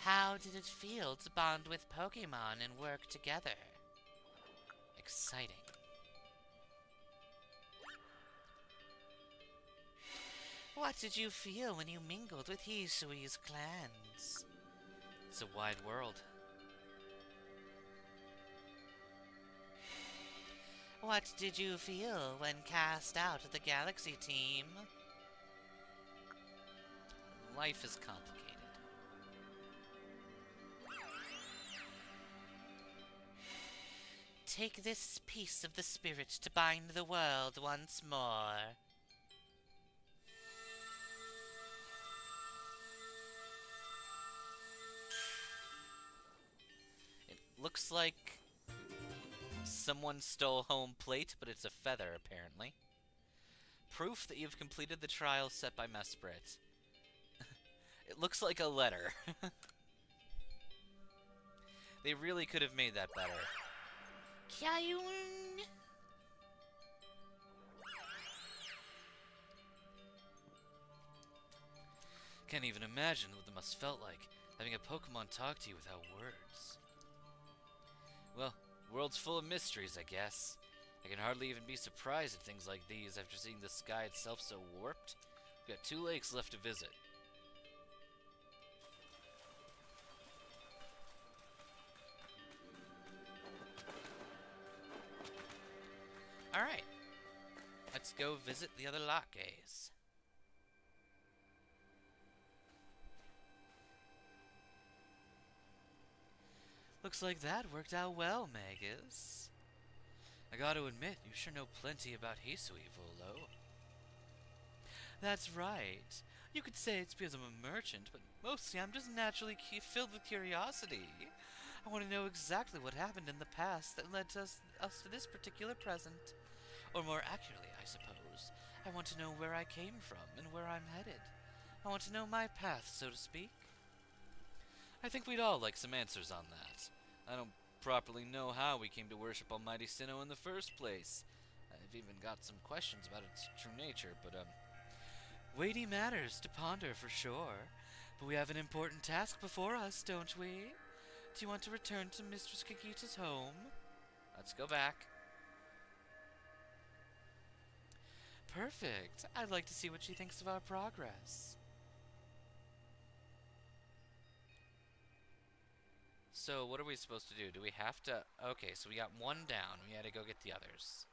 Speaker 4: How did it feel to bond with Pokemon and work together?
Speaker 2: Exciting.
Speaker 4: What did you feel when you mingled with Hisuian's clans?
Speaker 2: It's a wide world.
Speaker 4: What did you feel when cast out of the Galaxy team?
Speaker 2: Life is complicated.
Speaker 4: Take this piece of the spirit to bind the world once more.
Speaker 2: It looks like someone stole home plate, but it's a feather, apparently. Proof that you've completed the trial set by Mesprit. It looks like a letter. They really could have made that better.
Speaker 4: Kyun!
Speaker 2: Can't even imagine what it must felt like, having a Pokemon talk to you without words. Well, the world's full of mysteries, I guess. I can hardly even be surprised at things like these after seeing the sky itself so warped. We've got 2 lakes left to visit. Alright. Let's go visit the other Latkes. Looks like that worked out well, Magus. I gotta admit, you sure know plenty about Hisui, Volo. That's right. You could say it's because I'm a merchant, but mostly I'm just naturally filled with curiosity. I want to know exactly what happened in the past that led us to this particular present. Or more accurately, I suppose, I want to know where I came from and where I'm headed. I want to know my path, so to speak. I think we'd all like some answers on that. I don't properly know how we came to worship Almighty Sinnoh in the first place. I've even got some questions about its true nature, but, weighty matters to ponder for sure. But we have an important task before us, don't we? Do you want to return to Mistress Kikita's home? Let's go back. Perfect. I'd like to see what she thinks of our progress. So, what are we supposed to do? Do we have to... Okay, so we got one down. We had to go get the others.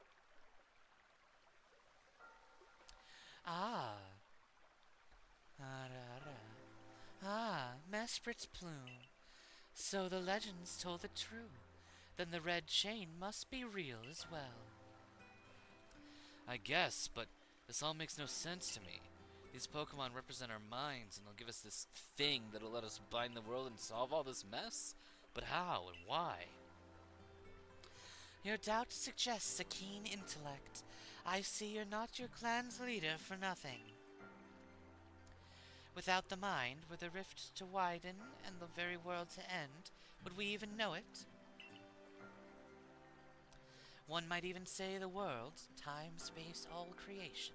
Speaker 2: Mesprit's plume. So the legends told it true. Then the red chain must be real as well. I guess, but this all makes no sense to me. These Pokemon represent our minds, and they'll give us this thing that'll let us bind the world and solve all this mess? But how and why? Your doubt suggests a keen intellect. I see you're not your clan's leader for nothing. Without the mind, were the rift to widen and the very world to end, would we even know it? One might even say the world, time, space, all creation,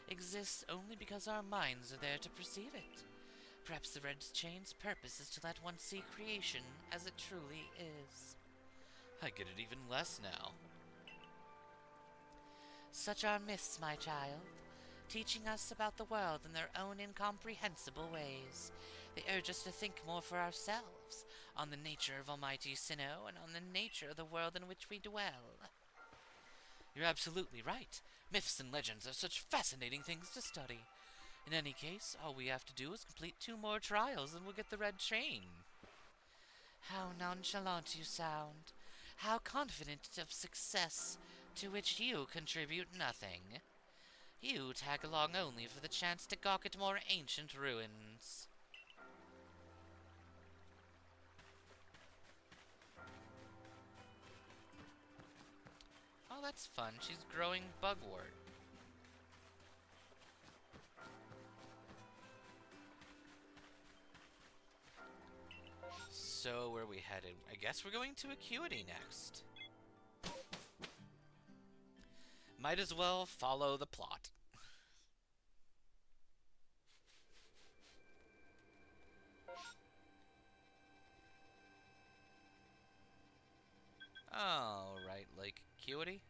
Speaker 2: exists only because our minds are there to perceive it. Perhaps the red chain's purpose is to let one see creation as it truly is. I get it even less now. Such are myths, my child, teaching us about the world in their own incomprehensible ways. They urge us to think more for ourselves, on the nature of Almighty Sinnoh, and on the nature of the world in which we dwell. You're absolutely right. Myths and legends are such fascinating things to study. In any case, all we have to do is complete 2 more trials and we'll get the red chain. How nonchalant you sound. How confident of success, to which you contribute nothing. You tag along only for the chance to gawk at more ancient ruins. Oh, that's fun. She's growing bugwort. So, where are we headed? I guess we're going to Acuity next. Might as well follow the plot. Alright, like Acuity?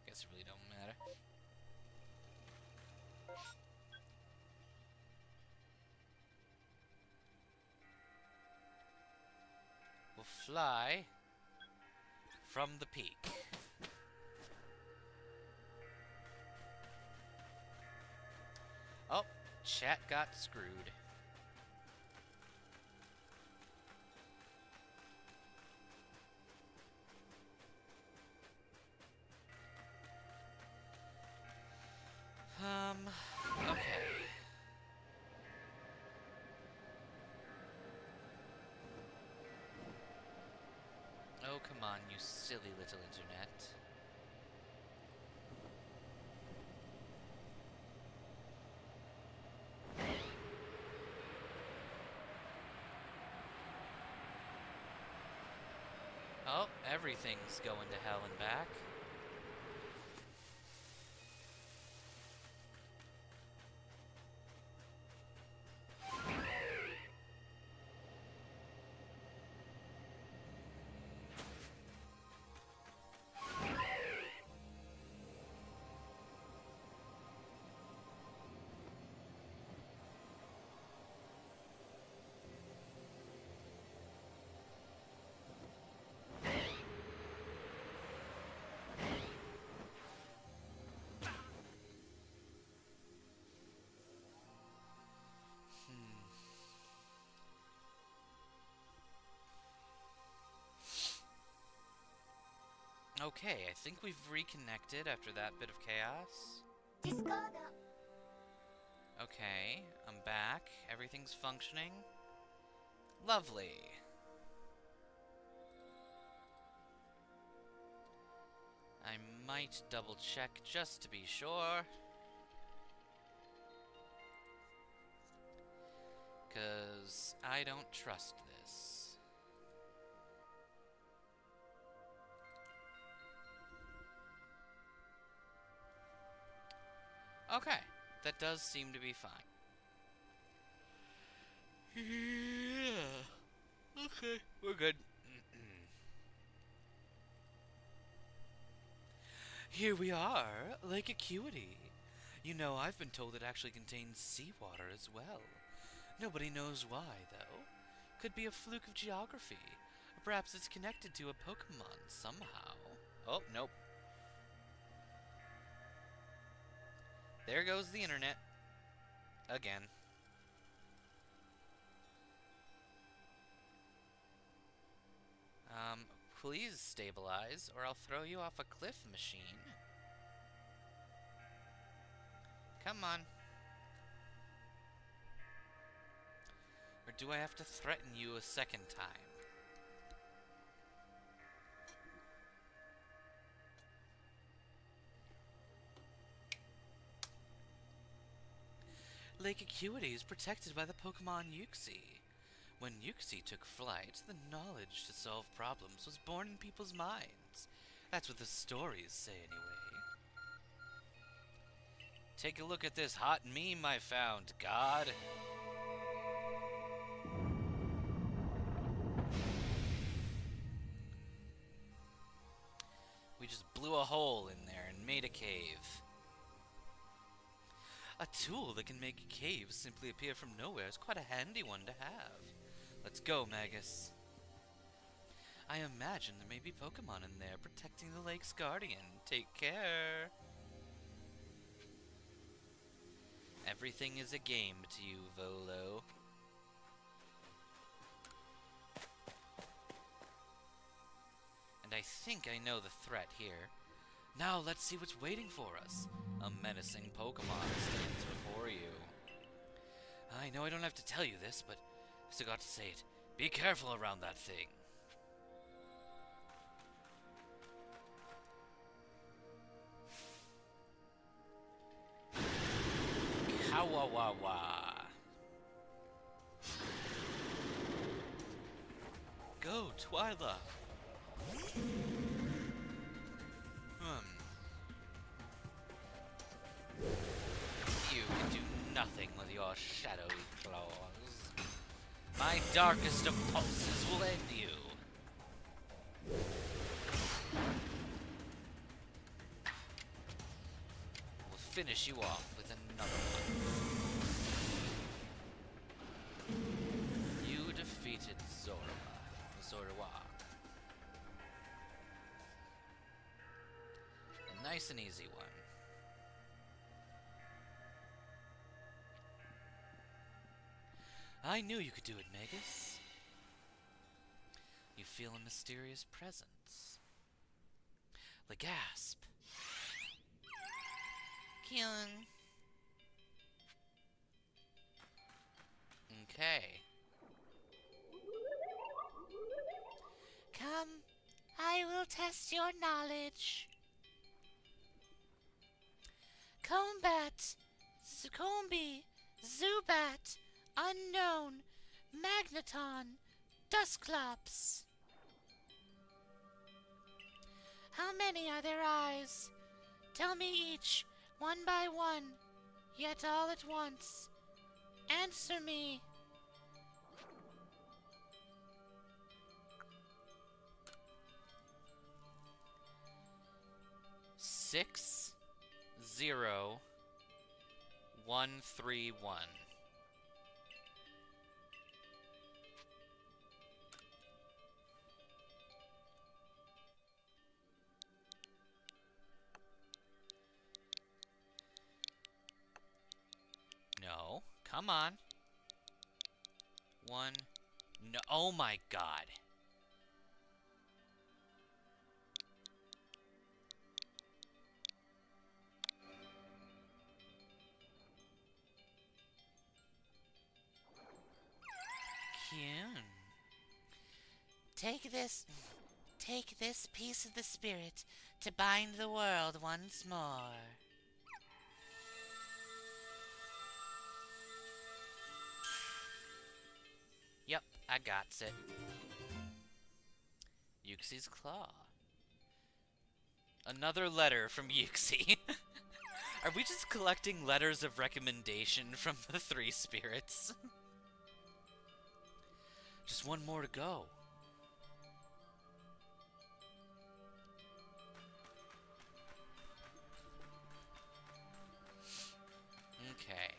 Speaker 2: Guess it really don't matter. We'll fly from the peak. Oh, chat got screwed. Okay. Oh, come on, you silly little internet. Oh, everything's going to hell and back. Okay, I think we've reconnected after that bit of chaos. Okay, I'm back. Everything's functioning. Lovely. might double check just to be sure. 'Cause I don't trust this. Okay, that does seem to be fine. Yeah. Okay, we're good. Here we are, Lake Acuity. You know, I've been told it actually contains seawater as well. Nobody knows why, though. Could be a fluke of geography. Or perhaps it's connected to a Pokemon somehow. Oh, nope. There goes the internet. Again. Please stabilize, or I'll throw you off a cliff, machine. Come on. Or do I have to threaten you a second time? Lake Acuity is protected by the Pokemon Uxie. When Uxie took flight, the knowledge to solve problems was born in people's minds. That's what the stories say, anyway. Take a look at this hot meme I found, God. We just blew a hole in there and made a cave. A tool that can make caves simply appear from nowhere is quite a handy one to have. Let's go, Magus. I imagine there may be Pokemon in there protecting the lake's guardian. Take care. Everything is a game to you, Volo. And I think I know the threat here. Now let's see what's waiting for us. A menacing Pokemon stands before you. I know I don't have to tell you this, but I still got to say it. Be careful around that thing. Kawawawa. Go, Twyla. You can do nothing with your shadowy claws. My darkest of pulses will end you. We'll finish you off with another one. You defeated Zorua. A nice and easy one. I knew you could do it, Magus. You feel a mysterious presence. Legasp.
Speaker 4: Chillin.
Speaker 2: Okay.
Speaker 4: Come, I will test your knowledge. Combat, Zucombi, Zubat, Unknown, Magneton, Dusclops. How many are there eyes? Tell me each, one by one, yet all at once. Answer me.
Speaker 2: Six, 0, 1, 3, 1. No, come on. 1. No, oh my God.
Speaker 4: Take this. Take this piece of the spirit to bind the world once more.
Speaker 2: Yep, I got it. Yuxi's claw. Another letter from Yuxi. Are we just collecting letters of recommendation from the 3 spirits? Just one more to go. Okay.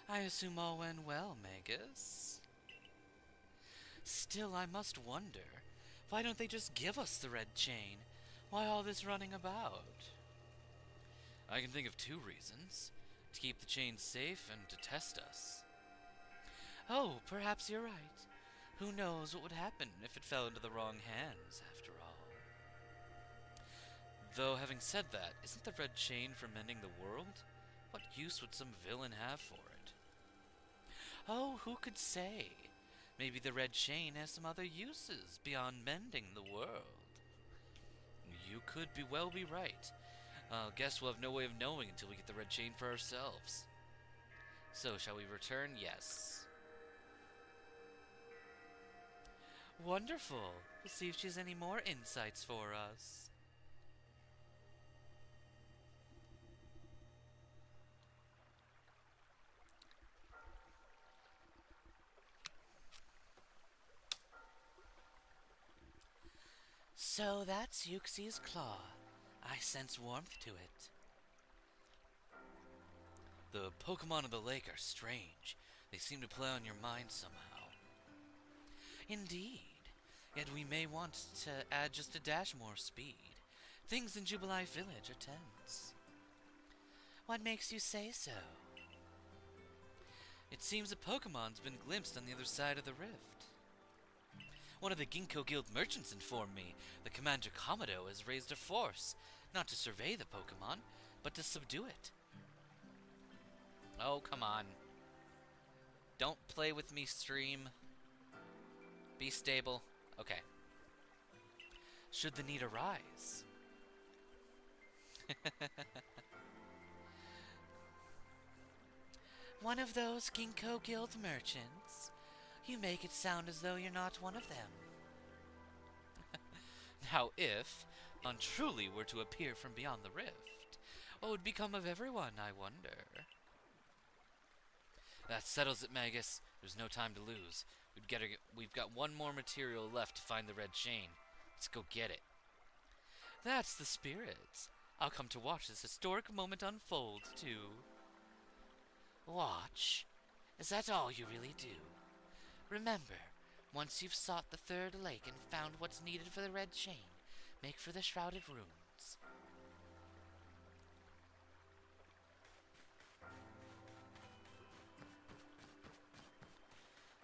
Speaker 2: I assume all went well, Magus. Still, I must wonder, why don't they just give us the red chain? Why all this running about? I can think of 2 reasons. To keep the chain safe and to test us. Oh, perhaps you're right. Who knows what would happen if it fell into the wrong hands, after all. Though, having said that, isn't the red chain for mending the world? What use would some villain have for it? Oh, who could say? Maybe the red chain has some other uses beyond mending the world. You could well be right. Guess we'll have no way of knowing until we get the red chain for ourselves. So, shall we return? Yes. Wonderful. We'll see if she has any more insights for us. So that's Yuxi's claw. I sense warmth to it. The Pokemon of the lake are strange. They seem to play on your mind somehow. Indeed. Yet we may want to add just a dash more speed. Things in Jubilee Village are tense. What makes you say so? It seems a Pokemon's been glimpsed on the other side of the rift. One of the Ginkgo Guild merchants informed me that Commander Komodo has raised a force, not to survey the Pokemon, but to subdue it. Oh, come on. Don't play with me, stream. Be stable. Okay. Should the need arise.
Speaker 4: One of those Ginkgo Guild merchants? You make it sound as though you're not one of them.
Speaker 2: Now if one truly were to appear from beyond the rift, what would become of everyone, I wonder? That settles it, Magus. There's no time to lose. We've got one more material left to find the red chain. Let's go get it. That's the spirit. I'll come to watch this historic moment unfold, too.
Speaker 4: Watch? Is that all you really do? Remember, once you've sought the third lake and found what's needed for the red chain, make for the shrouded ruins.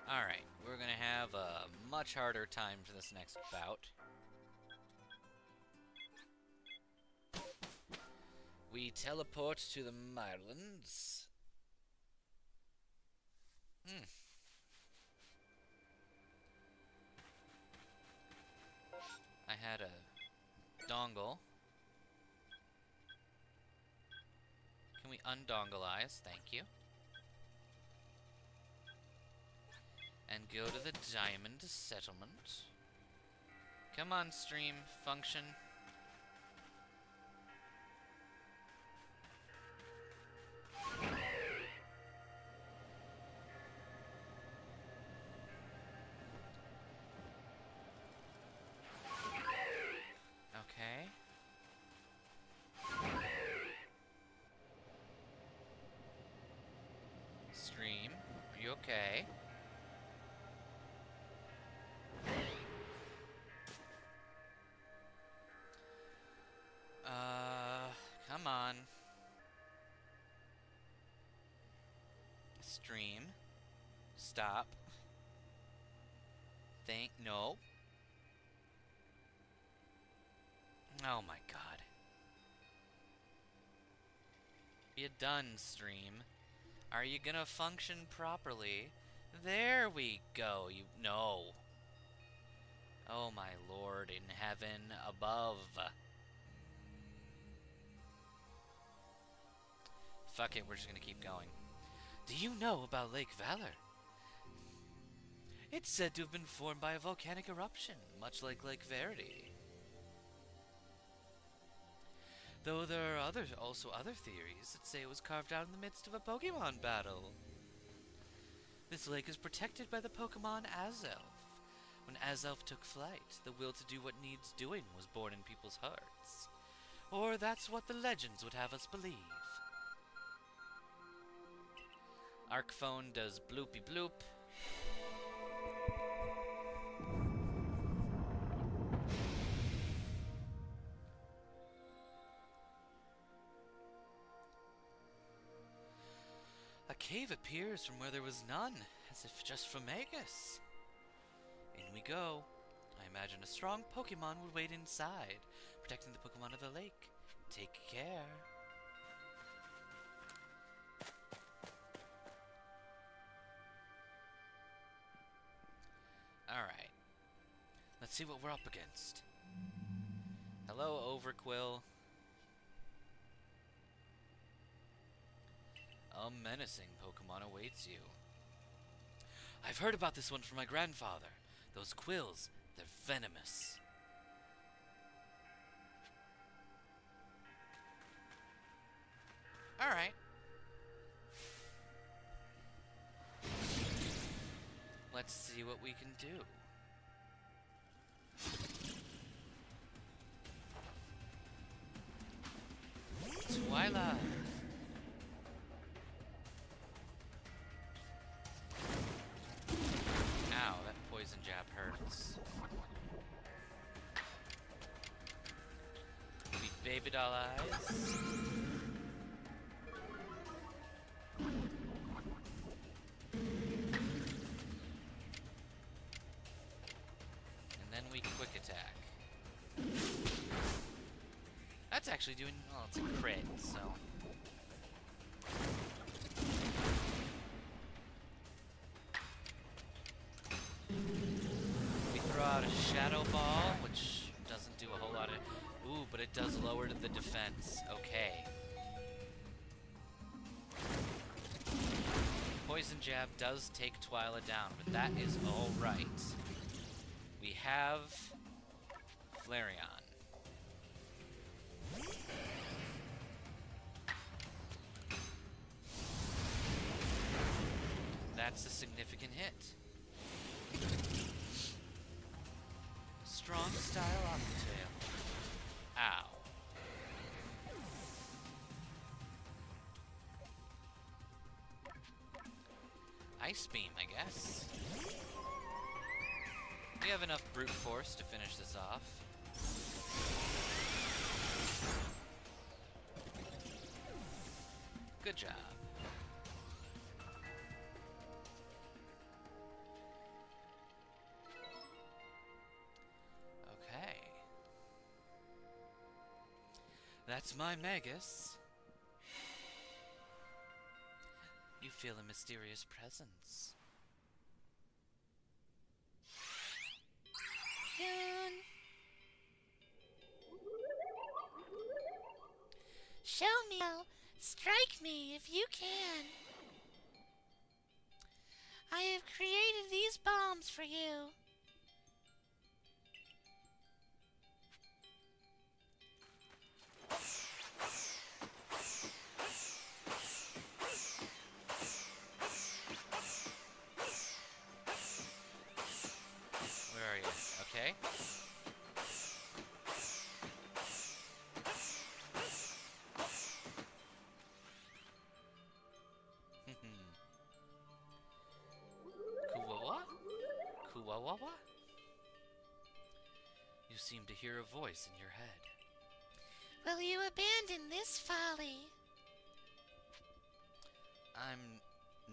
Speaker 2: Alright, we're gonna have a much harder time for this next bout. We teleport to the Icelands. I had a dongle. Can we undongleize? Thank you. And go to the diamond settlement. Come on, stream function. Okay. Stream, are you okay? Come on. Stream. Stop. No. Oh my god. Be done, stream. Are you gonna function properly? There we go. You no. Oh my lord in heaven above. Fuck it, we're just gonna keep going. Do you know about Lake Valor? It's said to have been formed by a volcanic eruption, much like Lake Verity. Though there are also other theories that say it was carved out in the midst of a Pokemon battle. This lake is protected by the Pokemon Azelf. When Azelf took flight, the will to do what needs doing was born in people's hearts. Or that's what the legends would have us believe. Arcphone does bloopy bloop. A cave appears from where there was none, as if just from Magus. In we go. I imagine a strong Pokemon would wait inside, protecting the Pokemon of the lake. Take care. Alright. Let's see what we're up against. Hello, Overquill. A menacing Pokemon awaits you. I've heard about this one from my grandfather. Those quills, they're venomous. Alright. Let's see what we can do. Twyla. Ow, that poison jab hurts. Beat baby doll eyes. And then we quick attack. That's actually doing, well, it's a crit, so. We throw out a Shadow Ball, which doesn't do a whole lot of, ooh, but it does lower the defense. Okay. Poison Jab does take Twyla down, but that is alright. We have Flareon. That's a significant hit. Strong style off the tail. Ow. Ice Beam, I guess. We have enough brute force to finish this off. Good job. Okay. That's my Magus. You feel a mysterious presence.
Speaker 4: Show me. Strike me if you can. I have created these bombs for you.
Speaker 2: Where are you? Okay. Kuwawa? Kuwawawa? You seem to hear a voice in your head.
Speaker 4: Will you abandon this folly?
Speaker 2: I'm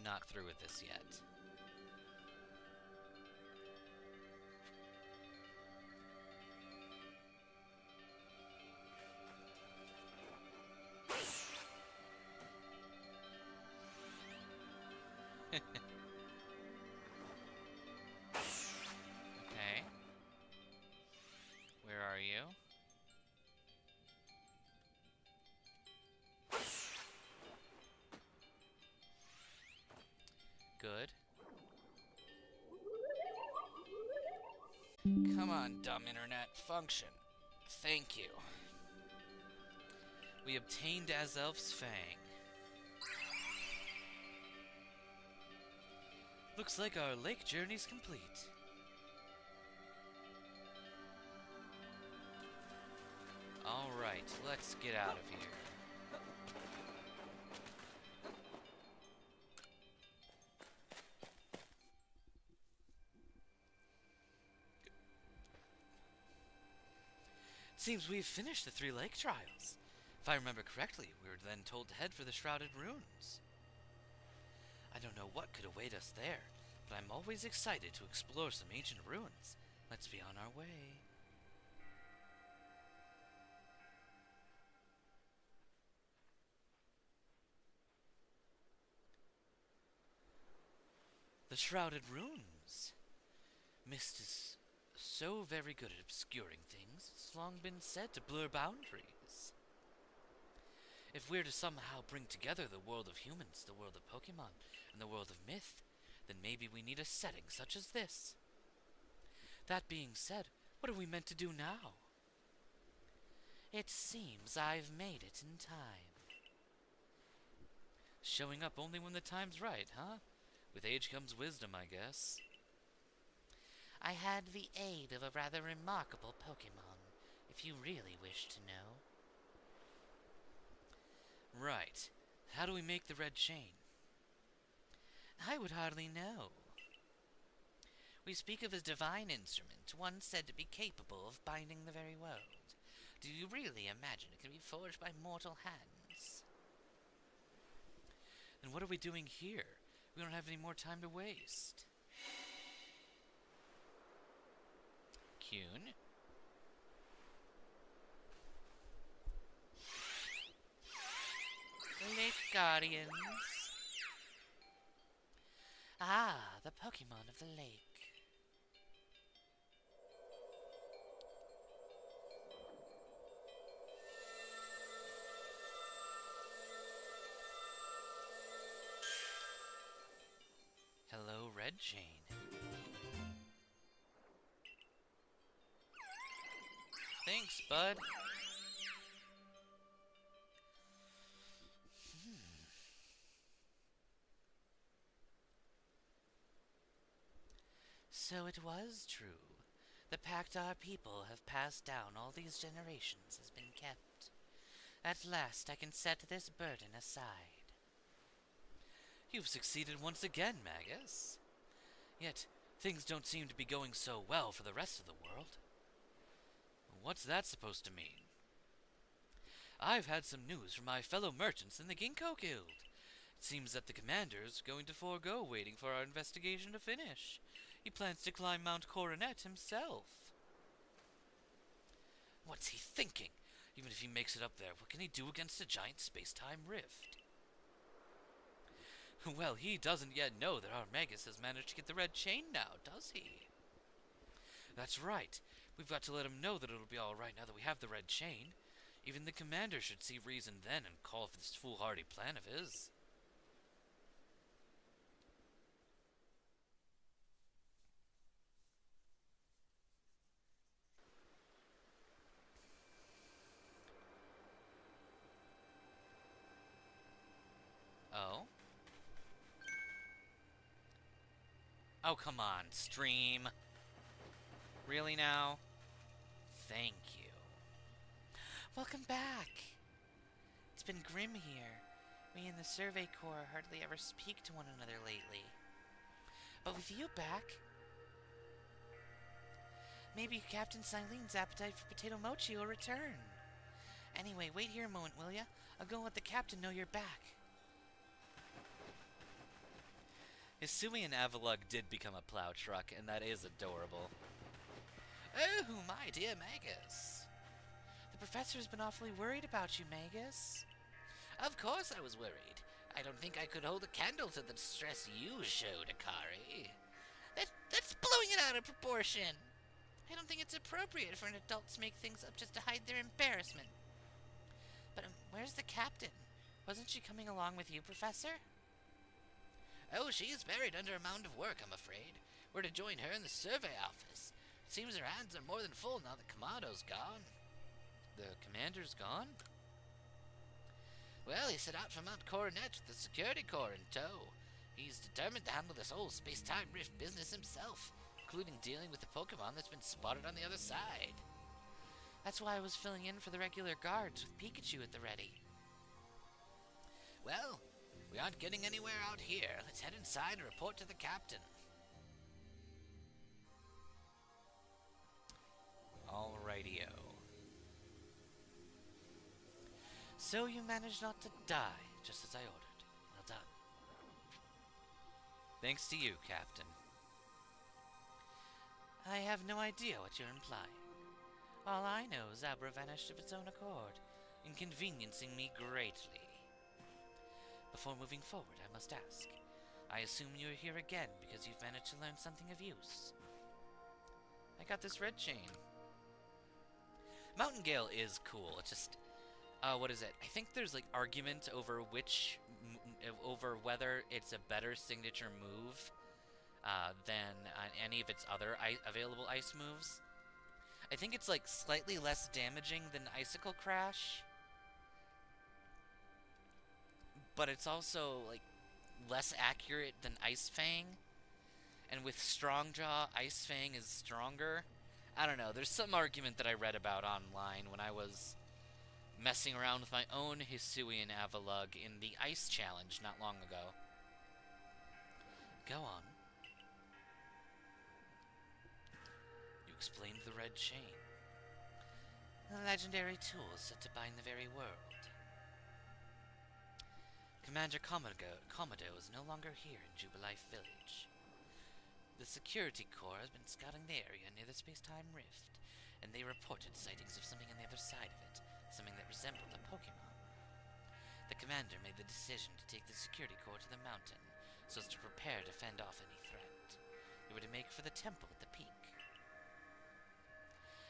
Speaker 2: not through with this yet. good. Come on, dumb internet, function. Thank you. We obtained Azelf's Fang. Looks like our lake journey's complete. Alright, let's get out of here. Seems we've finished the 3 lake trials. If I remember correctly, we were then told to head for the Shrouded Ruins. I don't know what could await us there, but I'm always excited to explore some ancient ruins. Let's be on our way. The Shrouded Ruins. Mist is so very good at obscuring things, it's long been said to blur boundaries. If we're to somehow bring together the world of humans, the world of Pokemon, and the world of myth, then maybe we need a setting such as this. That being said, what are we meant to do now? It seems I've made it in time. Showing up only when the time's right, huh? With age comes wisdom, I guess.
Speaker 4: I had the aid of a rather remarkable Pokemon, if you really wish to know.
Speaker 2: Right. How do we make the red chain?
Speaker 4: I would hardly know. We speak of a divine instrument, one said to be capable of binding the very world. Do you really imagine it can be forged by mortal hands?
Speaker 2: Then what are we doing here? We don't have any more time to waste. Kuhn?
Speaker 4: Lake Guardians. Ah, the Pokemon of the lake.
Speaker 2: Hello, Red Chain. Thanks, bud.
Speaker 4: So it was true. The pact our people have passed down all these generations has been kept. At last I can set this burden aside.
Speaker 2: You've succeeded once again, Magus. Yet, things don't seem to be going so well for the rest of the world. What's that supposed to mean? I've had some news from my fellow merchants in the Ginkgo Guild. It seems that the commander's going to forego waiting for our investigation to finish. He plans to climb Mount Coronet himself. What's he thinking? Even if he makes it up there, what can he do against a giant space-time rift? Well, he doesn't yet know that our Magus has managed to get the red chain now, does he? That's right. We've got to let him know that it'll be alright now that we have the red chain. Even the commander should see reason then and call for this foolhardy plan of his. Oh? Oh, come on, stream. Really now? Thank you.
Speaker 4: Welcome back. It's been grim here. We in the Survey Corps hardly ever speak to one another lately. But with you back, maybe Captain Silene's appetite for potato mochi will return. Anyway, wait here a moment, will ya? I'll go let the captain know you're back.
Speaker 2: Hisuian Avalug did become a plow truck, and that is adorable.
Speaker 4: Oh, my dear Magus. The professor's been awfully worried about you, Magus. Of course I was worried. I don't think I could hold a candle to the distress you showed, Akari. That's blowing it out of proportion. I don't think it's appropriate for an adult to make things up just to hide their embarrassment. But where's the captain? Wasn't she coming along with you, Professor?
Speaker 1: Oh, she's buried under a mound of work, I'm afraid. We're to join her in the survey office. It seems her hands are more than full now that Kamado's gone.
Speaker 2: The commander's gone?
Speaker 1: Well, he set out from Mount Coronet with the security corps in tow. He's determined to handle this whole space-time rift business himself, including dealing with the Pokemon that's been spotted on the other side.
Speaker 2: That's why I was filling in for the regular guards with Pikachu at the ready.
Speaker 1: Well, we aren't getting anywhere out here. Let's head inside and report to the captain.
Speaker 2: Alrighty-o. So you managed not to die, just as I ordered. Well done. Thanks to you, Captain. I have no idea what you're implying. All I know is Abra vanished of its own accord, inconveniencing me greatly. Before moving forward, I must ask. I assume you're here again because you've managed to learn something of use. I got this red chain. Mountain Gale is cool. It's just, what is it? I think there's like argument over over whether it's a better signature move than any of its other available ice moves. I think it's like slightly less damaging than Icicle Crash, but it's also like less accurate than Ice Fang. And with Strong Jaw, Ice Fang is stronger. I don't know, there's some argument that I read about online when I was messing around with my own Hisuian Avalugg in the Ice Challenge not long ago. Go on. You explained the red chain. A legendary tool set to bind the very world. Commander Komodo is no longer here in Jubilife Village. The security corps has been scouting the area near the space-time rift, and they reported sightings of something on the other side of it, something that resembled a Pokemon. The commander made the decision to take the security corps to the mountain, so as to prepare to fend off any threat. They were to make for the temple at the peak.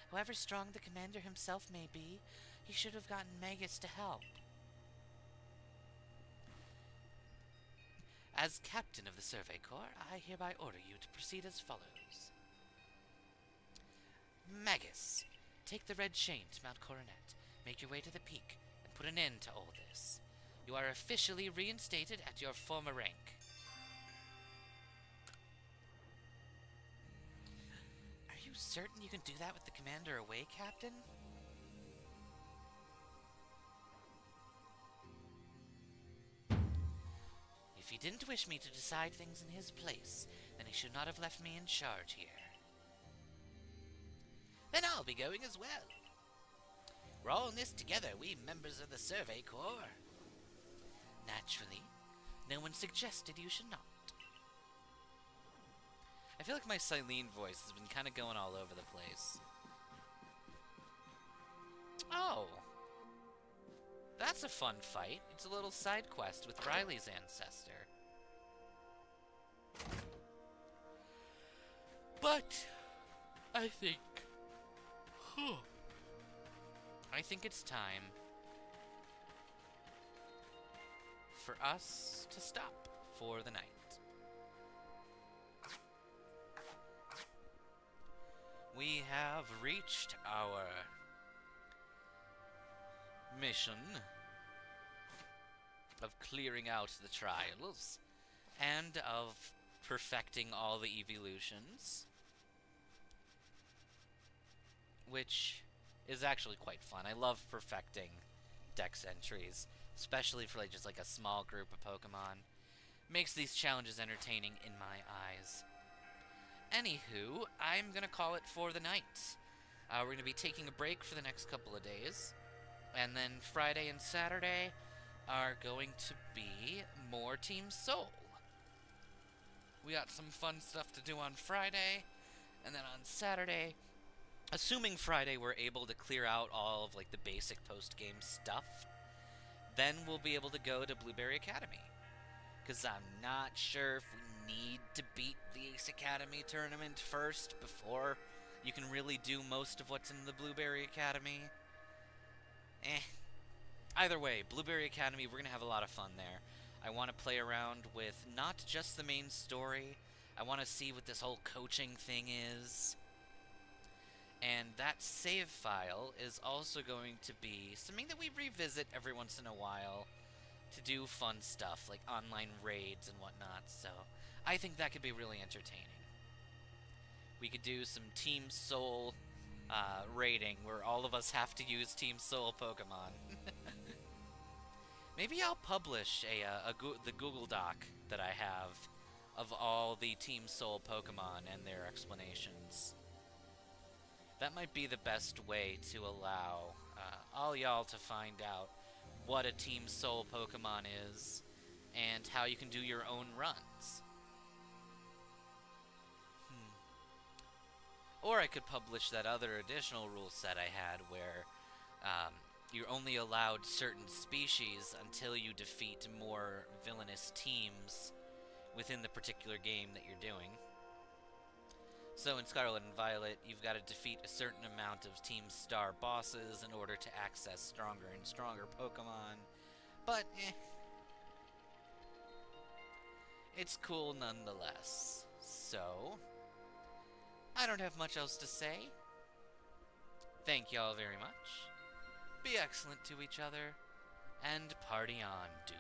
Speaker 2: However strong the commander himself may be, he should have gotten Magus to help. As captain of the Survey Corps, I hereby order you to proceed as follows. Magus, take the red chain to Mount Coronet, make your way to the peak, and put an end to all this. You are officially reinstated at your former rank. Are you certain you can do that with the commander away, Captain? If he didn't wish me to decide things in his place, then he should not have left me in charge here.
Speaker 1: Then I'll be going as well. We're all in this together, we members of the Survey Corps.
Speaker 2: Naturally, no one suggested you should not. I feel like my Silene voice has been kind of going all over the place. Oh. That's a fun fight. It's a little side quest with Riley's ancestor. But I think it's time for us to stop for the night. We have reached our mission of clearing out the trials and of perfecting all the Eeveelutions, which is actually quite fun. I love perfecting dex entries, especially for just like a small group of Pokemon. Makes these challenges entertaining in my eyes. Anywho, I'm gonna call it for the night. We're gonna be taking a break for the next couple of days. And then Friday and Saturday are going to be more Team Soul. We got some fun stuff to do on Friday, and then on Saturday, assuming Friday we're able to clear out all of like the basic post-game stuff, then we'll be able to go to Blueberry Academy. Because I'm not sure if we need to beat the Ace Academy tournament first before you can really do most of what's in the Blueberry Academy. Either way, Blueberry Academy, we're going to have a lot of fun there. I want to play around with not just the main story. I want to see what this whole coaching thing is. And that save file is also going to be something that we revisit every once in a while to do fun stuff, like online raids and whatnot, so I think that could be really entertaining. We could do some Team Soul raiding, where all of us have to use Team Soul Pokemon. Maybe I'll publish the Google Doc that I have of all the Team Soul Pokemon and their explanations. That might be the best way to allow all y'all to find out what a Team Soul Pokemon is and how you can do your own runs. Or I could publish that other additional rule set I had where you're only allowed certain species until you defeat more villainous teams within the particular game that you're doing. So in Scarlet and Violet, you've got to defeat a certain amount of Team Star bosses in order to access stronger and stronger Pokemon. But, it's cool nonetheless. So, I don't have much else to say. Thank y'all very much. Be excellent to each other, and party on, dude.